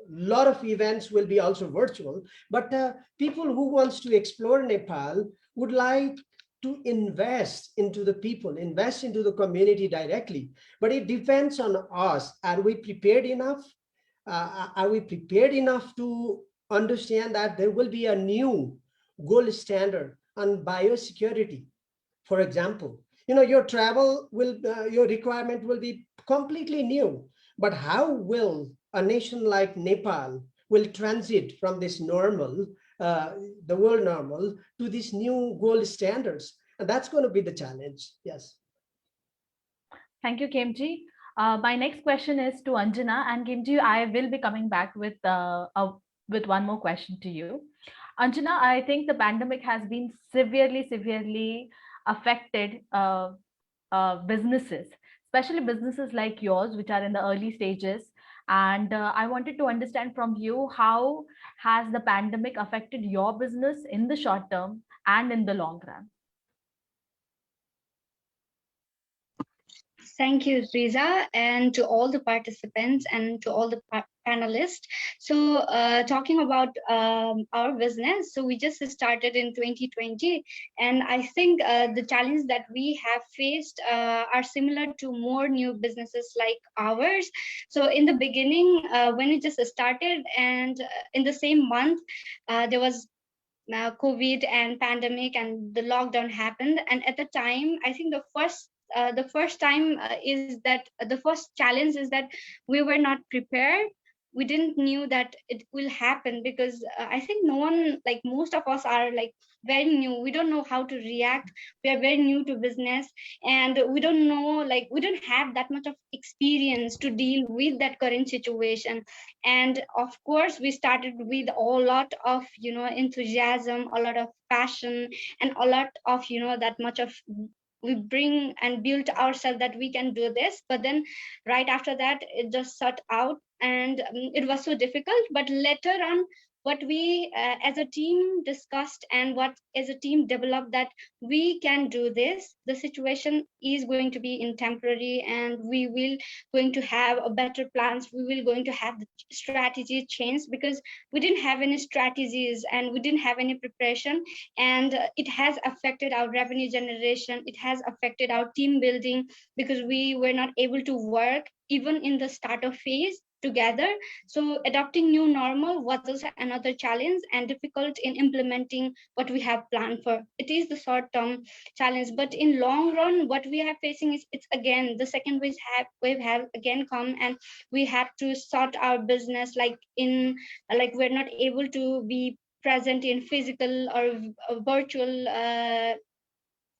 lot of events will be also virtual, but people who wants to explore Nepal would like to invest into the people, invest into the community directly. But it depends on us. Are we prepared enough? Are we prepared enough to understand that there will be a new gold standard on biosecurity? For example, your travel will, your requirement will be completely new. But how will a nation like Nepal will transit from this normal, the world normal, to these new gold standards? And that's going to be the challenge. Yes. Thank you, Khemji. My next question is to Anjana, and Khemji, I will be coming back with one more question to you. Anjana, I think the pandemic has been severely affected businesses, especially businesses like yours, which are in the early stages. And I wanted to understand from you, how has the pandemic affected your business in the short term and in the long run? Thank you, Thryza, and to all the participants and to all the panelists. So talking about our business, so we just started in 2020, and I think the challenges that we have faced are similar to more new businesses like ours. So in the beginning, when it just started, and in the same month, there was COVID and pandemic, and the lockdown happened. And at the time, I think the first challenge is that we were not prepared. We didn't knew that it will happen, because I think no one, like most of us are like very new. We don't know how to react. We are very new to business, and we don't know, like we don't have that much of experience to deal with that current situation. And of course, we started with a lot of enthusiasm, a lot of passion, and a lot of that much of we bring and built ourselves that we can do this. But then right after that, it just shut out, and it was so difficult. But later on, what we as a team discussed, and what as a team developed, that we can do this. The situation is going to be in temporary, and we will going to have a better plans. We will going to have the strategy change, because we didn't have any strategies and we didn't have any preparation, and it has affected our revenue generation. It has affected our team building, because we were not able to work even in the startup phase together. So adopting new normal was also another challenge, and difficult in implementing what we have planned for. It is the short-term challenge, but in long run, what we are facing is, it's again the second wave have again come, and we have to sort our business, like we're not able to be present in physical or virtual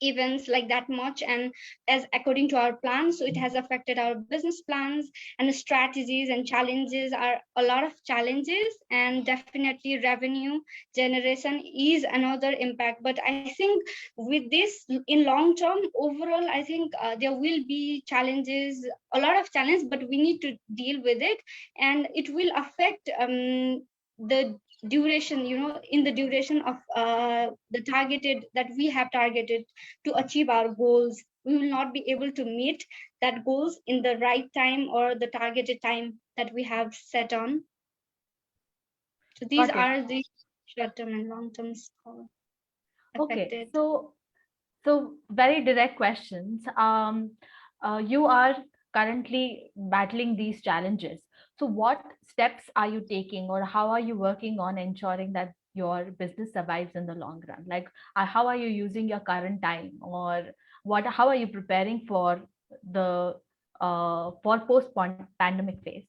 events like that much, and as according to our plans. So it has affected our business plans and strategies, and challenges are a lot of challenges, and definitely revenue generation is another impact. But I think with this, in long term, overall, I think there will be challenges, a lot of challenges, but we need to deal with it, and it will affect the duration, in the duration of the targeted that we have targeted to achieve our goals, we will not be able to meet that goals in the right time or the targeted time that we have set on. So these are the short-term and long-term affected. Okay, so very direct questions. You are currently battling these challenges. So what steps are you taking, or how are you working on ensuring that your business survives in the long run? Like, how are you using your current time, or how are you preparing for the for post-pandemic phase?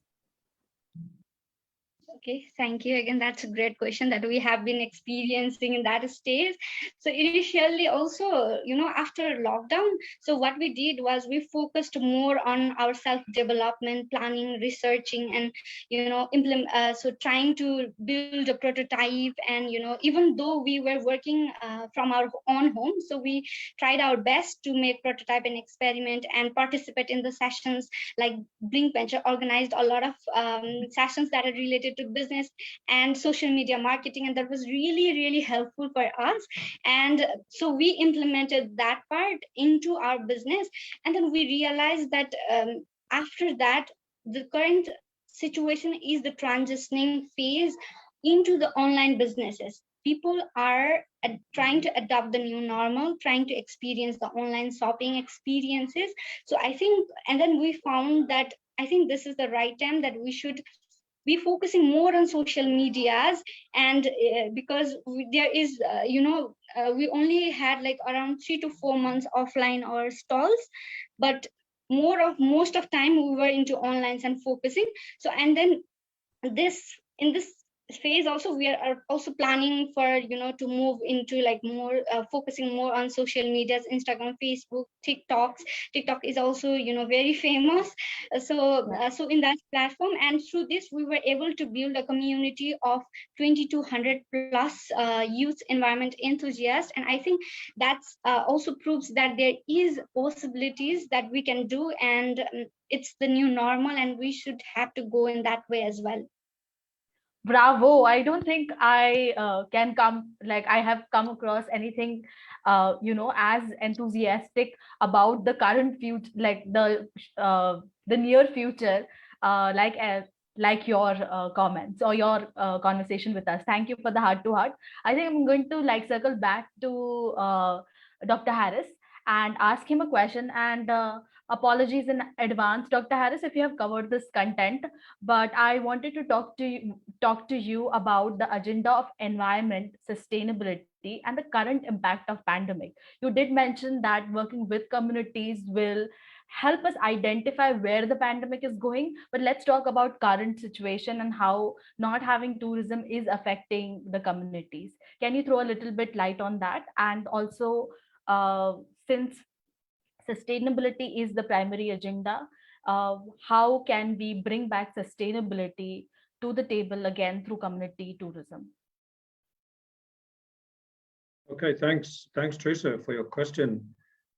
Okay, thank you again. That's a great question that we have been experiencing in that stage. So initially also, after lockdown, so what we did was we focused more on our self-development, planning, researching, and, so trying to build a prototype. And, even though we were working from our own home, so we tried our best to make prototype and experiment and participate in the sessions. Like Blincventures organized a lot of sessions that are related to business and social media marketing, and that was really, really helpful for us. And so we implemented that part into our business, and then we realized that after that, the current situation is the transitioning phase into the online businesses. People are trying to adopt the new normal, trying to experience the online shopping experiences. So I think, and then we found that I think this is the right time that we should be focusing more on social medias. And because there is, we only had like around 3 to 4 months offline or stalls, but most of time we were into online and focusing. So, and then in this phase also, we are also planning for, to move into like more focusing more on social medias, Instagram, Facebook, TikTok is also, very famous. So in that platform, and through this we were able to build a community of 2200 plus youth environment enthusiasts. And I think that's also proves that there is possibilities that we can do, and it's the new normal, and we should have to go in that way as well. Bravo. I don't think I have come across anything as enthusiastic about the current future, like the near future, like your comments or your conversation with us. Thank you for the heart to heart. I think I'm going to circle back to Dr. Harris and ask him a question. And apologies in advance, Dr. Harris, if you have covered this content, but I wanted to talk to you about the agenda of environment, sustainability, and the current impact of pandemic. You did mention that working with communities will help us identify where the pandemic is going, but let's talk about current situation and how not having tourism is affecting the communities. Can you throw a little bit light on that? And also, since sustainability is the primary agenda, how can we bring back sustainability to the table again through community tourism? Okay, thanks, Thryza, for your question.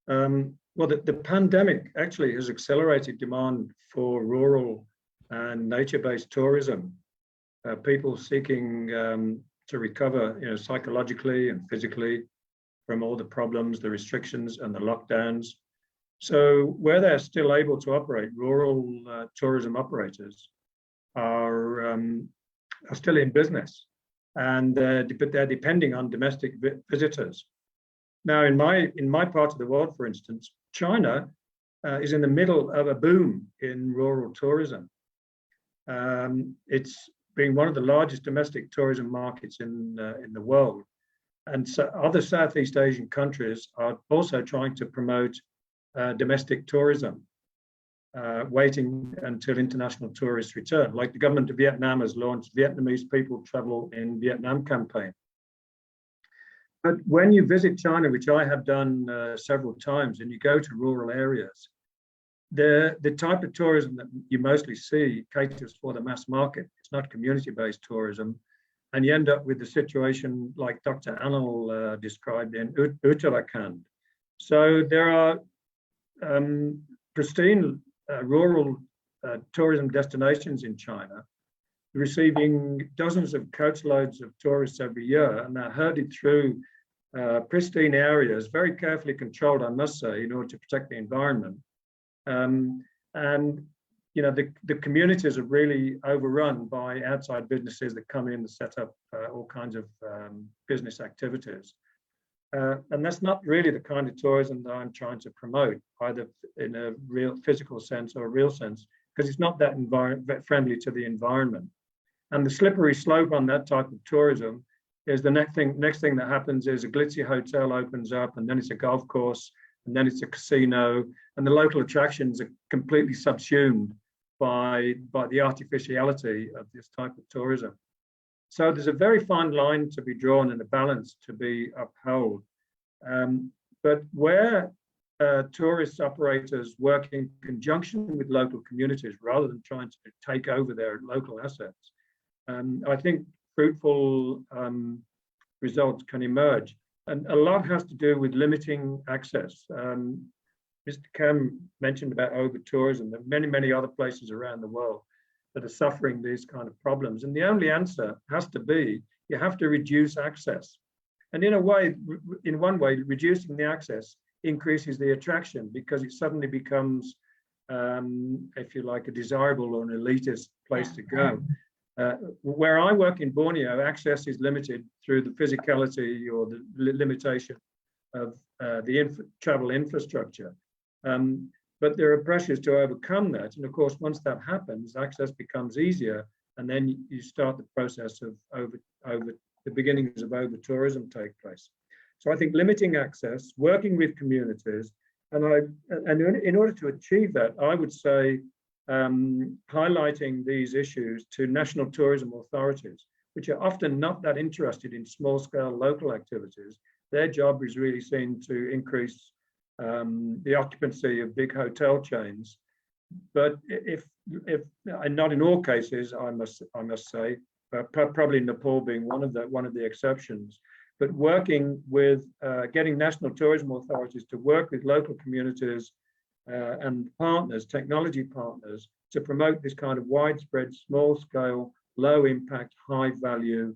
Well, the pandemic actually has accelerated demand for rural and nature-based tourism. People seeking to recover, psychologically and physically from all the problems, the restrictions, and the lockdowns. So where they're still able to operate, rural tourism operators are still in business, and but they're depending on domestic visitors. Now, in my part of the world, for instance, China is in the middle of a boom in rural tourism. It's been one of the largest domestic tourism markets in the world, and so other Southeast Asian countries are also trying to promote domestic tourism, waiting until international tourists return. Like the government of Vietnam has launched Vietnamese People Travel in Vietnam campaign. But when you visit China, which I have done several times, and you go to rural areas, the type of tourism that you mostly see caters for the mass market. It's not community-based tourism. And you end up with the situation like Dr. Anil described in Uttarakhand. So there are pristine rural tourism destinations in China, receiving dozens of coachloads of tourists every year, and they're herded through pristine areas, very carefully controlled, I must say, in order to protect the environment. And you know, the communities are really overrun by outside businesses that come in and set up all kinds of business activities. And that's not really the kind of tourism that I'm trying to promote, either in a real physical sense or a real sense, because it's not that friendly to the environment. And the slippery slope on that type of tourism is the next thing that happens is a glitzy hotel opens up, and then it's a golf course, and then it's a casino, and the local attractions are completely subsumed by the artificiality of this type of tourism. So there's a very fine line to be drawn and a balance to be upheld. But where tourist operators work in conjunction with local communities rather than trying to take over their local assets, I think fruitful results can emerge. And a lot has to do with limiting access. Mr. Khem mentioned about over-tourism. There are many, many other places around the world that are suffering these kind of problems. And the only answer has to be, you have to reduce access. And in a way, in one way, reducing the access increases the attraction because it suddenly becomes, if you like, a desirable or an elitist place to go. Where I work in Borneo, access is limited through the physicality or the limitation of the travel infrastructure. But there are pressures to overcome that. And of course, once that happens, access becomes easier. And then you start the process of the beginnings of over-tourism take place. So I think limiting access, working with communities, and in order to achieve that, I would say highlighting these issues to national tourism authorities, which are often not that interested in small-scale local activities. Their job is really seen to increase the occupancy of big hotel chains. But if and not in all cases, I must say, probably Nepal being one of the exceptions, but working with getting national tourism authorities to work with local communities and partners, technology partners, to promote this kind of widespread, small-scale, low-impact, high-value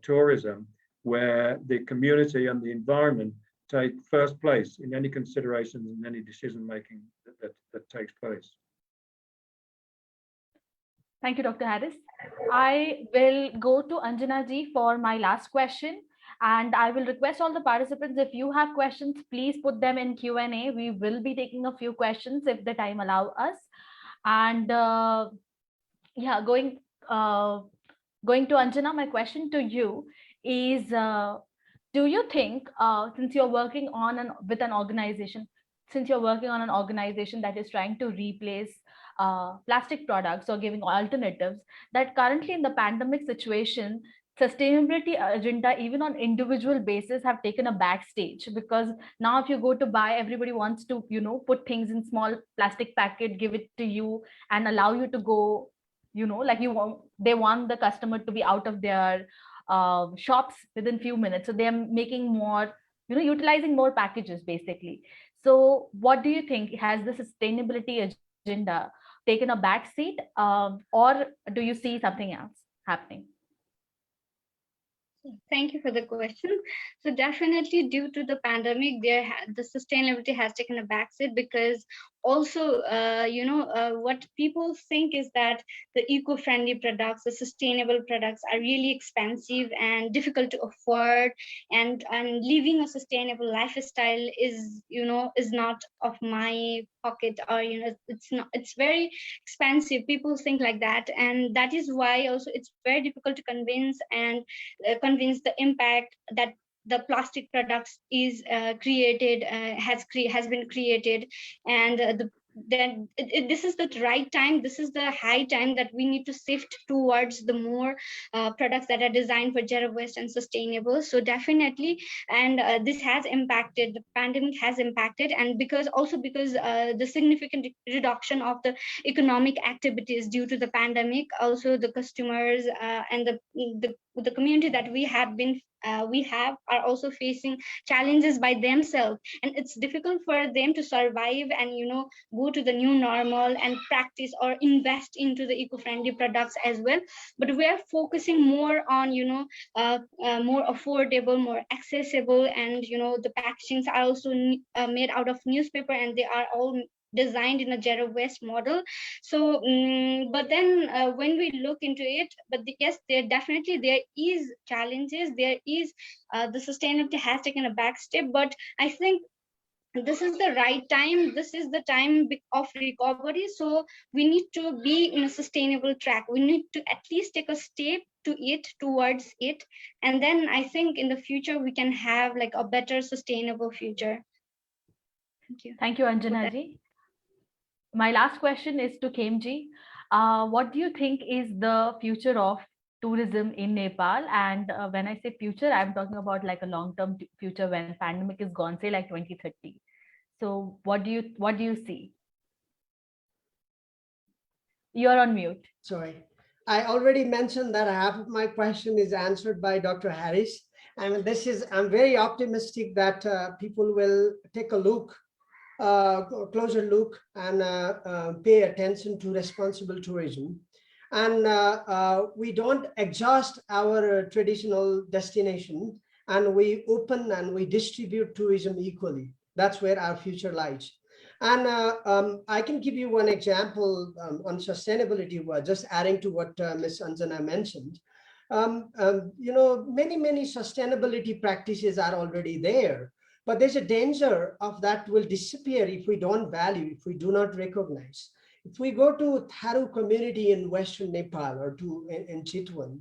tourism, where the community and the environment take first place in any considerations and any decision-making that takes place. Thank you, Dr. Harris. I will go to Anjana ji for my last question. And I will request all the participants, if you have questions, please put them in Q&A. We will be taking a few questions if the time allows us. And yeah, going to Anjana, my question to you is, do you think, since you're working on with an organization, that is trying to replace plastic products or giving alternatives, that currently in the pandemic situation, sustainability agenda, even on individual basis, have taken a backstage? Because now if you go to buy, everybody wants to, put things in small plastic packet, give it to you and allow you to go, like they want the customer to be out of their shops within few minutes. So they're making more, utilizing more packages basically. So what do you think? Has the sustainability agenda taken a backseat, or do you see something else happening? Thank you for the question. So definitely due to the pandemic, the sustainability has taken a backseat, because also, what people think is that the eco-friendly products, the sustainable products are really expensive and difficult to afford, and living a sustainable lifestyle is not of my pocket, or it's very expensive. People think like that, and that is why also it's very difficult to convince convince the impact that the plastic products is created, has been created, and this is the right time. This is the high time that we need to shift towards the more products that are designed for zero waste and sustainable. So definitely, and this has impacted. The pandemic has impacted, and because the significant reduction of the economic activities due to the pandemic, also the customers and the community that we have been we have are also facing challenges by themselves, and it's difficult for them to survive and go to the new normal and practice or invest into the eco-friendly products as well. But we are focusing more on more affordable, more accessible, and the packagings are also made out of newspaper, and they are all designed in a zero waste model. So but then when we look into it, yes, there is challenges, there is the sustainability has taken a back step, but I think this is the right time, this is the time of recovery. So we need to be in a sustainable track, we need to at least take a step towards it, and then I think in the future we can have like a better sustainable future. Thank you, Anjana ji. My last question is to Khem ji. What do you think is the future of tourism in Nepal? And when I say future, I'm talking about like a long-term future when pandemic is gone, say like 2030. So what do you see? You're on mute. Sorry, I already mentioned that half of my question is answered by Dr. Harris. And I'm very optimistic that people will take a look, closer look, and pay attention to responsible tourism. And we don't exhaust our traditional destination, and we open and we distribute tourism equally. That's where our future lies. And I can give you one example on sustainability, just adding to what Ms. Anjana mentioned. Many sustainability practices are already there, but there's a danger of that will disappear if we don't value, if we do not recognize. If we go to Tharu community in Western Nepal or in Chitwan,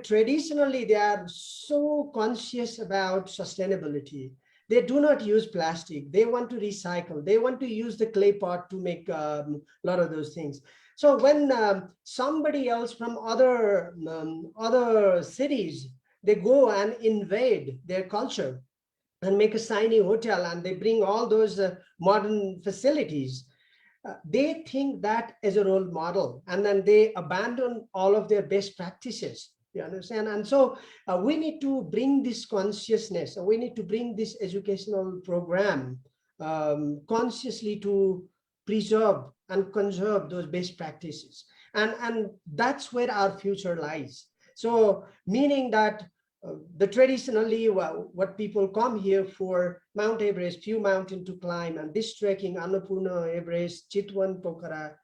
traditionally they are so conscious about sustainability. They do not use plastic. They want to recycle. They want to use the clay pot to make a lot of those things. So when somebody else from other cities, they go and invade their culture and make a shiny hotel, and they bring all those modern facilities, they think that as a role model, and then they abandon all of their best practices. You understand? And so we need to bring this consciousness, we need to bring this educational program consciously to preserve and conserve those best practices. And that's where our future lies. So meaning that traditionally what people come here for, Mount Everest, few mountain to climb, and this trekking, Annapurna, Everest, Chitwan, Pokhara,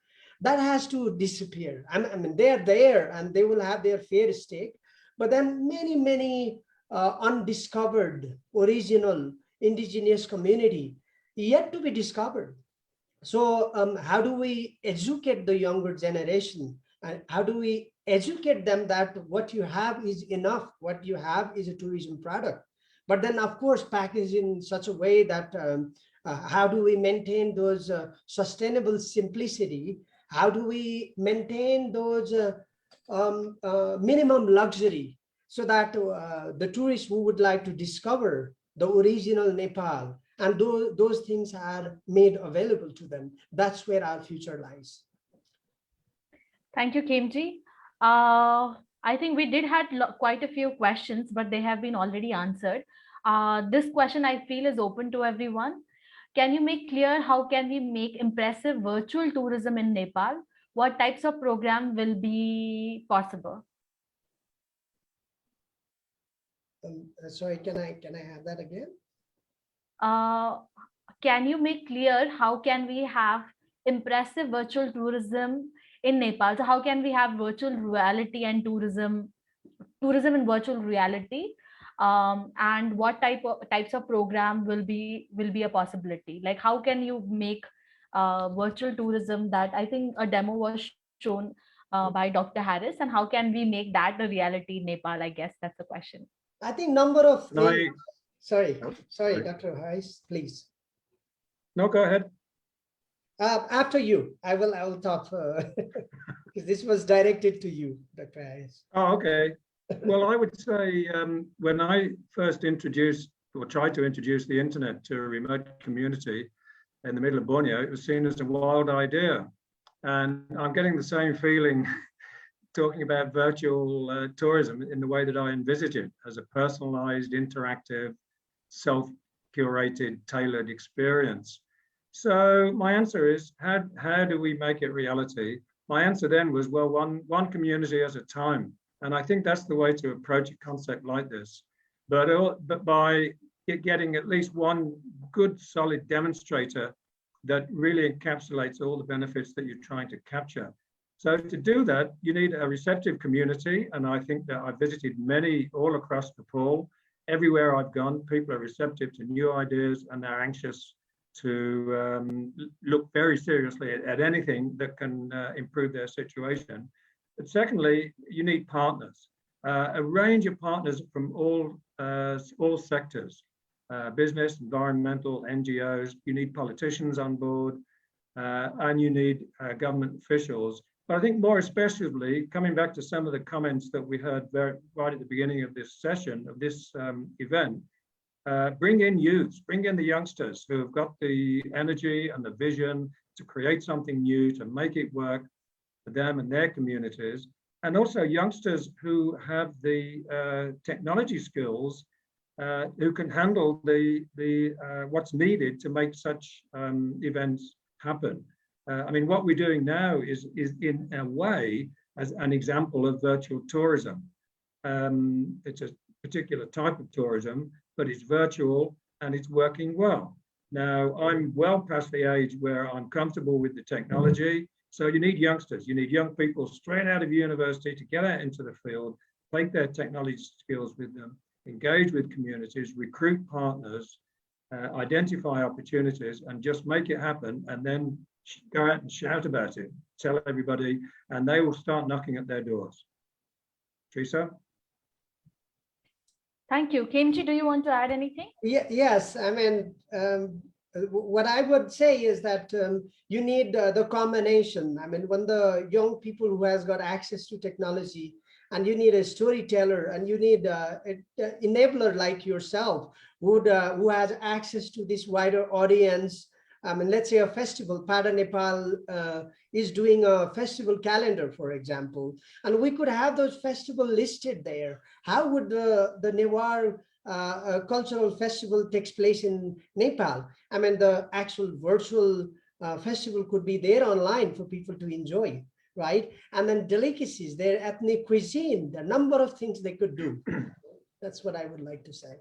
that has to disappear. I mean, they're there and they will have their fair stake, but then many undiscovered, original, indigenous community yet to be discovered. So how do we educate the younger generation? How do we educate them that what you have is enough, what you have is a tourism product? But then, of course, packaged in such a way that how do we maintain those sustainable simplicity? How do we maintain those minimum luxury so that the tourists who would like to discover the original Nepal, and those things are made available to them? That's where our future lies. Thank you, Khemji. I think we did have quite a few questions, but they have been already answered. This question I feel is open to everyone. Can you make clear how can we make impressive virtual tourism in Nepal? What types of program will be possible? Sorry, can I have that again? Can you make clear how can we have impressive virtual tourism in Nepal? So how can we have virtual reality and tourism in virtual reality? And what types of program will be a possibility? Like how can you make virtual tourism? That I think a demo was shown by Dr. Harris, and how can we make that a reality in Nepal? I guess that's the question. I think number of sorry, Dr. Harris, please. No, go ahead. After you, I will talk because this was directed to you, Dr. Harris. Oh, okay. Well, I would say when I first introduced or tried to introduce the internet to a remote community in the middle of Borneo, it was seen as a wild idea. And I'm getting the same feeling talking about virtual tourism in the way that I envisage it, as a personalized, interactive, self-curated, tailored experience. So my answer is, how do we make it reality? My answer then was, well, one community at a time. And I think that's the way to approach a concept like this. But by getting at least one good, solid demonstrator that really encapsulates all the benefits that you're trying to capture. So to do that, you need a receptive community. And I think that I've visited many all across Nepal. Everywhere I've gone, people are receptive to new ideas and they're anxious to look very seriously at anything that can improve their situation. But secondly, you need partners, a range of partners from all sectors, business, environmental, NGOs. You need politicians on board, and you need government officials. But I think more especially, coming back to some of the comments that we heard right at the beginning of this session, of this event, bring in youths, bring in the youngsters who have got the energy and the vision to create something new, to make it work for them and their communities. And also youngsters who have the technology skills, who can handle what's needed to make such events happen. I mean, what we're doing now is in a way as an example of virtual tourism. It's a particular type of tourism, but it's virtual and it's working well. Now, I'm well past the age where I'm comfortable with the technology. So you need youngsters, you need young people straight out of university to get out into the field, take their technology skills with them, engage with communities, recruit partners, identify opportunities, and just make it happen, and then go out and shout about it, tell everybody, and they will start knocking at their doors. Thryza? Thank you. Khemji, do you want to add anything? Yes, I mean, what I would say is that you need the combination. I mean, when the young people who has got access to technology, and you need a storyteller, and you need an enabler like yourself, who has access to this wider audience. I mean, let's say a festival, Pada Nepal is doing a festival calendar, for example, and we could have those festivals listed there. How would the Newar cultural festival takes place in Nepal? I mean, the actual virtual festival could be there online for people to enjoy, right? And then delicacies, their ethnic cuisine, the number of things they could do. That's what I would like to say.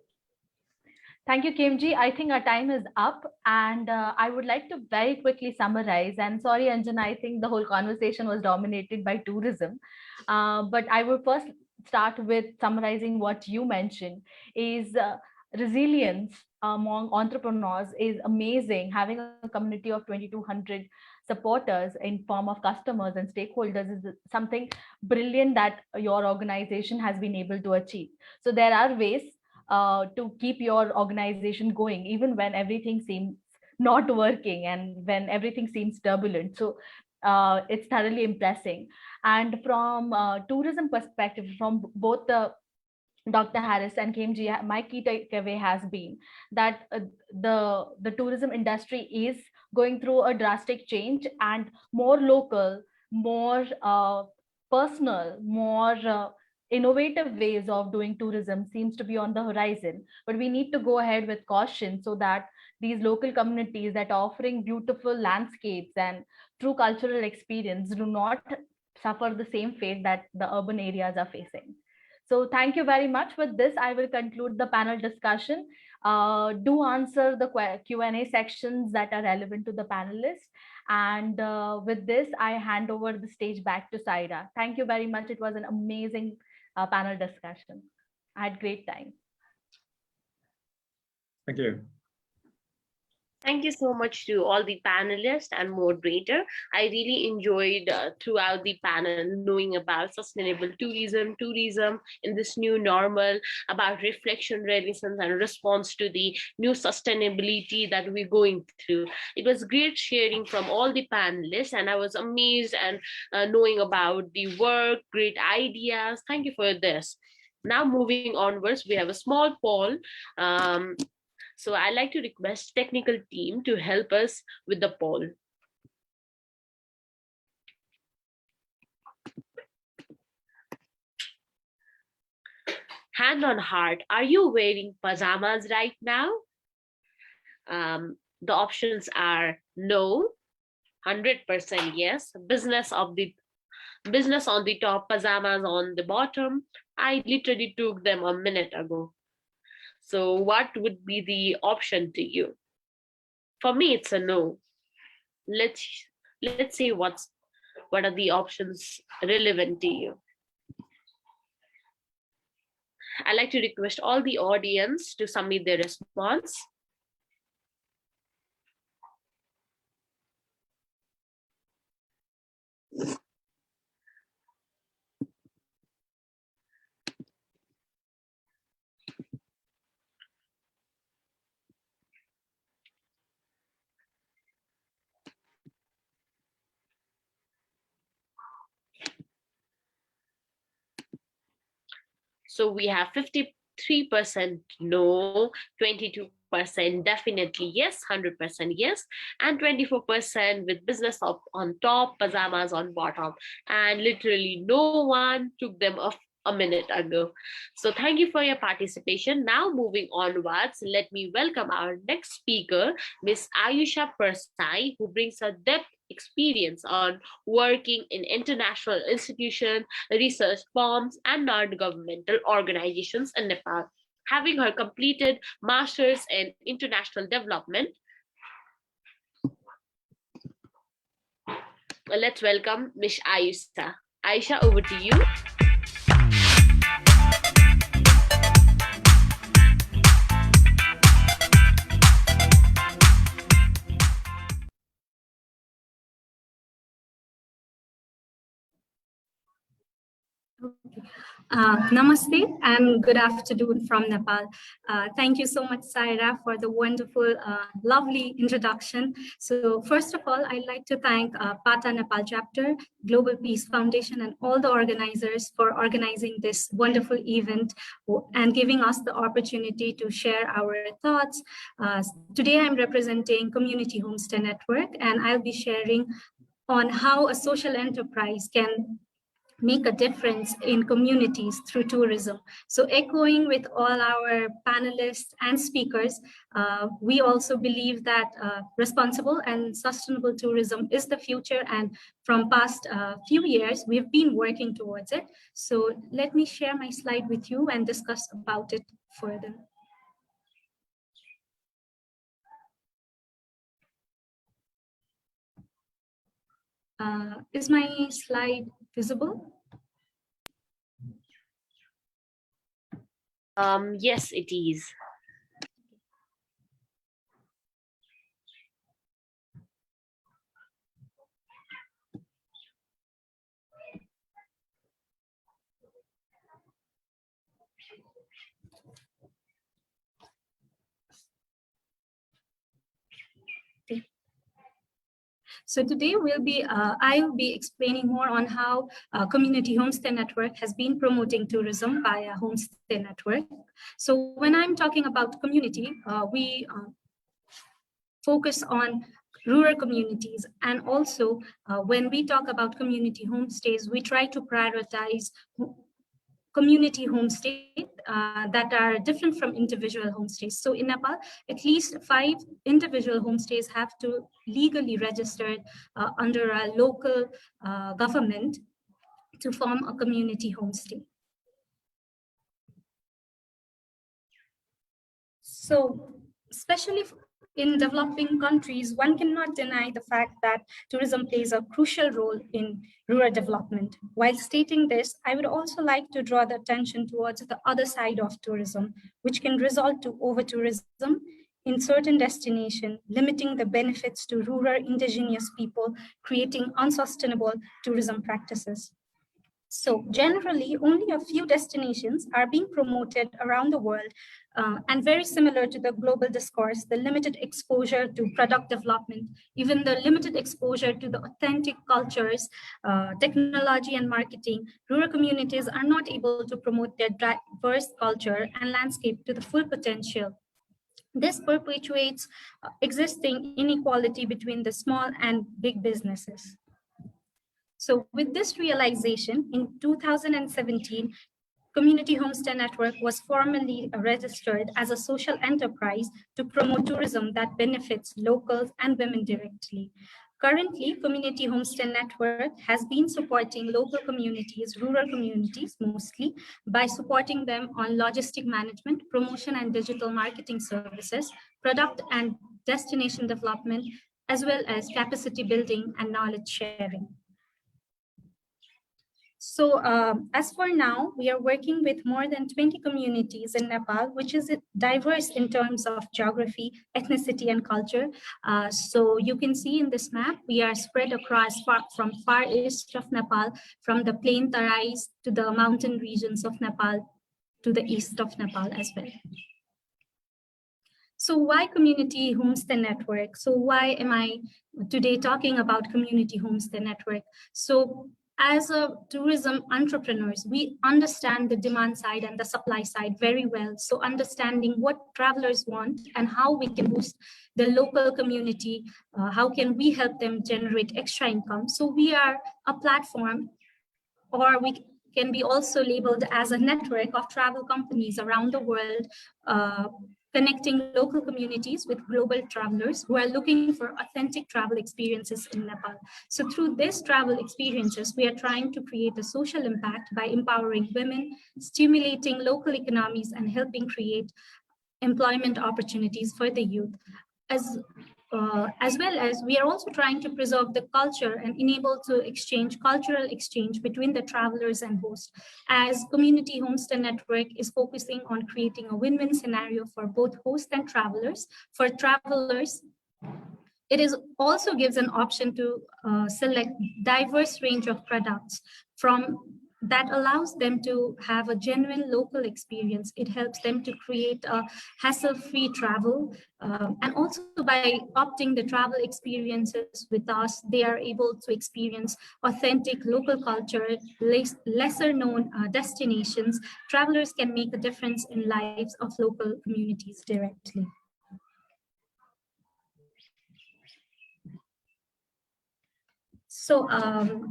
Thank you, Khemji. I think our time is up, and I would like to very quickly summarize. And sorry, Anjana, I think the whole conversation was dominated by tourism. But I will first start with summarizing what you mentioned is resilience among entrepreneurs is amazing. Having a community of 2,200 supporters in form of customers and stakeholders is something brilliant that your organization has been able to achieve. So there are ways to keep your organization going, even when everything seems not working and when everything seems turbulent. So it's thoroughly impressive. And from tourism perspective, from both the Dr. Harris and Khemji, my key takeaway has been that the tourism industry is going through a drastic change, and more local, more personal, more innovative ways of doing tourism seems to be on the horizon. But we need to go ahead with caution so that these local communities that are offering beautiful landscapes and true cultural experience do not suffer the same fate that the urban areas are facing. So thank you very much. With this, I will conclude the panel discussion. Do answer the Q&A sections that are relevant to the panelists. And with this, I hand over the stage back to Saira. Thank you very much. It was an amazing panel discussion. I had great time. Thank you. Thank you so much to all the panelists and moderator. I really enjoyed throughout the panel knowing about sustainable tourism in this new normal, about reflection, renaissance, and response to the new sustainability that we're going through. It was great sharing from all the panelists, and I was amazed and knowing about the work, great ideas. Thank you for this. Now moving onwards, we have a small poll. So I'd like to request technical team to help us with the poll. Hand on heart, are you wearing pajamas right now? The options are no, 100% yes, business on the top, pajamas on the bottom. I literally took them a minute ago. So what would be the option to you? For me, it's a no. Let's see what are the options relevant to you. I'd like to request all the audience to submit their response. So we have 53% no, 22% definitely yes, 100% yes, and 24% with business on top, pajamas on bottom. And literally no one took them a minute ago. So thank you for your participation. Now moving onwards, let me welcome our next speaker, Ms. Ayusha Persai, who brings a depth experience on working in international institutions, research firms, and non-governmental organizations in Nepal. Having her completed Masters in International Development, let's welcome Ms. Ayusha. Ayusha, over to you. Namaste and good afternoon from Nepal. Thank you so much, Saira, for the wonderful, lovely introduction. So first of all, I'd like to thank PATA Nepal chapter, Global Peace Foundation, and all the organizers for organizing this wonderful event and giving us the opportunity to share our thoughts. Today, I'm representing Community Homestay Network, and I'll be sharing on how a social enterprise can make a difference in communities through tourism. So echoing with all our panelists and speakers, we also believe that responsible and sustainable tourism is the future, and from past few years, we've been working towards it. So let me share my slide with you and discuss about it further. Is my slide visible? Yes, it is. So today I will be explaining more on how Community Homestay Network has been promoting tourism via Homestay Network. So when I'm talking about community, we focus on rural communities, and also when we talk about community homestays, we try to prioritize community homestays that are different from individual homestays. So in Nepal, at least 5 individual homestays have to legally registered under a local government to form a community homestay. So especially in developing countries, one cannot deny the fact that tourism plays a crucial role in rural development. While stating this, I would also like to draw the attention towards the other side of tourism, which can result to over-tourism in certain destinations, limiting the benefits to rural indigenous people, creating unsustainable tourism practices. So generally, only a few destinations are being promoted around the world, and very similar to the global discourse, the limited exposure to product development, even the limited exposure to the authentic cultures, technology and marketing, rural communities are not able to promote their diverse culture and landscape to the full potential. This perpetuates existing inequality between the small and big businesses. So with this realization, in 2017, Community Homestay Network was formally registered as a social enterprise to promote tourism that benefits locals and women directly. Currently, Community Homestay Network has been supporting local communities, rural communities mostly, by supporting them on logistic management, promotion and digital marketing services, product and destination development, as well as capacity building and knowledge sharing. So as for now, we are working with more than 20 communities in Nepal, which is diverse in terms of geography, ethnicity, and culture. So you can see in this map, we are spread across from far east of Nepal, from the plain Tarais to the mountain regions of Nepal, to the east of Nepal as well. So why Community Homestay Network? So why am I today talking about Community Homestay Network? So as a tourism entrepreneurs, we understand the demand side and the supply side very well. So understanding what travelers want and how we can boost the local community, how can we help them generate extra income? So we are a platform, or we can be also labeled as a network of travel companies around the world, connecting local communities with global travelers who are looking for authentic travel experiences in Nepal. So through these travel experiences, we are trying to create a social impact by empowering women, stimulating local economies, and helping create employment opportunities for the youth. As well as we are also trying to preserve the culture and enable to cultural exchange between the travelers and hosts, as Community Homestay Network is focusing on creating a win-win scenario for both hosts and travelers. For travelers, it also gives an option to select diverse range of products that allows them to have a genuine local experience. It helps them to create a hassle-free travel. And also by opting the travel experiences with us, they are able to experience authentic local culture, lesser known destinations. Travelers can make a difference in lives of local communities directly. So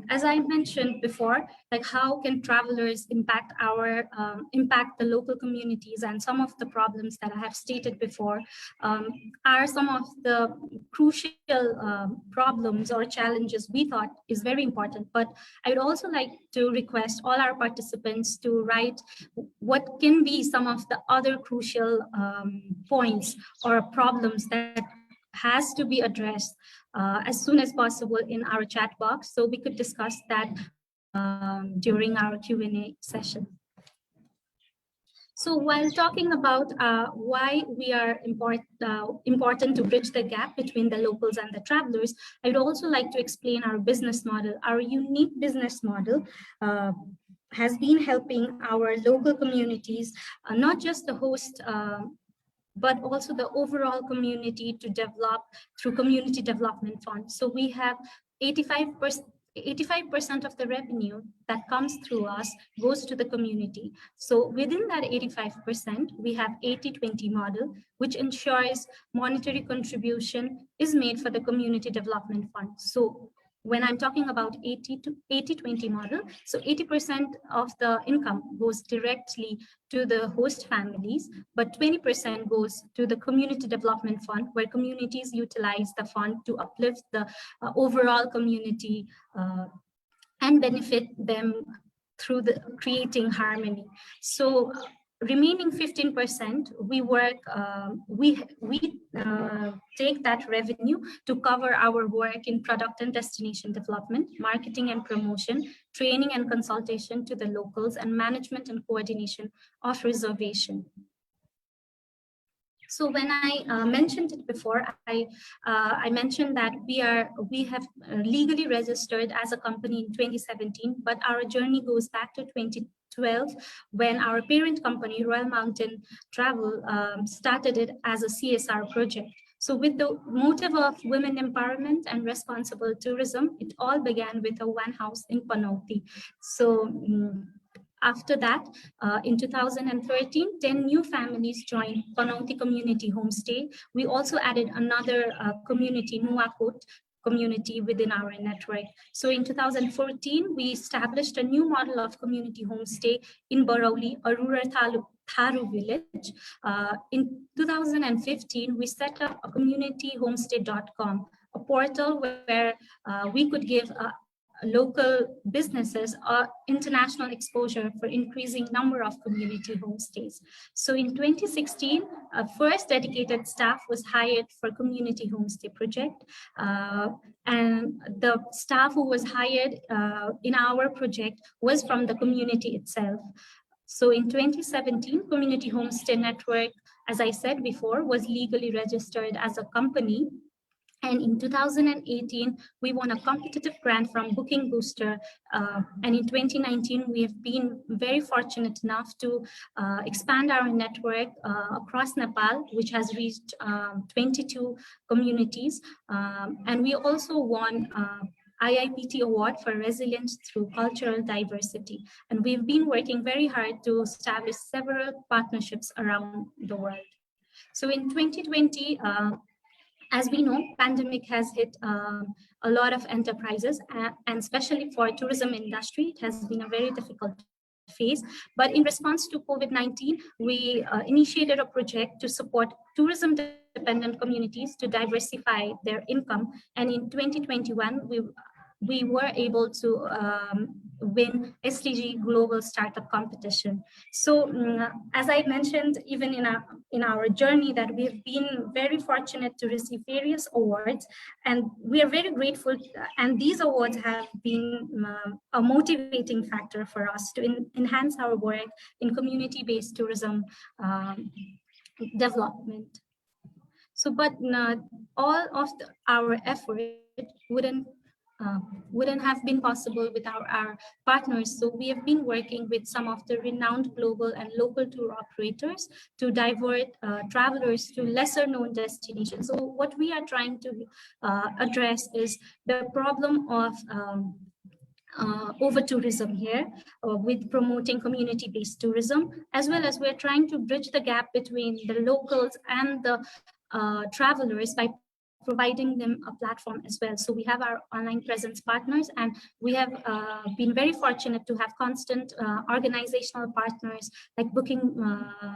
as I mentioned before, like how can travelers impact the local communities, and some of the problems that I have stated before are some of the crucial problems or challenges we thought is very important. But I would also like to request all our participants to write what can be some of the other crucial points or problems that has to be addressed as soon as possible in our chat box, so we could discuss that during our Q&A session. So while talking about why we are important to bridge the gap between the locals and the travelers, I would also like to explain our business model. Our unique business model has been helping our local communities, not just the host, but also the overall community to develop through community development funds. So we have 85% of the revenue that comes through us goes to the community. So within that 85%, we have 80-20 model, which ensures monetary contribution is made for the community development fund. So when I'm talking about 80-20 model, so 80% of the income goes directly to the host families, but 20% goes to the community development fund, where communities utilize the fund to uplift the overall community and benefit them through the creating harmony. So remaining 15%, we work, we take that revenue to cover our work in product and destination development, marketing and promotion, training and consultation to the locals, and management and coordination of reservation. So when I mentioned it before, I mentioned that we have legally registered as a company in 2017, but our journey goes back to 2012 when our parent company, Royal Mountain Travel, started it as a CSR project. So with the motive of women empowerment and responsible tourism, it all began with a one house in Panauti. So after that, in 2013, 10 new families joined Panauti Community Homestay. We also added another community, Nuakot, community within our network. So in 2014, we established a new model of community homestay in Barauli, a rural Tharu village. In 2015, we set up a communityhomestay.com, a portal where we could give local businesses international exposure for increasing number of community homestays. So in 2016, a first dedicated staff was hired for community homestay project. And the staff who was hired in our project was from the community itself. So in 2017, Community Homestay Network, as I said before, was legally registered as a company. And in 2018, we won a competitive grant from Booking Booster. And in 2019, we have been very fortunate enough to expand our network across Nepal, which has reached 22 communities. And we also won IIPT Award for Resilience through Cultural Diversity. And we've been working very hard to establish several partnerships around the world. So in 2020, as we know, pandemic has hit a lot of enterprises, and especially for tourism industry, it has been a very difficult phase. But in response to COVID-19, we initiated a project to support tourism-dependent communities to diversify their income. And in 2021, we were able to win SDG Global Startup Competition. So as I mentioned, even in our journey, that we have been very fortunate to receive various awards, and we are very grateful. And these awards have been a motivating factor for us to enhance our work in community-based tourism development. So, but all of our effort wouldn't have been possible without our partners. So we have been working with some of the renowned global and local tour operators to divert travelers to lesser known destinations. So what we are trying to address is the problem of over tourism here with promoting community-based tourism, as well as we're trying to bridge the gap between the locals and the travelers by providing them a platform as well. So we have our online presence partners, and we have been very fortunate to have constant organizational partners like Booking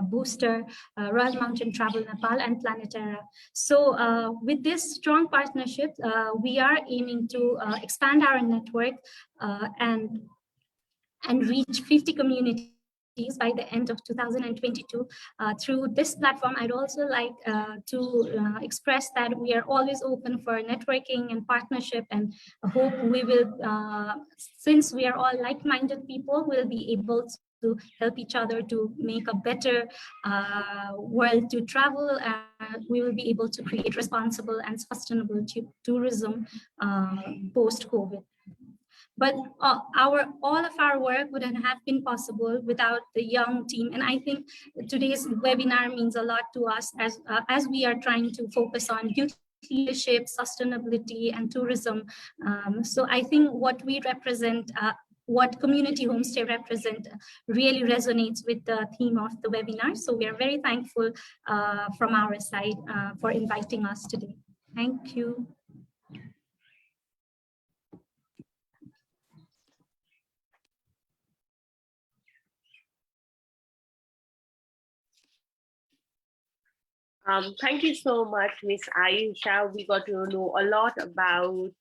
Booster, Royal Mountain Travel Nepal, and Planetara. So with this strong partnership, we are aiming to expand our network and reach 50 communities by the end of 2022. Through this platform, I'd also like to express that we are always open for networking and partnership, and hope we will, since we are all like-minded people, we'll be able to help each other to make a better world to travel, and we will be able to create responsible and sustainable tourism post-COVID. But all of our work wouldn't have been possible without the young team. And I think today's webinar means a lot to us as we are trying to focus on youth leadership, sustainability, and tourism. So I think what we represent, what community homestay represent, really resonates with the theme of the webinar. So we are very thankful from our side for inviting us today. Thank you. Thank you so much, Miss Ayesha. We got to know a lot about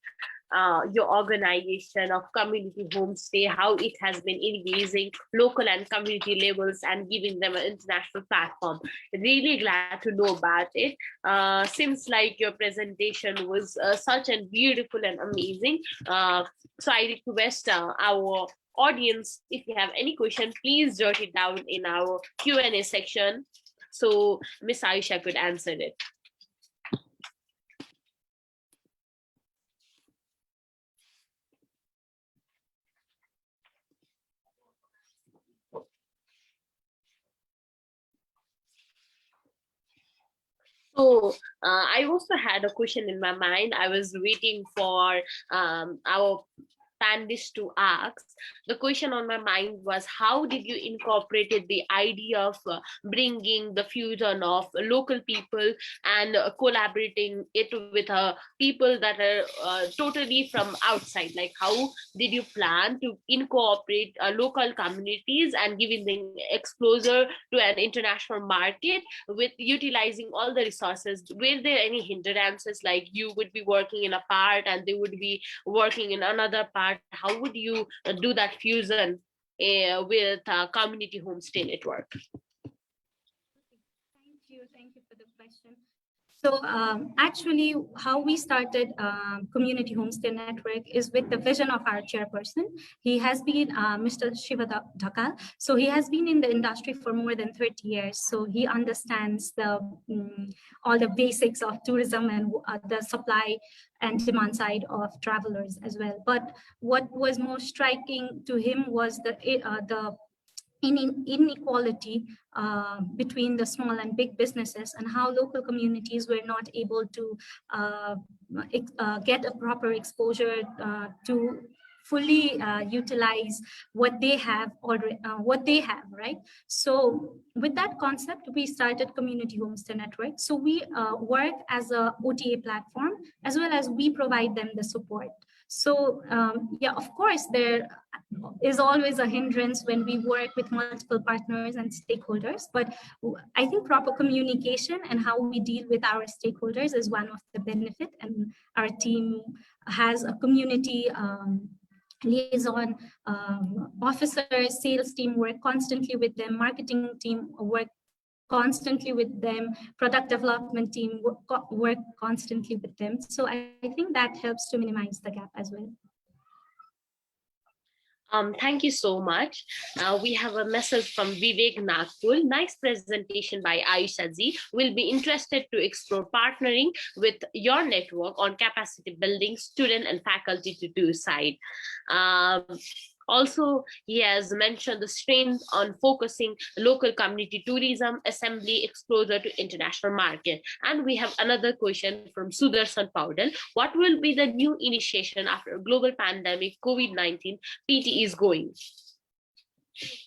your organization of community homestay, how it has been engaging local and community levels and giving them an international platform. Really glad to know about it. Seems like your presentation was such and beautiful and amazing. So I request our audience, if you have any question, please jot it down in our Q&A section, so Miss Ayesha could answer it. So I also had a question in my mind. I was waiting for our panelists to ask. The question on my mind was, how did you incorporated the idea of bringing the fusion of local people and collaborating it with people that are totally from outside? Like, how did you plan to incorporate local communities and giving them exposure to an international market with utilizing all the resources? Were there any hindrances, like you would be working in a part and they would be working in another part? How would you do that fusion with community homestay network? Thank you for the question. So actually, how we started Community Homestay Network is with the vision of our chairperson. He has been Mr. Shiva Dhakal. So he has been in the industry for more than 30 years. So he understands the all the basics of tourism and the supply and demand side of travelers as well. But what was most striking to him was the inequality between the small and big businesses, and how local communities were not able to get a proper exposure to fully utilize what they have already, right? So with that concept, we started Community Homestay Network. So we work as a OTA platform, as well as we provide them the support. So yeah, of course, there is always a hindrance when we work with multiple partners and stakeholders, but I think proper communication and how we deal with our stakeholders is one of the benefit, and our team has a community liaison officers, sales team work constantly with them, marketing team work constantly with them, product development team work constantly with them. So I think that helps to minimize the gap as well. Thank you so much. We have a message from Vivek Nagpur. Nice presentation by Aisha Ji. We'll be interested to explore partnering with your network on capacity building, student and faculty to do side. Also, he has mentioned the strength on focusing local community tourism, assembly, exposure to international market. And we have another question from Sudarshan Paudel. What will be the new initiation after global pandemic COVID-19 PT is going?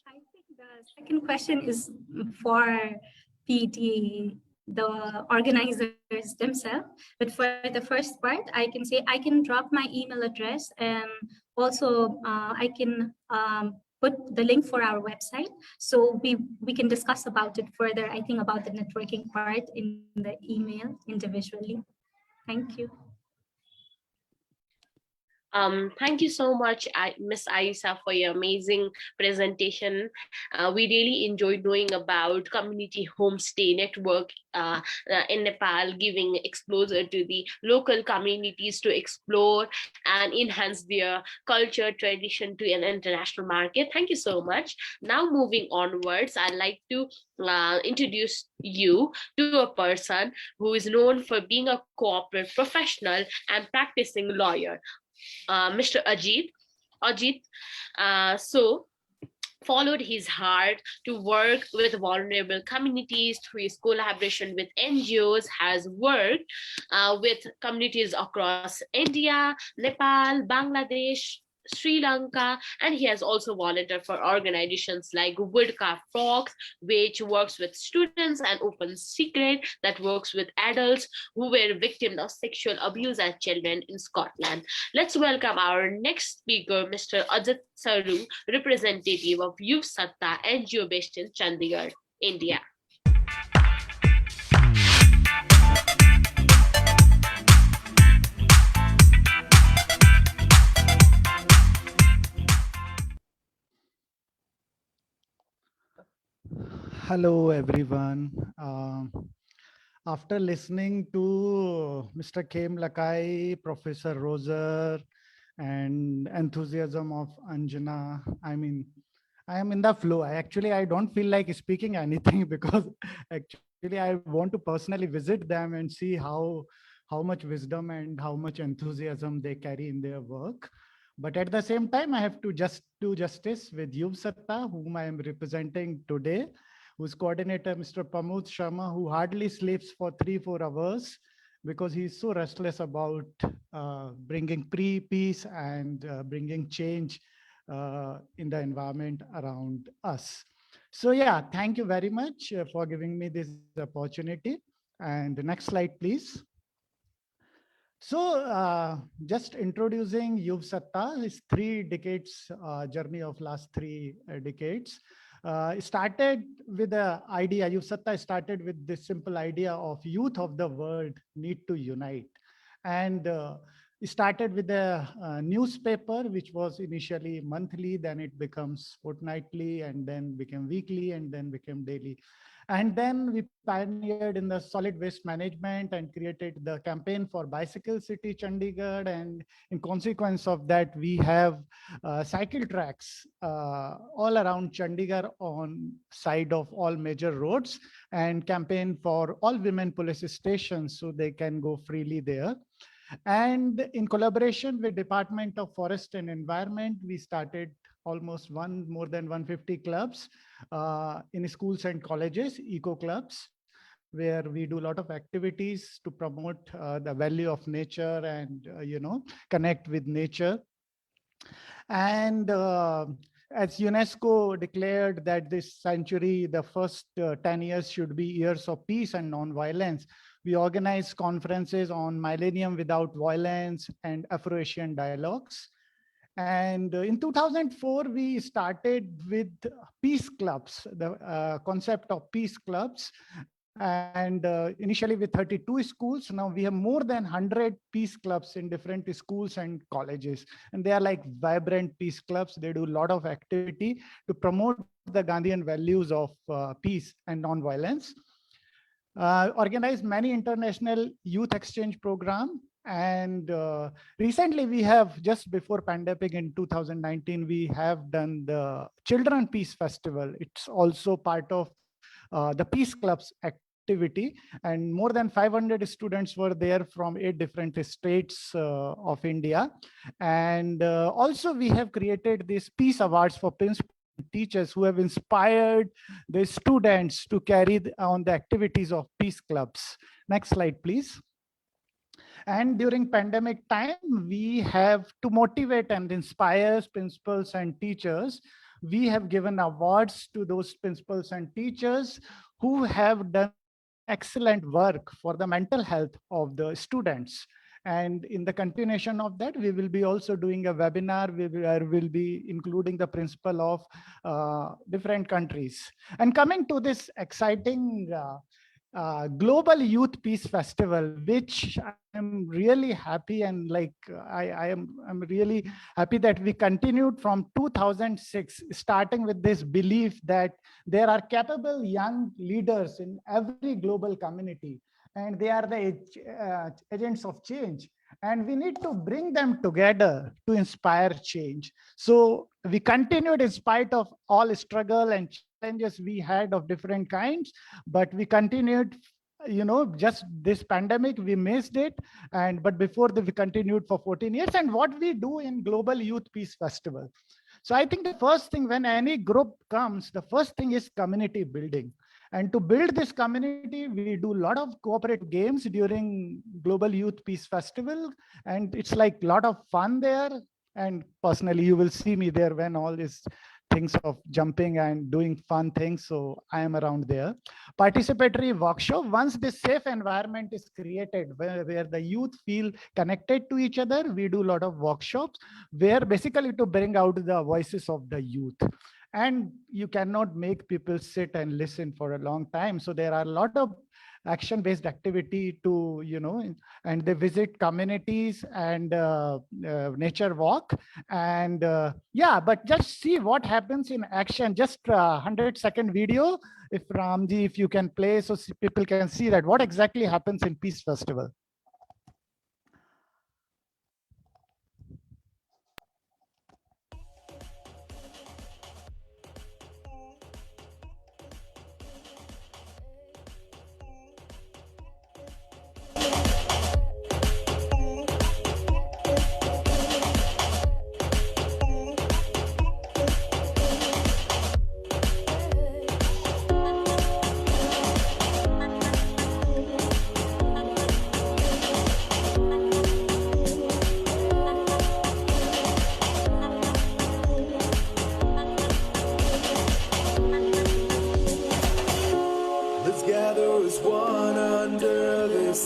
I think the second question is for PT, the organizers themselves. But for the first part, I can say I can drop my email address, and also I can put the link for our website, so we can discuss about it further. I think about the networking part in the email individually. Thank you. Thank you so much, Miss Aisha, for your amazing presentation. We really enjoyed knowing about community homestay network in Nepal, giving exposure to the local communities to explore and enhance their culture, tradition to an international market. Thank you so much. Now moving onwards, I'd like to introduce you to a person who is known for being a corporate professional and practicing lawyer. Mr. Ajit followed his heart to work with vulnerable communities through his collaboration with NGOs, has worked with communities across India, Nepal, Bangladesh, Sri Lanka, and he has also volunteered for organizations like Woodcraft Frogs, which works with students, and Open Secret, that works with adults who were victims of sexual abuse as children in Scotland. Let's welcome our next speaker, Mr. Ajit Saru, representative of Yuvsatta NGO based in Chandigarh, India. Hello, everyone. After listening to Mr. Khem, Lakai, Professor Roser, and enthusiasm of Anjana, I mean, I am in the flow. I don't feel like speaking anything, because actually I want to personally visit them and see how much wisdom and how much enthusiasm they carry in their work. But at the same time, I have to just do justice with Yuvsatta, whom I am representing today, whose coordinator, Mr. Pramod Sharma, who hardly sleeps for 3-4 hours because he's so restless about bringing peace and bringing change in the environment around us. So yeah, thank you very much for giving me this opportunity. And the next slide, please. So just introducing Yuvsatta, his 3 decades journey of last 3 decades. Started with the idea, Yuvsatta started with this simple idea of youth of the world need to unite. And it started with a newspaper, which was initially monthly, then it becomes fortnightly, and then became weekly, and then became daily. And then we pioneered in the solid waste management and created the campaign for Bicycle City Chandigarh. And in consequence of that, we have cycle tracks all around Chandigarh on side of all major roads, and campaign for all women police stations so they can go freely there. And in collaboration with Department of Forest and Environment, we started almost more than 150 clubs in schools and colleges, eco clubs, where we do a lot of activities to promote the value of nature and, connect with nature. And as UNESCO declared that this century, the first 10 years should be years of peace and non-violence, we organize conferences on Millennium Without Violence and Afro-Asian dialogues. And in 2004, we started with peace clubs, the concept of peace clubs. And initially with 32 schools, now we have more than 100 peace clubs in different schools and colleges. And they are like vibrant peace clubs. They do a lot of activity to promote the Gandhian values of peace and non-violence. Organized many international youth exchange program. And recently we have, just before pandemic in 2019, we have done the Children Peace Festival. It's also part of the Peace Club's activity, and more than 500 students were there from 8 different states of India. And also we have created these Peace Awards for principal teachers who have inspired the students to carry on the activities of peace clubs. Next slide, please. And during pandemic time, we have to motivate and inspire principals and teachers. We have given awards to those principals and teachers who have done excellent work for the mental health of the students. And in the continuation of that, we will be also doing a webinar. We will be including the principal of different countries. And coming to this exciting Global Youth Peace Festival, which I'm really happy, and like I'm really happy that we continued from 2006, starting with this belief that there are capable young leaders in every global community, and they are the agents of change. And we need to bring them together to inspire change. So we continued in spite of all struggle and challenges we had of different kinds, but we continued, just this pandemic, we missed it. But before that, we continued for 14 years. And what we do in Global Youth Peace Festival. So I think the first thing when any group comes, the first thing is community building. And to build this community, we do a lot of cooperative games during Global Youth Peace Festival. And it's like a lot of fun there. And personally, you will see me there when all these things of jumping and doing fun things. So I am around there. Participatory workshop. Once this safe environment is created where the youth feel connected to each other, we do a lot of workshops where basically to bring out the voices of the youth. And you cannot make people sit and listen for a long time. So there are a lot of action-based activity to, and they visit communities and nature walk. And yeah, but just see what happens in action. Just 100-second video, if Ramji, if you can play, so people can see that what exactly happens in Peace Festival.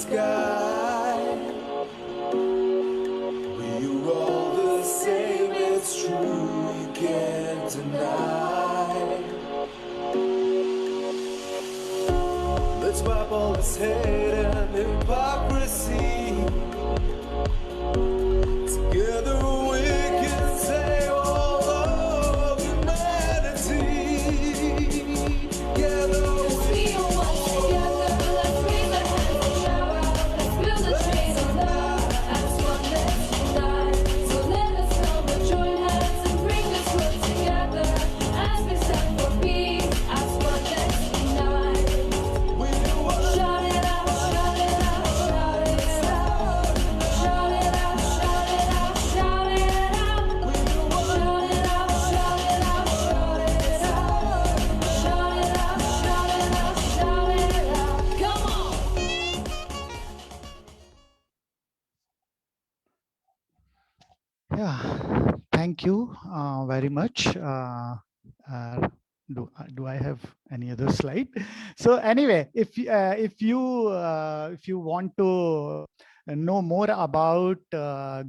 sky. We are all the same, it's true, you can't deny. Let's wipe all this hate and hypocrisy. Together we can save all of humanity. Together we are one together. Let's raise our hands and shout out. Let's build a chain of love. As one, let's unite. So let us come and join hands and bring this world together. As we stand for peace, as one, let's unite. Shout it out, shout it out, shout it out. Shout it out, shout it out, shout it out. Shout it out, shout it out, shout it out. Shout it out, shout it out, shout it out. Come on. Yeah, thank you very much. Do I have any other slide? So anyway, if you want to know more about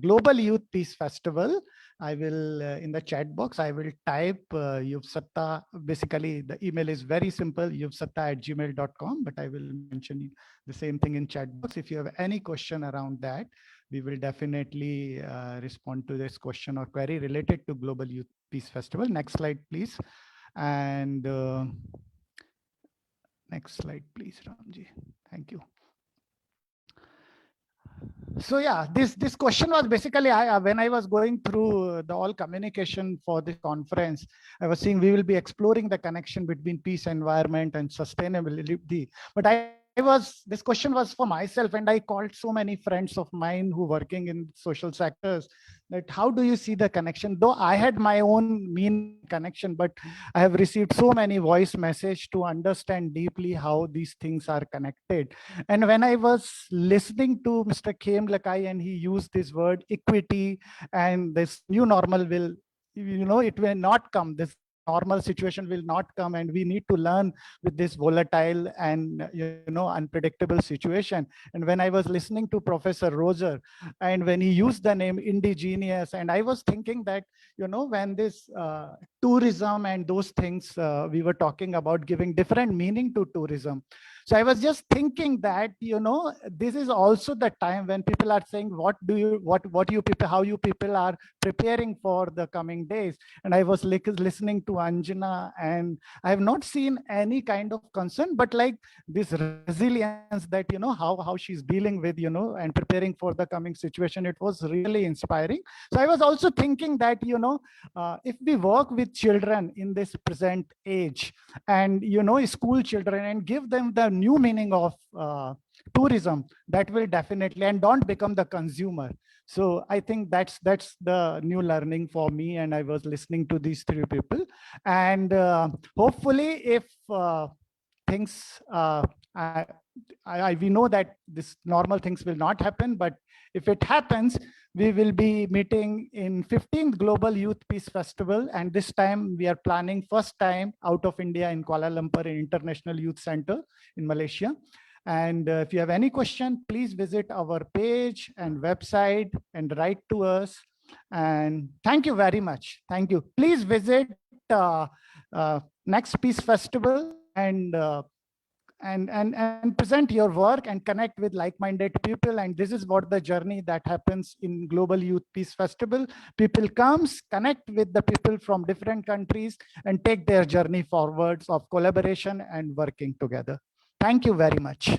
Global Youth Peace Festival, I will in the chat box I will type Yuvsatta. Basically, the email is very simple, yuvsatta@gmail.com. But I will mention the same thing in chat box. If you have any question around that, we will definitely respond to this question or query related to Global Youth Peace Festival. Next slide, please. And next slide, please, Ramji. Thank you. So yeah, this question was basically, when I was going through the all communication for this conference, I was saying we will be exploring the connection between peace, environment, and sustainability. But this question was for myself, and I called so many friends of mine who working in social sectors that how do you see the connection? Though I had my own mean connection, but I have received so many voice messages to understand deeply how these things are connected. And when I was listening to Mr. Khem, Lakai, and he used this word equity, and this new normal will, it will not come. This normal situation will not come, and we need to learn with this volatile and unpredictable situation. And when I was listening to Professor Roger, and when he used the name indigenous, and I was thinking that when this tourism and those things we were talking about giving different meaning to tourism. So I was just thinking that this is also the time when people are saying how you people are preparing for the coming days. And I was listening to Anjana, and I have not seen any kind of concern, but like this resilience that how she's dealing with and preparing for the coming situation. It was really inspiring. So I was also thinking that if we work with children in this present age, and school children, and give them the new meaning of tourism, that will definitely, and don't become the consumer. So I think that's the new learning for me. And I was listening to these three people, and hopefully if things we know that this normal things will not happen, but if it happens, we will be meeting in 15th Global Youth Peace Festival. And this time we are planning first time out of India in Kuala Lumpur in International Youth Center in Malaysia. And if you have any question, please visit our page and website and write to us. And thank you very much. Thank you. Please visit next Peace Festival and present your work and connect with like-minded people. And this is what the journey that happens in Global Youth Peace Festival. People comes, connect with the people from different countries, and take their journey forwards of collaboration and working together. Thank you very much.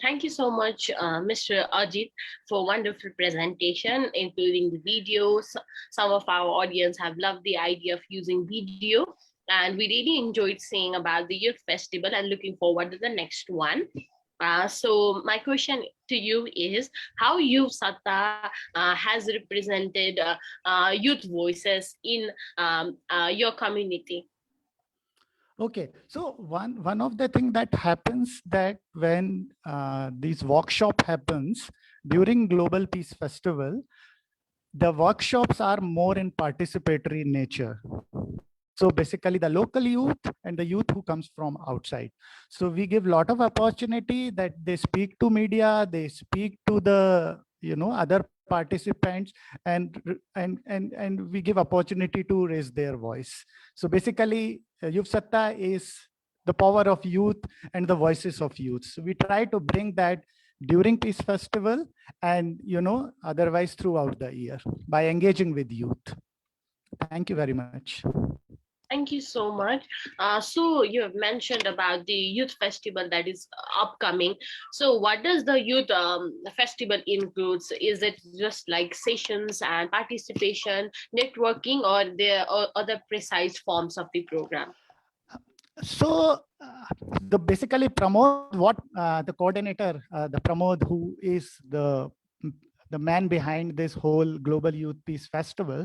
Thank you so much, Mr. Ajit, for wonderful presentation, including the videos. Some of our audience have loved the idea of using video, and we really enjoyed seeing about the youth festival and looking forward to the next one. So my question to you is how Yuvsatta has represented youth voices in your community? Okay, so one of the things that happens that when this workshop happens during Global Peace Festival, the workshops are more in participatory nature. So basically the local youth and the youth who comes from outside. So we give a lot of opportunity that they speak to media, they speak to the other participants, and we give opportunity to raise their voice. So basically Yuvsatta is the power of youth and the voices of youth. So we try to bring that during Peace Festival and otherwise throughout the year by engaging with youth. Thank you very much. Thank you so much. So you have mentioned about the youth festival that is upcoming. So what does the youth festival includes? Is it just like sessions and participation, networking, or there are other precise forms of the program? So the basically Pramod, what the coordinator, the Pramod, who is the man behind this whole Global Youth Peace Festival,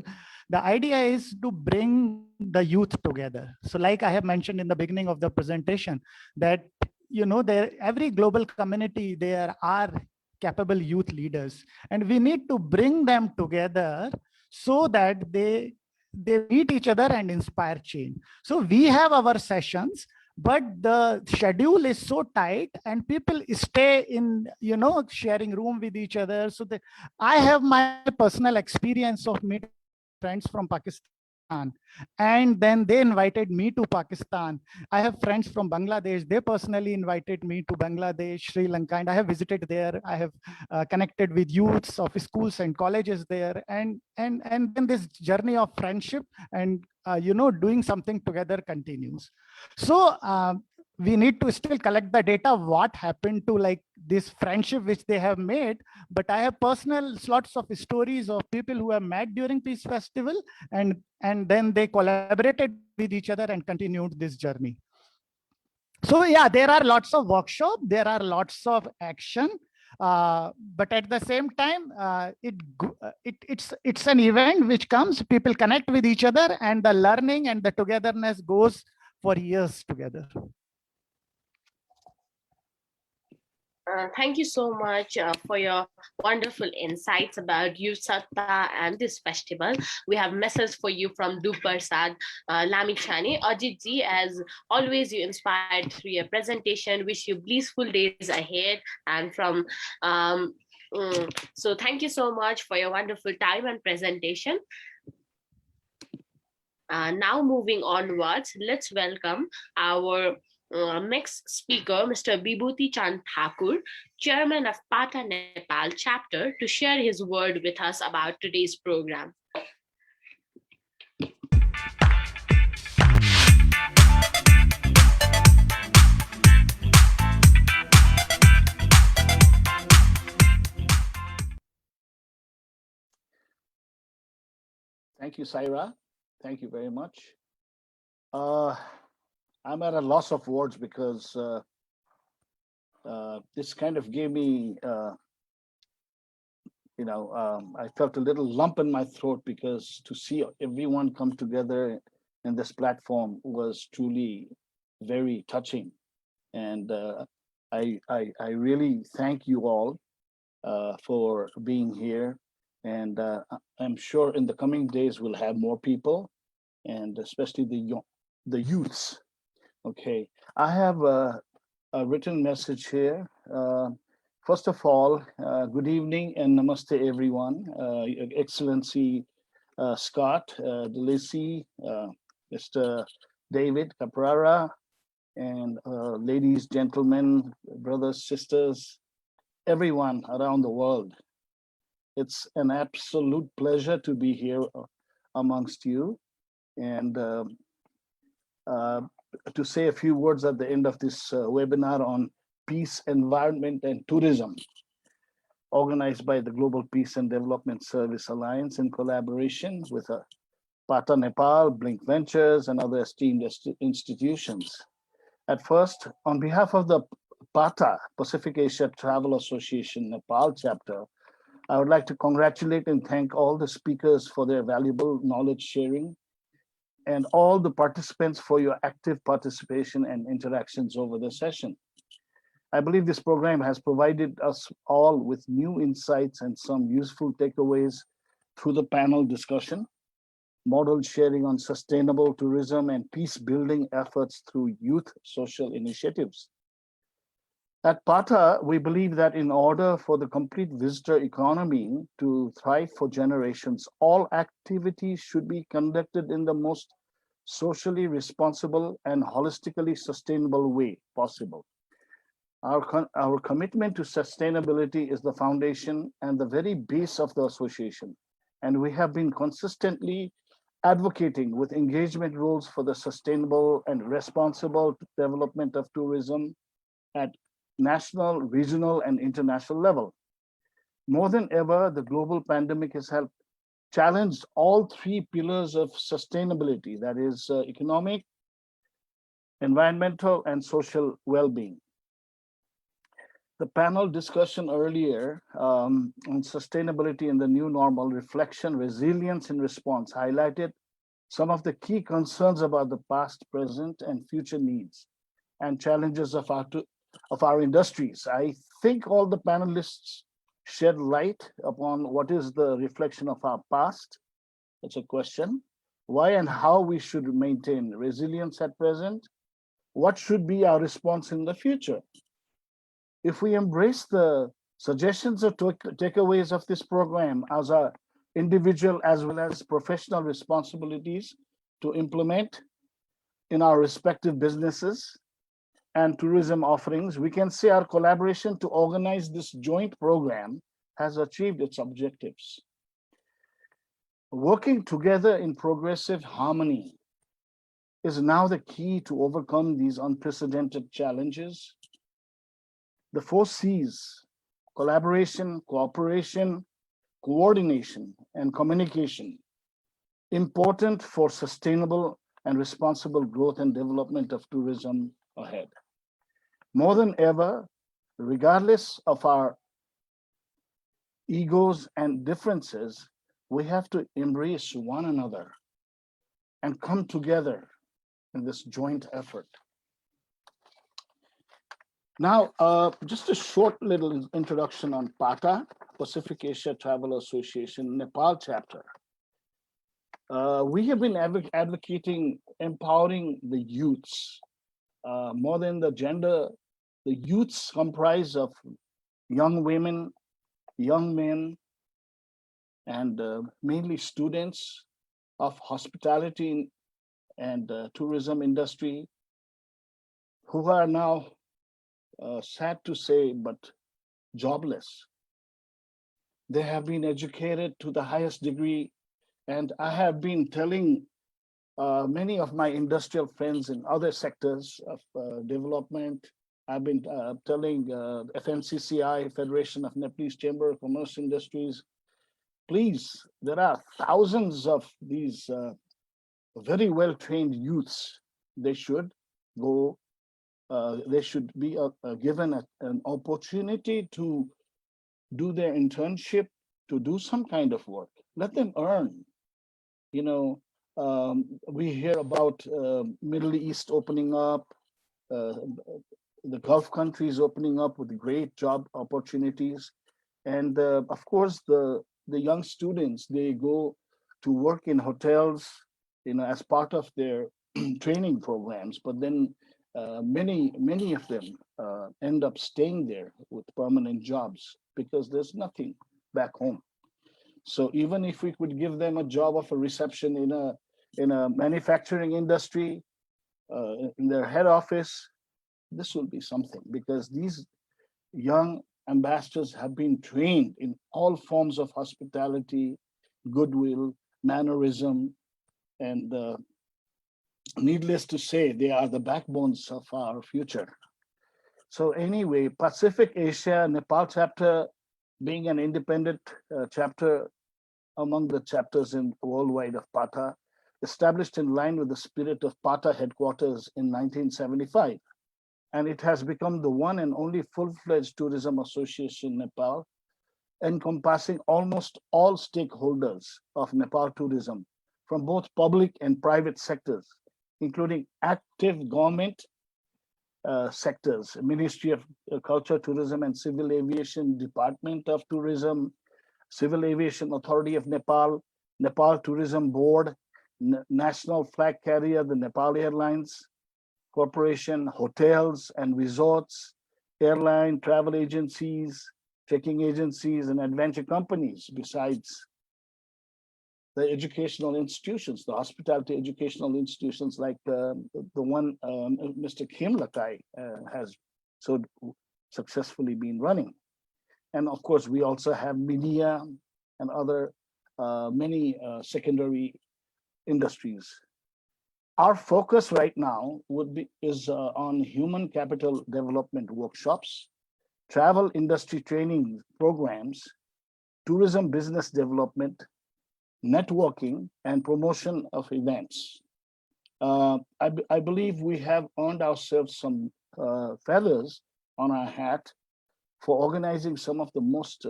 the idea is to bring the youth together. So like I have mentioned in the beginning of the presentation, that there every global community, there are capable youth leaders, and we need to bring them together so that they meet each other and inspire change. So we have our sessions, but the schedule is so tight and people stay in sharing room with each other. So I have my personal experience of meeting friends from Pakistan, and then they invited me to Pakistan. I have friends from Bangladesh, they personally invited me to Bangladesh, Sri Lanka, and I have visited there. I have connected with youths of schools and colleges there, and then this journey of friendship and doing something together continues. So we need to still collect the data, what happened to like this friendship which they have made. But I have personal lots of stories of people who have met during Peace Festival, and then they collaborated with each other and continued this journey. So yeah, there are lots of workshops, there are lots of action, but at the same time, it's an event which comes, people connect with each other, and the learning and the togetherness goes for years together. Thank you so much for your wonderful insights about Yuvsatta and this festival. We have messages for you from Duparsad Lamichani. Ajit ji, as always, you inspired through your presentation. Wish you blissful days ahead. And from so thank you so much for your wonderful time and presentation. Now moving onwards, let's welcome our next speaker, Mr. Bibhuti Chand Thakur, Chairman of PATA Nepal chapter, to share his word with us about today's program. Thank you, Saira. Thank you very much. I'm at a loss of words because this kind of gave me, I felt a little lump in my throat, because to see everyone come together in this platform was truly very touching. And I really thank you all for being here. And I'm sure in the coming days we'll have more people, and especially the youths. Okay, I have a written message here. First of all, good evening and namaste, everyone. Excellency Scott, DeLisi, Mr. David Caprara, and ladies, gentlemen, brothers, sisters, everyone around the world. It's an absolute pleasure to be here amongst you, and to say a few words at the end of this webinar on peace, environment, and tourism, organized by the Global Peace and Development Service Alliance in collaboration with PATA Nepal, Blincventures, and other esteemed institutions. At first, on behalf of the PATA, Pacific Asia Travel Association Nepal chapter, I would like to congratulate and thank all the speakers for their valuable knowledge sharing, and all the participants for your active participation and interactions over the session. I believe this program has provided us all with new insights and some useful takeaways through the panel discussion. model sharing on sustainable tourism, and peace building efforts through youth social initiatives. At PATA, we believe that in order for the complete visitor economy to thrive for generations, all activities should be conducted in the most socially responsible and holistically sustainable way possible. Our commitment to sustainability is the foundation and the very base of the association, and we have been consistently advocating with engagement rules for the sustainable and responsible development of tourism at national, regional, and international level. More than ever, the global pandemic has helped challenge all three pillars of sustainability, that is economic, environmental, and social well-being. The panel discussion earlier on sustainability in the new normal, reflection, resilience in response, highlighted some of the key concerns about the past, present, and future needs and challenges of our industries. I think all the panelists shed light upon what is the reflection of our past. It's a question. Why and how we should maintain resilience at present. What should be our response in the future? If we embrace the suggestions or takeaways of this program as our individual as well as professional responsibilities to implement in our respective businesses and tourism offerings, we can say our collaboration to organize this joint program has achieved its objectives. Working together in progressive harmony is now the key to overcome these unprecedented challenges. The 4 C's, collaboration, cooperation, coordination, and communication, important for sustainable and responsible growth and development of tourism ahead. More than ever, regardless of our egos and differences, we have to embrace one another and come together in this joint effort. Now, just a short little introduction on PATA, Pacific Asia Travel Association, Nepal chapter. We have been advocating empowering the youths. More than the gender, the youths comprise of young women, young men, and mainly students of hospitality and tourism industry who are now, sad to say, but jobless. They have been educated to the highest degree, and I have been telling many of my industrial friends in other sectors of development. I've been telling FMCCI, Federation of Nepalese Chamber of Commerce Industries, please, there are thousands of these very well-trained youths. They should go, they should be given an opportunity to do their internship, to do some kind of work. Let them earn. You know, we hear about Middle East opening up, the Gulf countries opening up with great job opportunities. And of course, the young students, they go to work in hotels, you know, as part of their training programs, but then many of them end up staying there with permanent jobs because there's nothing back home. So even if we could give them a job of a reception in a manufacturing industry, in their head office, this will be something, because these young ambassadors have been trained in all forms of hospitality, goodwill, mannerism, and needless to say, they are the backbones of our future. So anyway, Pacific Asia Nepal chapter, being an independent chapter among the chapters in worldwide of PATA, established in line with the spirit of PATA headquarters in 1975. And it has become the one and only full-fledged tourism association in Nepal, encompassing almost all stakeholders of Nepal tourism from both public and private sectors, including active government sectors, Ministry of Culture, Tourism and Civil Aviation, Department of Tourism, Civil Aviation Authority of Nepal, Nepal Tourism Board, national flag carrier, the Nepal Airlines Corporation, hotels and resorts, airline, travel agencies, trekking agencies, and adventure companies, besides the educational institutions, the hospitality educational institutions like the one Mr. Khem has so successfully been running. And of course, we also have media and other many secondary industries. Our focus right now is on human capital development workshops, travel industry training programs, tourism business development, networking, and promotion of events. I believe we have earned ourselves some feathers on our hat for organizing some of the most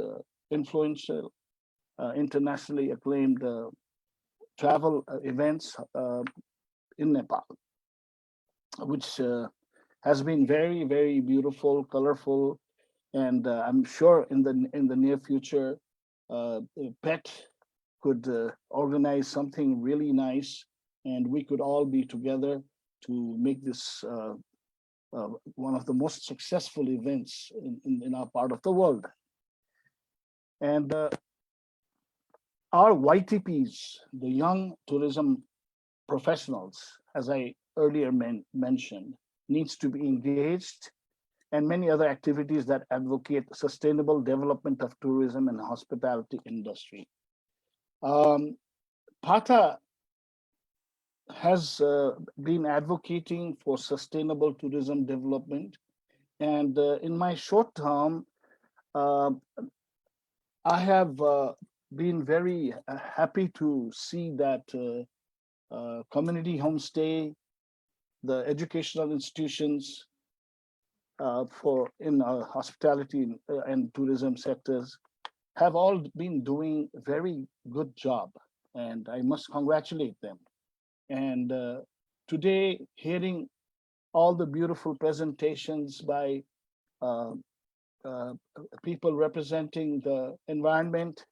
influential, internationally acclaimed travel events in Nepal, which has been very, very beautiful, colorful, and I'm sure in the near future, PET could organize something really nice, and we could all be together to make this one of the most successful events in our part of the world. And our YTPs, the young tourism professionals, as I earlier mentioned, needs to be engaged, and many other activities that advocate sustainable development of tourism and hospitality industry. PATA has been advocating for sustainable tourism development. And in my short term, I have been very happy to see that community homestay, the educational institutions in hospitality and tourism sectors have all been doing a very good job, and I must congratulate them. And today, hearing all the beautiful presentations by people representing the environment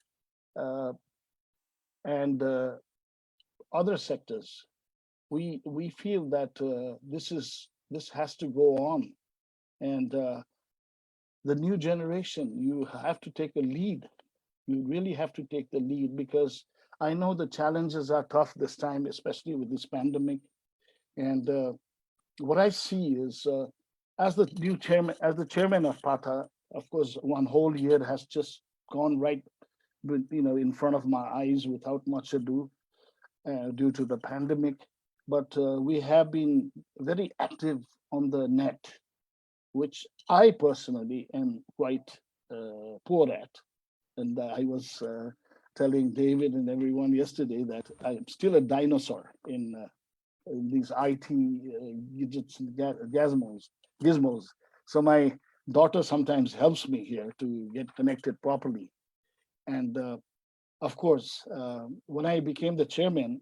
and other sectors, we feel that this has to go on, and the new generation, you have to take a lead. You really have to take the lead, because I know the challenges are tough this time, especially with this pandemic. And what I see is, as the chairman of PATA, of course, one whole year has just gone right, in front of my eyes without much ado, due to the pandemic. But we have been very active on the net, which I personally am quite poor at. And I was telling David and everyone yesterday that I'm still a dinosaur in these IT gadgets and gizmos. So my daughter sometimes helps me here to get connected properly. And of course, when I became the chairman,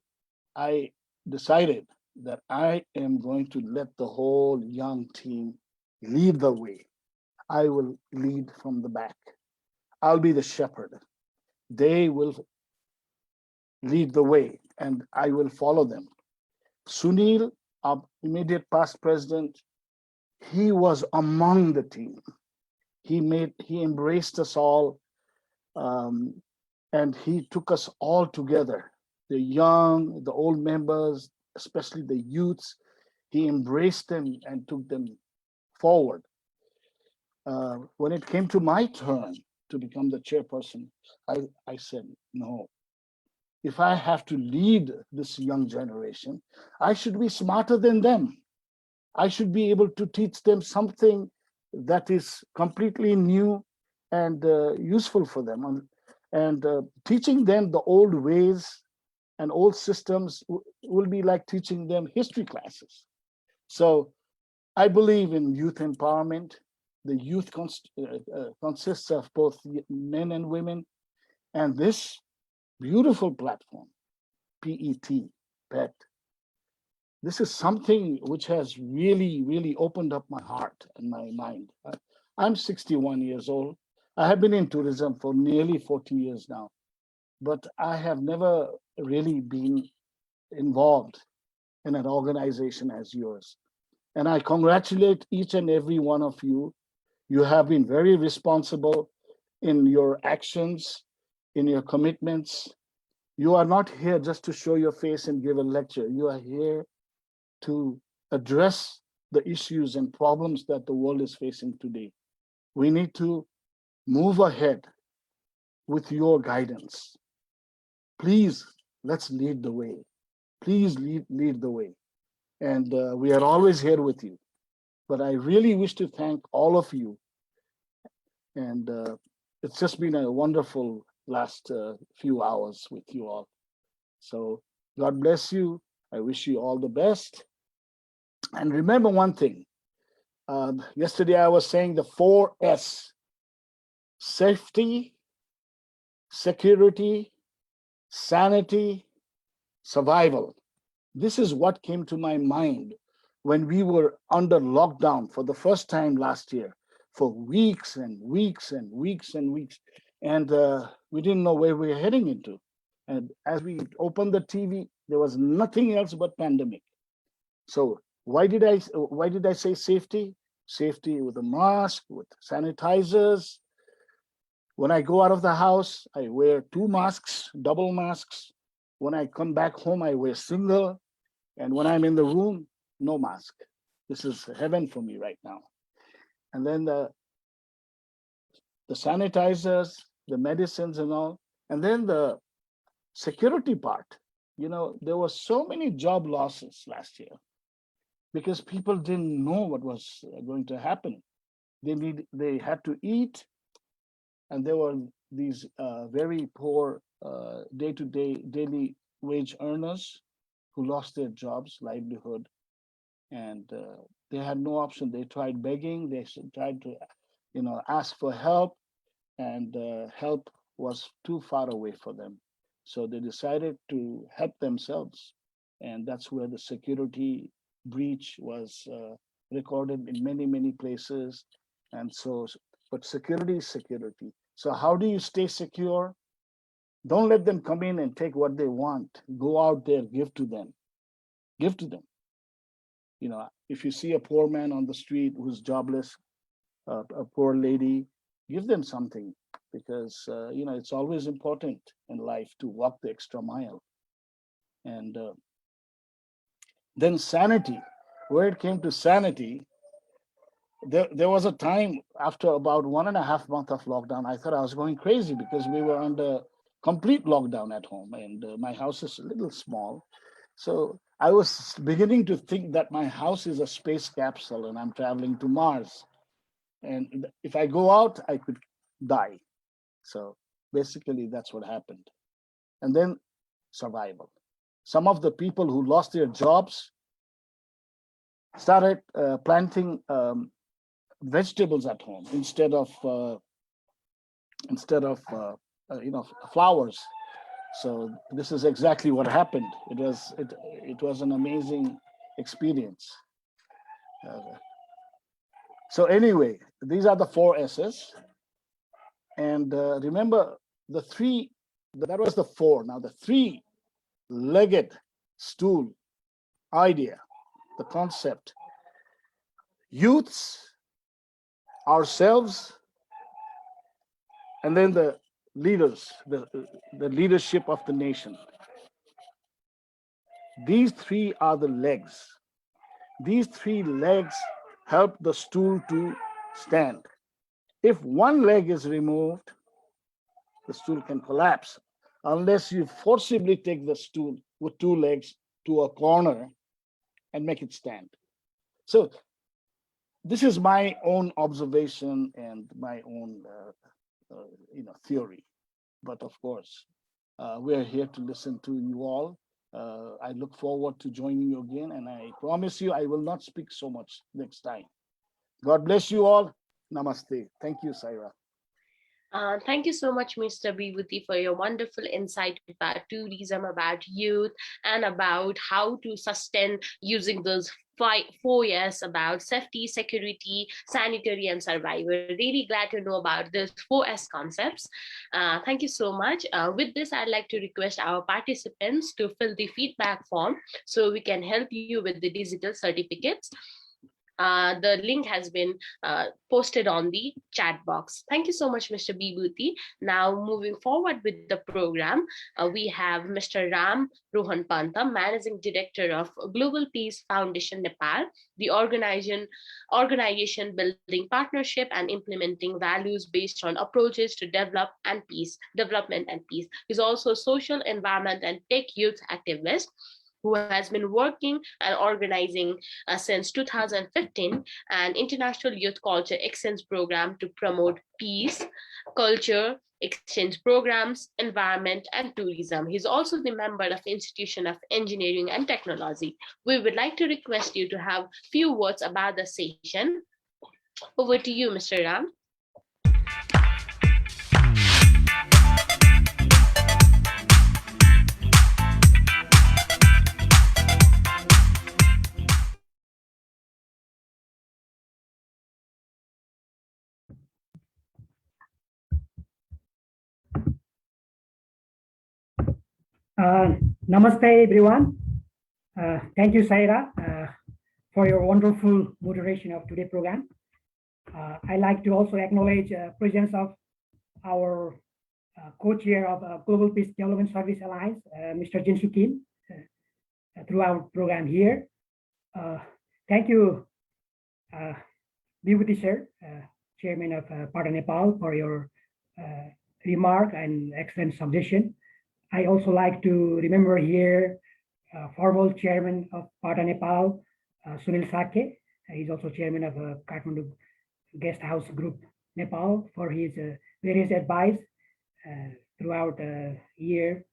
I decided that I am going to let the whole young team lead the way. I will lead from the back. I'll be the shepherd. They will lead the way, and I will follow them. Sunil, our immediate past president, he was among the team. He embraced us all, and he took us all together, the young, the old members, especially the youths. He embraced them and took them forward. When it came to my turn to become the chairperson, I said, no, if I have to lead this young generation, I should be smarter than them. I should be able to teach them something that is completely new and useful for them. And teaching them the old ways and old systems will be like teaching them history classes. So I believe in youth empowerment. The youth consists of both men and women. And this beautiful platform, PET, this is something which has really, really opened up my heart and my mind. I'm 61 years old. I have been in tourism for nearly 40 years now, but I have never really been involved in an organization as yours. And I congratulate each and every one of you. You have been very responsible in your actions, in your commitments. You are not here just to show your face and give a lecture. You are here to address the issues and problems that the world is facing today. We need to move ahead with your guidance. Please, let's lead the way. Please lead the way. And we are always here with you. But I really wish to thank all of you. And it's just been a wonderful last few hours with you all. So God bless you. I wish you all the best. And remember one thing. Yesterday I was saying the 4S: safety, security, sanity, survival. This is what came to my mind when we were under lockdown for the first time last year for weeks and weeks and weeks and weeks. And we didn't know where we were heading into. And as we opened the TV, there was nothing else but pandemic. So why did I say safety? Safety with a mask, with sanitizers. When I go out of the house, I wear 2 masks, double masks. When I come back home, I wear single. And when I'm in the room, no mask. This is heaven for me right now. And then the sanitizers, the medicines and all. And then the security part. You know, there were so many job losses last year because people didn't know what was going to happen. They had to eat, and there were these very poor daily wage earners who lost their jobs, livelihood, and they had no option. They tried begging, they tried to, ask for help, and help was too far away for them. So they decided to help themselves, and that's where the security breach was recorded in many places. And so, but security is security. So how do you stay secure? Don't let them come in and take what they want. Go out there, give to them. Give to them. You know, if you see a poor man on the street who's jobless, a poor lady, give them something, because it's always important in life to walk the extra mile. And then sanity. Where it came to sanity, there was a time after about 1.5 months of lockdown, I thought I was going crazy because we were under complete lockdown at home, and my house is a little small. So I was beginning to think that my house is a space capsule and I'm traveling to Mars. And if I go out, I could die. So basically that's what happened. And then survival. Some of the people who lost their jobs started planting vegetables at home instead of flowers. So this is exactly what happened. It was an amazing experience. So anyway, these are the 4 S's. And remember the 3, that was the 4. Now the 3-legged stool idea, the concept: youths, ourselves, and then the leaders, the leadership of the nation. These 3 are the legs. These 3 legs help the stool to stand. If one leg is removed, the stool can collapse unless you forcibly take the stool with 2 legs to a corner and make it stand. So this is my own observation and my own theory. But of course, we are here to listen to you all. I look forward to joining you again, and I promise you I will not speak so much next time. God bless you all. Namaste. Thank you, Saira. Thank you so much, Mr. Bibhuti, for your wonderful insight about tourism, about youth, and about how to sustain using those 4 years about safety, security, sanitary, and survival. Really glad to know about these 4S concepts. Thank you so much. With this, I'd like to request our participants to fill the feedback form so we can help you with the digital certificates. The link has been posted on the chat box. Thank you so much, Mr. Bibhuti. Now, moving forward with the program, we have Mr. Ram Rohan Panta, Managing Director of Global Peace Foundation Nepal, the organization building partnership and implementing values based on approaches to development and peace. He's also a social, environment, and tech youth activist who has been working and organizing since 2015 an international youth culture exchange program to promote peace, culture, exchange programs, environment, and tourism. He's also the member of Institution of Engineering and Technology. We would like to request you to have few words about the session. Over to you, Mr. Ram. Namaste, everyone. Thank you, Saira, for your wonderful moderation of today's program. I'd like to also acknowledge presence of our co-chair of Global Peace Development Service Alliance, Mr. Jinsu Kim, through our program here. Thank you, Bibhuti sir, Chairman of PATA Nepal, for your remark and excellent suggestion. I also like to remember here former chairman of PATA Nepal, Sunil Sakhe. He's also chairman of Kathmandu Guest House Group Nepal for his various advice throughout the year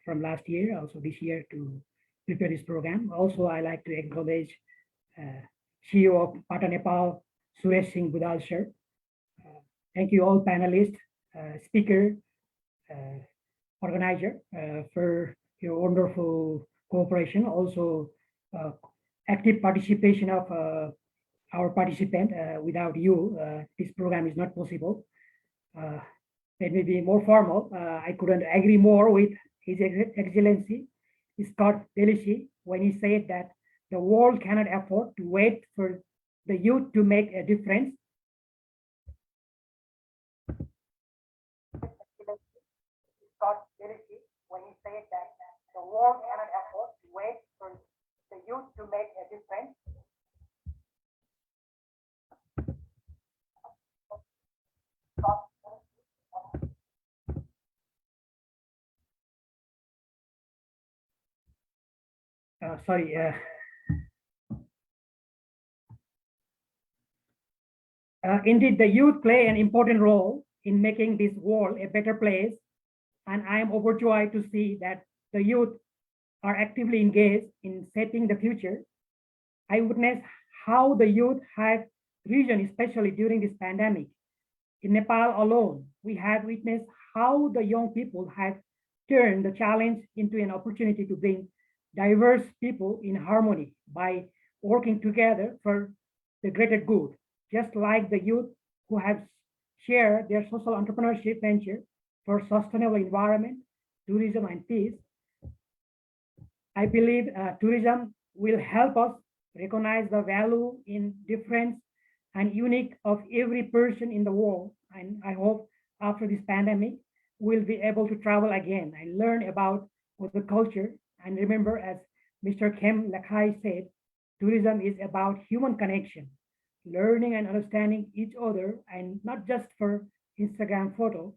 from last year, also this year to prepare this program. Also, I like to acknowledge C.E.O. of PATA Nepal, Suresh Singh Budal sir. Thank you all panelists, speaker, organizer for your wonderful cooperation. Also, active participation of our participant. Without you, this program is not possible. Let me be more formal. I couldn't agree more with His Excellency Scott DeLisi when he said that the world cannot afford to wait for the youth to make a difference. Scott DeLisi when he said that the world cannot afford to wait for the youth to make a difference. Indeed, the youth play an important role in making this world a better place, and I am overjoyed to see that the youth are actively engaged in shaping the future. I witnessed how the youth have risen, especially during this pandemic. In Nepal alone, we have witnessed how the young people have turned the challenge into an opportunity to bring diverse people in harmony by working together for the greater good, just like the youth who have shared their social entrepreneurship venture for sustainable environment, tourism, and peace. I believe tourism will help us recognize the value in difference and unique of every person in the world. And I hope after this pandemic, we'll be able to travel again and learn about the culture. And remember, as Mr. Khem Lakai said, tourism is about human connection, learning and understanding each other, and not just for Instagram photo.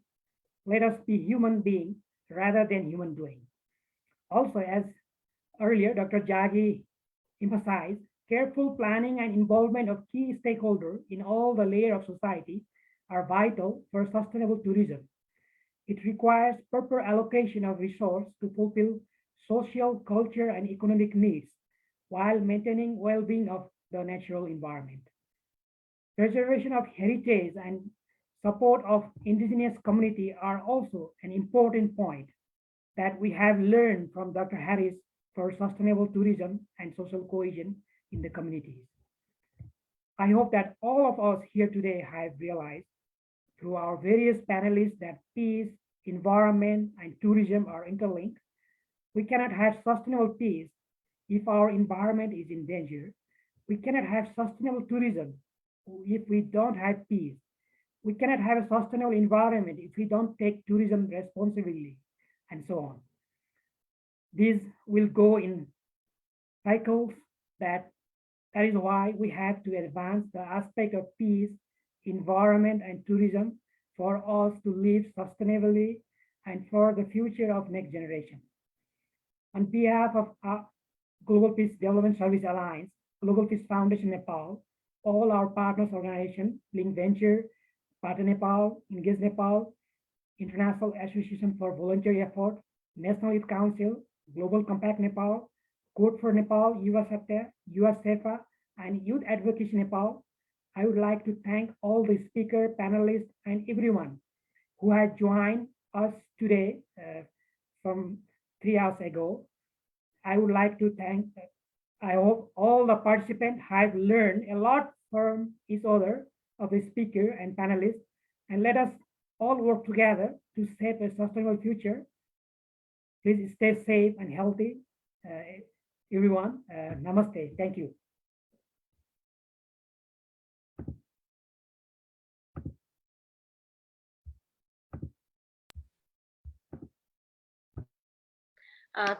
Let us be human beings rather than human doing. Also, as earlier, Dr. Jaggi emphasized, careful planning and involvement of key stakeholders in all the layers of society are vital for sustainable tourism. It requires proper allocation of resources to fulfill social, culture, and economic needs while maintaining well-being of the natural environment. Preservation of heritage and support of indigenous community are also an important point that we have learned from Dr. Harris for sustainable tourism and social cohesion in the communities. I hope that all of us here today have realized through our various panelists that peace, environment, and tourism are interlinked. We cannot have sustainable peace if our environment is in danger. We cannot have sustainable tourism if we don't have peace. We cannot have a sustainable environment if we don't take tourism responsibly, and so on. These will go in cycles. That is why we have to advance the aspect of peace, environment, and tourism for us to live sustainably and for the future of next generation. On behalf of our Global Peace Development Service Alliance, Global Peace Foundation Nepal, all our partners organizations, Blincventures, Partner Nepal, Engage Nepal, International Association for Voluntary Effort, National Youth Council, Global Compact Nepal, Code for Nepal, Yuvsatta, Sherpa, and Youth Advocacy Nepal, I would like to thank all the speakers, panelists, and everyone who had joined us today from 3 hours ago. I would like to thank, I hope all the participants have learned a lot from each other of the speaker and panelists, and let us all work together to shape a sustainable future. Please stay safe and healthy, everyone. Namaste. Thank you.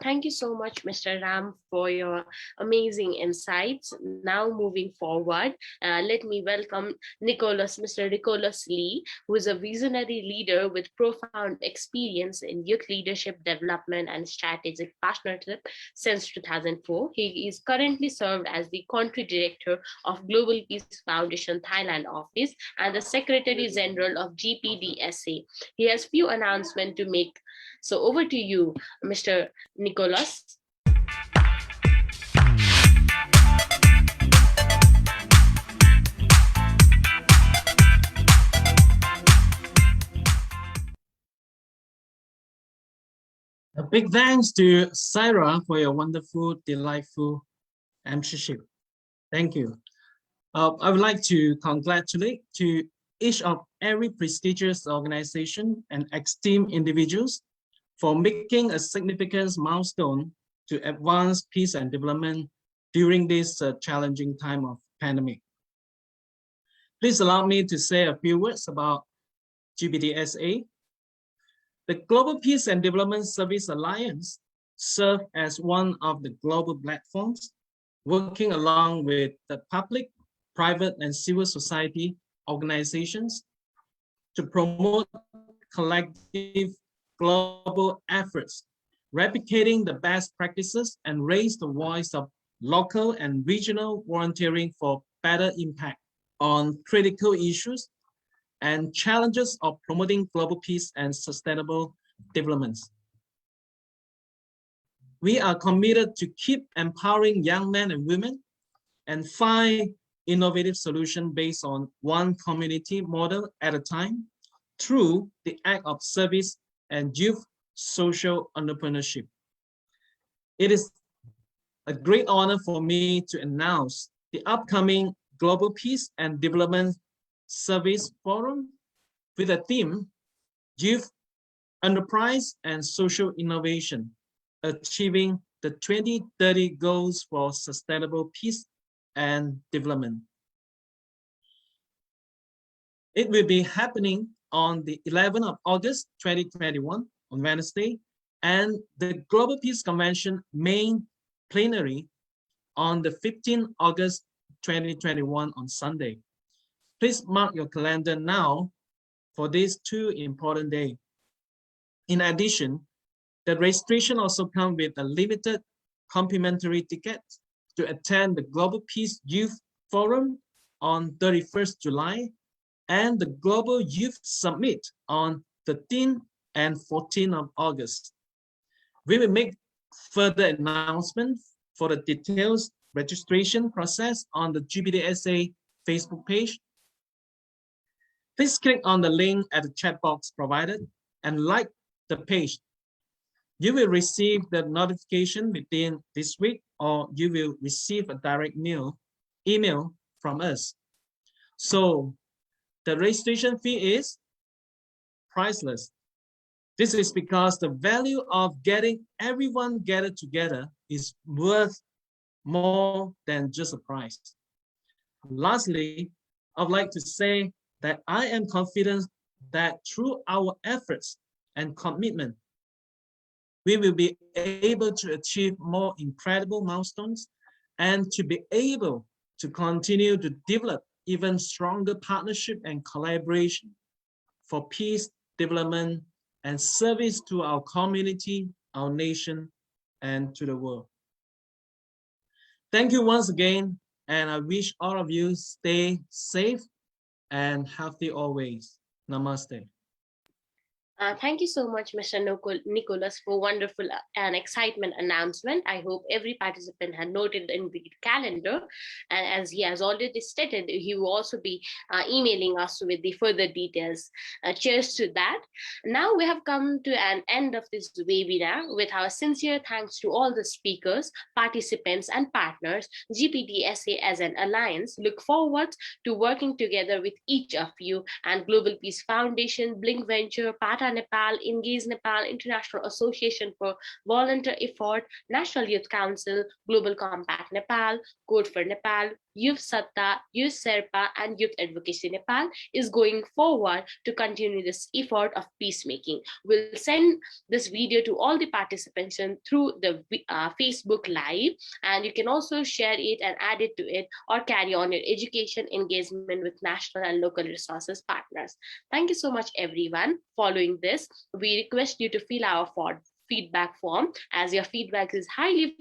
Thank you so much, Mr. Ram, for your amazing insights. Now moving forward, let me welcome Mr. Nicholas Lee, who is a visionary leader with profound experience in youth leadership development and strategic partnership since 2004. He is currently served as the country director of Global Peace Foundation Thailand office and the Secretary General of GPDSA. He has few announcements to make. So over to you, Mr. Nicholas. A big thanks to Saira for your wonderful, delightful emceeship. Thank you. I would like to congratulate to each of every prestigious organization and esteemed individuals for making a significant milestone to advance peace and development during this challenging time of pandemic. Please allow me to say a few words about GPDSA. The Global Peace and Development Service Alliance serves as one of the global platforms working along with the public, private, and civil society organizations to promote collective global efforts, replicating the best practices and raise the voice of local and regional volunteering for better impact on critical issues and challenges of promoting global peace and sustainable development. We are committed to keep empowering young men and women and find innovative solutions based on one community model at a time through the act of service and youth social entrepreneurship. It is a great honor for me to announce the upcoming Global Peace and Development Service Forum with a theme, Youth, Enterprise, and Social Innovation, achieving the 2030 goals for sustainable peace and development. It will be happening on the 11th of August, 2021 on Wednesday, and the Global Peace Convention main plenary on the 15th August, 2021 on Sunday. Please mark your calendar now for these two important days. In addition, the registration also comes with a limited complimentary ticket to attend the Global Peace Youth Forum on 31st July and the Global Youth Summit on 13th and 14th of August. We will make further announcements for the details registration process on the GPDSA Facebook page. Please click on the link at the chat box provided and like the page. You will receive the notification within this week or you will receive a direct email from us. So the registration fee is priceless. This is because the value of getting everyone gathered together is worth more than just a price. Lastly, I would like to say that I am confident that through our efforts and commitment, we will be able to achieve more incredible milestones and to be able to continue to develop even stronger partnership and collaboration for peace, development, and service to our community, our nation, and to the world. Thank you once again, and I wish all of you stay safe and healthy always. Namaste. Thank you so much, Mr. Nicholas, for wonderful and excitement announcement. I hope every participant had noted in the calendar. And as he has already stated, he will also be emailing us with the further details. Cheers to that. Now we have come to an end of this webinar with our sincere thanks to all the speakers, participants, and partners. GPDSA as an alliance look forward to working together with each of you and Global Peace Foundation, Blincventures, Nepal, Engage Nepal, International Association for Volunteer Effort, National Youth Council, Global Compact Nepal, Code for Nepal, Yuvsatta, Youth Sherpa, and Youth Advocacy Nepal is going forward to continue this effort of peacemaking. We'll send this video to all the participants through the Facebook Live, and you can also share it and add it to it or carry on your education engagement with national and local resources partners. Thank you so much, everyone. Following this, we request you to fill our feedback form, as your feedback is highly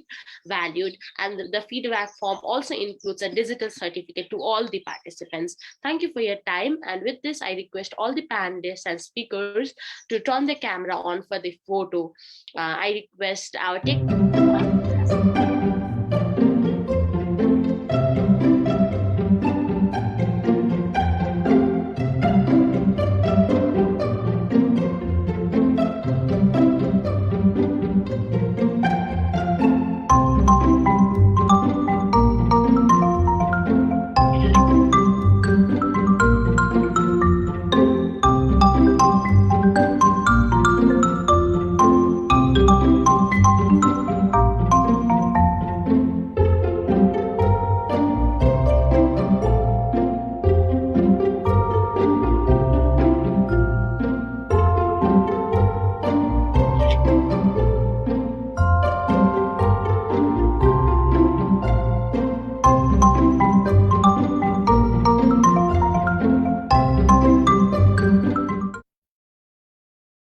valued, and the feedback form also includes a digital certificate to all the participants. Thank you for your time, and with this I request all the panelists and speakers to turn the camera on for the photo. I request our